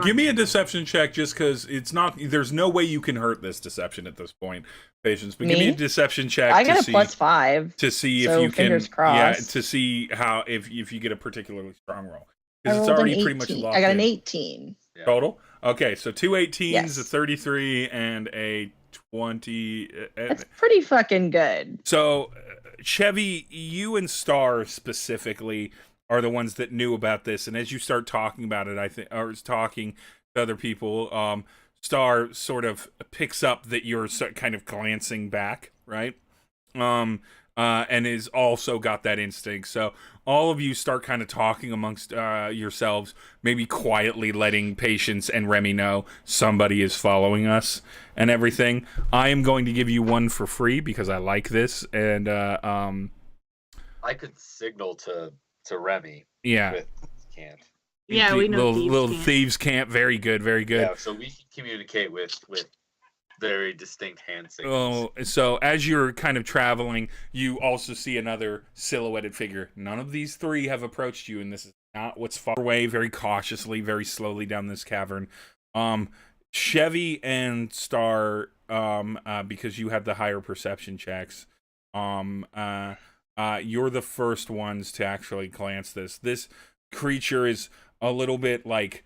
Give me a deception check just because it's not. There's no way you can hurt this deception at this point, Patience. But give me a Me? deception check I to got a see +5. to see so if you can. fingers Yeah, crossed. to see how if you get a particularly strong roll I because it's rolled an already pretty much 18. locked I got in. an 18. Yeah. Total. Okay, so two 18s, Yes. a 33, and a 20. That's pretty fucking good. So, Chevy, you and Star specifically are the ones that knew about this, and as you start talking about it, I think, or talking to other people, Star sort of picks up that you're kind of glancing back, right? And is also got that instinct. So all of you start kind of talking amongst yourselves, maybe quietly letting Patience and Remy know somebody is following us and everything. I am going to give you one for free because I like this, and I could signal to Remy. yeah, But can't. Yeah, we know little thieves can't. thieves can't. Very good, very good. Yeah, so we can communicate with very distinct hand signals. Oh, so as you're kind of traveling, you also see another silhouetted figure. None of these three have approached you, and this is not what's far away. Very cautiously, very slowly down this cavern. Chevy and Star, because you have the higher perception checks, you're the first ones to actually glance this. This creature is a little bit like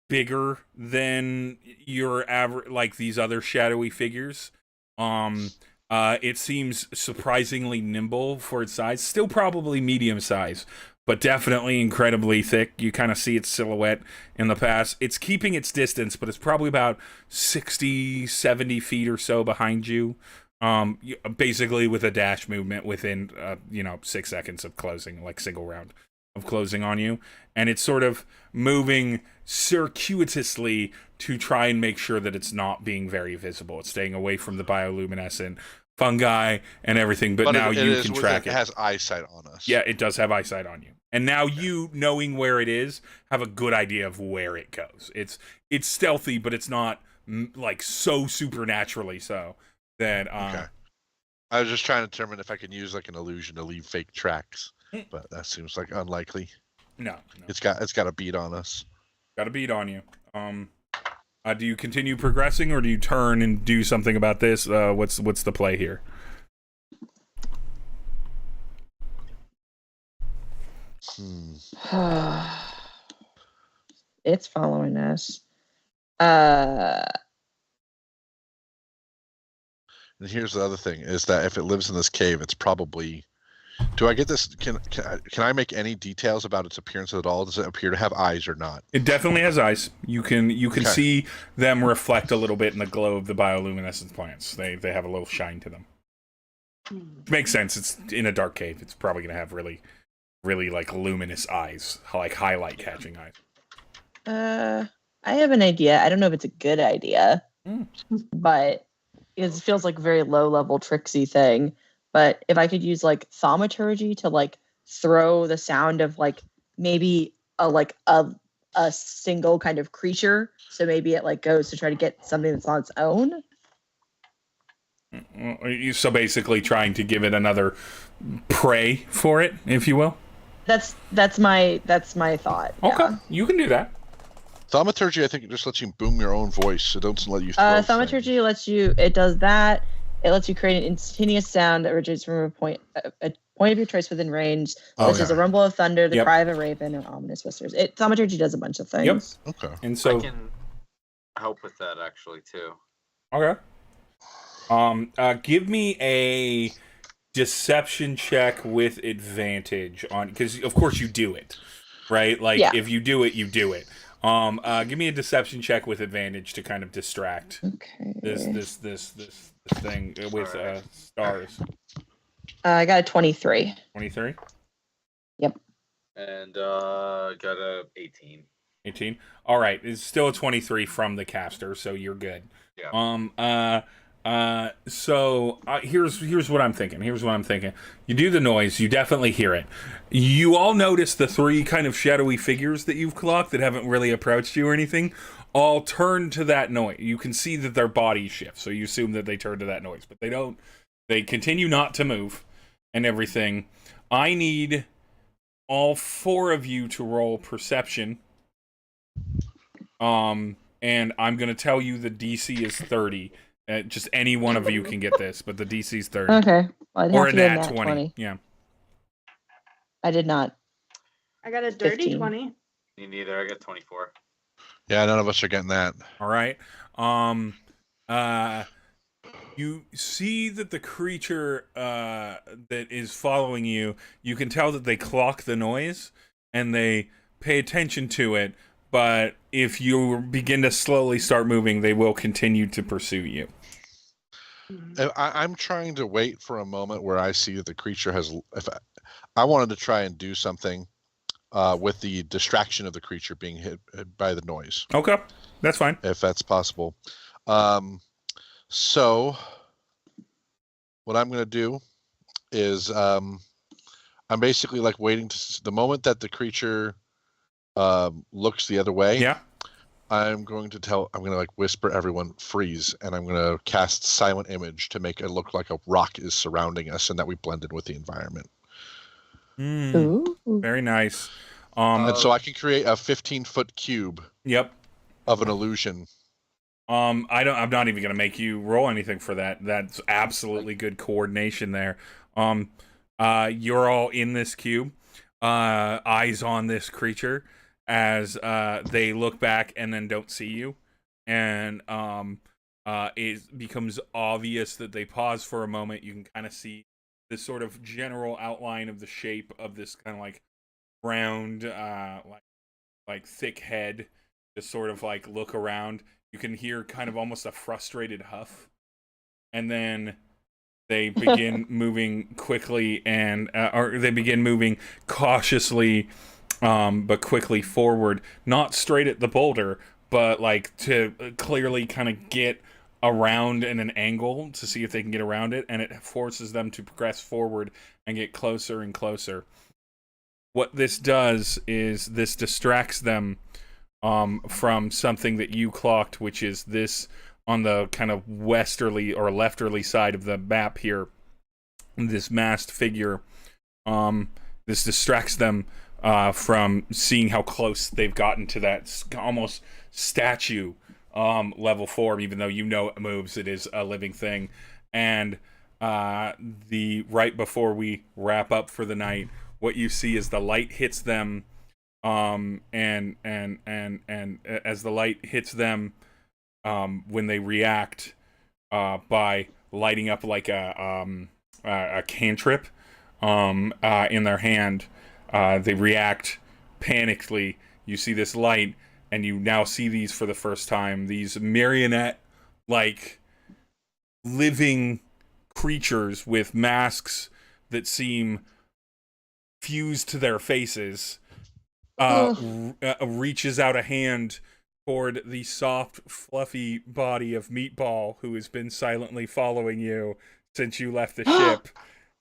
bigger than your average, like these other shadowy figures. It seems surprisingly nimble for its size. Still probably medium size, but definitely incredibly thick. You kind of see its silhouette in the past. It's keeping its distance, but it's probably about 60, 70 feet or so behind you. Basically with a dash movement within 6 seconds of closing, like single round. of closing on you, and it's sort of moving circuitously to try and make sure that it's not being very visible. It's staying away from the bioluminescent fungi and everything, but now you can track it. It has eyesight on us. Yeah, it does have eyesight on you. And now you, knowing where it is, have a good idea of where it goes. It's stealthy, but it's not like so supernaturally so that Okay. I was just trying to determine if I can use like an illusion to leave fake tracks, but that seems like unlikely. No. It's got a beat on us. Got a beat on you. Do you continue progressing, or do you turn and do something about this? What's the play here? It's following us. And here's the other thing: is that if it lives in this cave, it's probably. Do I get this? Can I make any details about its appearance at all? Does it appear to have eyes or not? It definitely has eyes. You can see them reflect a little bit in the glow of the bioluminescent plants. They have a little shine to them. Makes sense. It's in a dark cave. It's probably gonna have really, really like luminous eyes, like highlight catching eyes. I have an idea. I don't know if it's a good idea, but it feels like a very low level tricksy thing. But if I could use like thaumaturgy to like throw the sound of like maybe a single kind of creature, so maybe it like goes to try to get something that's on its own. So basically, trying to give it another prey for it, if you will. That's my thought. Okay, yeah. You can do that. Thaumaturgy, I think, it just lets you boom your own voice. It doesn't let you. Thaumaturgy lets you. It does that. It lets you create an instantaneous sound that originates from a point of your choice within range, such as a rumble of thunder, the cry of a raven, or ominous whispers. Thaumaturgy does a bunch of things. Yep. Okay. And so I can help with that actually too. Okay. Give me a deception check with advantage on, because of course you do it, right? Like if you do it, you do it. Give me a deception check with advantage to kind of distract this thing with stars. I got a 23. 23? Yep. And got a 18. 18. All right, it's still a 23 from the caster, so you're good. Yeah. So here's what I'm thinking. You do the noise, you definitely hear it. You all notice the three kind of shadowy figures that you've clocked that haven't really approached you or anything, all turn to that noise. You can see that their bodies shift, so you assume that they turn to that noise, but they don't. They continue not to move and everything. I need all four of you to roll perception. And I'm going to tell you the DC is 30. Just any one of you can get this, but the DC's 30. Okay. Well, or a nat 20. Yeah. I did not. I got a dirty 15. 20. Me neither. I got 24. Yeah, none of us are getting that. All right. You see that the creature that is following you, you can tell that they clock the noise and they pay attention to it, but if you begin to slowly start moving, they will continue to pursue you. I'm trying to wait for a moment where I see that the creature has. If I wanted to try and do something with the distraction of the creature being hit by the noise. Okay, that's fine. If that's possible. So what I'm going to do is I'm basically like waiting to the moment that the creature looks the other way. Yeah. I'm going to like whisper everyone freeze, and I'm going to cast silent image to make it look like a rock is surrounding us and that we blended with the environment. Very nice. And so I can create a 15-foot cube. Yep. Of an illusion. I'm not even gonna make you roll anything for that. That's absolutely good coordination there. You're all in this cube, eyes on this creature as they look back and then don't see you, and it becomes obvious that they pause for a moment. You can kind of see this sort of general outline of the shape of this kind of like round, like thick head. Just sort of like look around. You can hear kind of almost a frustrated huff, and then they begin moving quickly or they begin moving cautiously, but quickly forward, not straight at the boulder, but like to clearly kind of get around in an angle to see if they can get around it, and it forces them to progress forward and get closer and closer. What this does is this distracts them from something that you clocked, which is this on the kind of westerly or lefterly side of the map here, this masked figure. This distracts them from seeing how close they've gotten to that almost statue level form, even though you know it moves, it is a living thing. And right before we wrap up for the night, what you see is the light hits them, and as the light hits them, when they react by lighting up like a cantrip in their hand, they react panically. You see this light, and you now see these for the first time. These marionette like living creatures with masks that seem fused to their faces, reaches out a hand toward the soft, fluffy body of Meatball, who has been silently following you since you left the ship.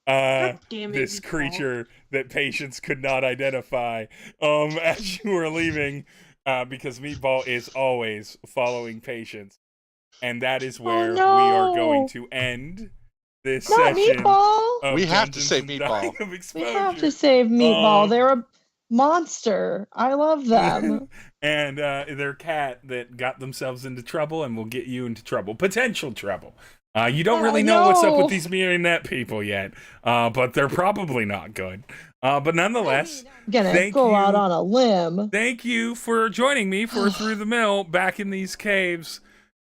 God damn it, This Meatball. creature that Patience could not identify as you were leaving, because Meatball is always following Patience. And that is where we are going to end this Not session. Meatball. We have to Dungeons save and Meatball. Dying of We Exposure. have to save Meatball. Um, They're a monster. I love them. And their cat that got themselves into trouble and will get you into trouble. Potential trouble. You don't really know what's up no. with these marionette people yet, but they're probably not good. But nonetheless, I'm gonna thank go out you. on a limb. Thank you for joining me for Through the Mill, back in these caves.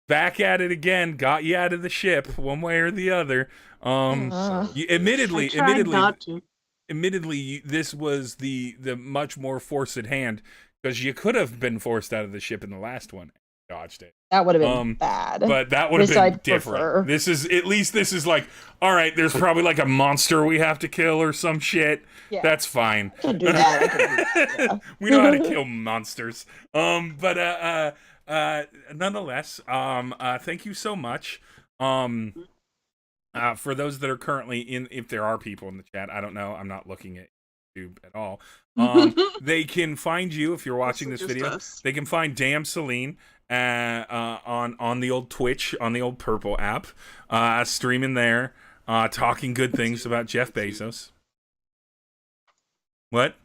Back at it again. Got you out of the ship, one way or the other. You, I tried not to. admittedly, this was the much more forced hand, because you could have been forced out of the ship in the last one. Dodged it. That would have been bad. But that would have This been I'd different. prefer. This is like, all right, there's probably like a monster we have to kill or some shit. Yeah. That's fine. I can do that. I can do that, yeah. We know how to kill monsters. But nonetheless, thank you so much. For those that are currently if there are people in the chat, I don't know. I'm not looking at YouTube at all. They can find you if you're watching this Just video. us. They can find Damn Celine on the old Twitch, on the old Purple app, streaming there, talking good things about Jeff Bezos. What?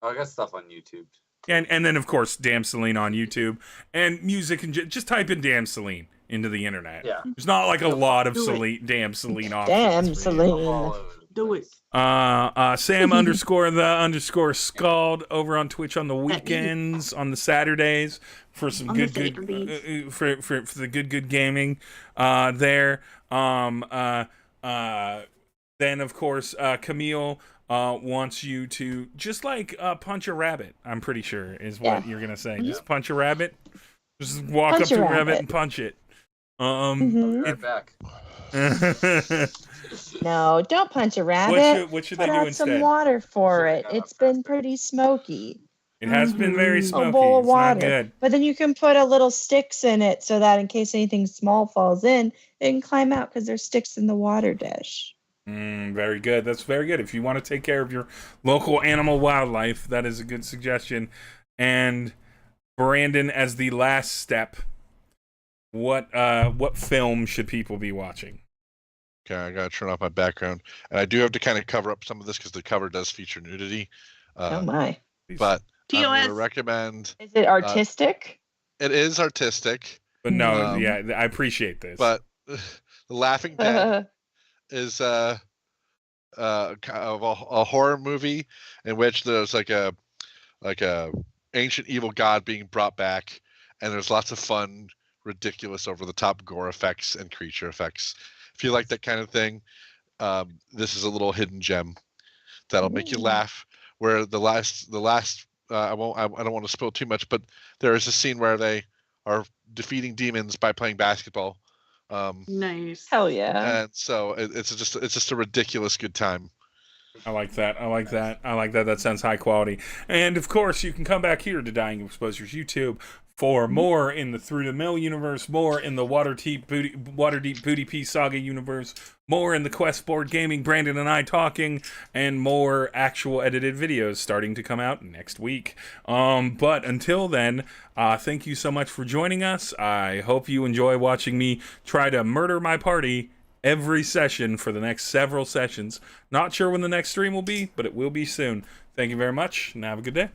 Oh, I got stuff on YouTube. And then of course Damn Celine on YouTube, and music, and just type in Damn Celine into the internet. Yeah. There's not like a lot of Do it. Celine, Damn Celine options. Damn, for you. Celine. All over the Do it. place. Sam _ Scald over on Twitch on the weekends, on the Saturdays for some On good the for the good gaming there. Then of course Camille wants you to just like punch a rabbit. I'm pretty sure is what you're gonna say. Just punch a rabbit. Just walk Punch up to a a rabbit rabbit. and punch it. Mhm. Right back. No, don't punch a rabbit. what should Put they do out instead? some water for Should it. I go It's up been faster? pretty smoky. It has been very Mhm. smoky. A bowl of It's not water. good. But then you can put a little sticks in it so that in case anything small falls in, it can climb out because there's sticks in the water dish. Very good. That's very good. If you want to take care of your local animal wildlife, that is a good suggestion. And Brandon, as the last step, what film should people be watching? Okay, I gotta turn off my background, and I do have to kind of cover up some of this because the cover does feature nudity. Oh my. But I'm TOS. gonna recommend. Is it artistic? It is artistic, But no, Um, yeah, I appreciate this. but The Laughing Dead is kind of a horror movie in which there's like a ancient evil god being brought back, and there's lots of fun, ridiculous, over the top gore effects and creature effects. If you like that kind of thing, this is a little hidden gem that'll make you Ooh. laugh. Where the last I don't want to spoil too much, but there is a scene where they are defeating demons by playing basketball Nice. Hell yeah. And so it's just a ridiculous good time. I like that. I like that. I like that. That sounds high quality. And of course, you can come back here to Dying of Exposure's YouTube for more in the Through the Mill universe, more in the Waterdeep Booty Piece Saga universe, more in the Quest board gaming, Brandon and I talking, and more actual edited videos starting to come out next week. But until then, thank you so much for joining us. I hope you enjoy watching me try to murder my party every session for the next several sessions. Not sure when the next stream will be, but it will be soon. Thank you very much, and have a good day.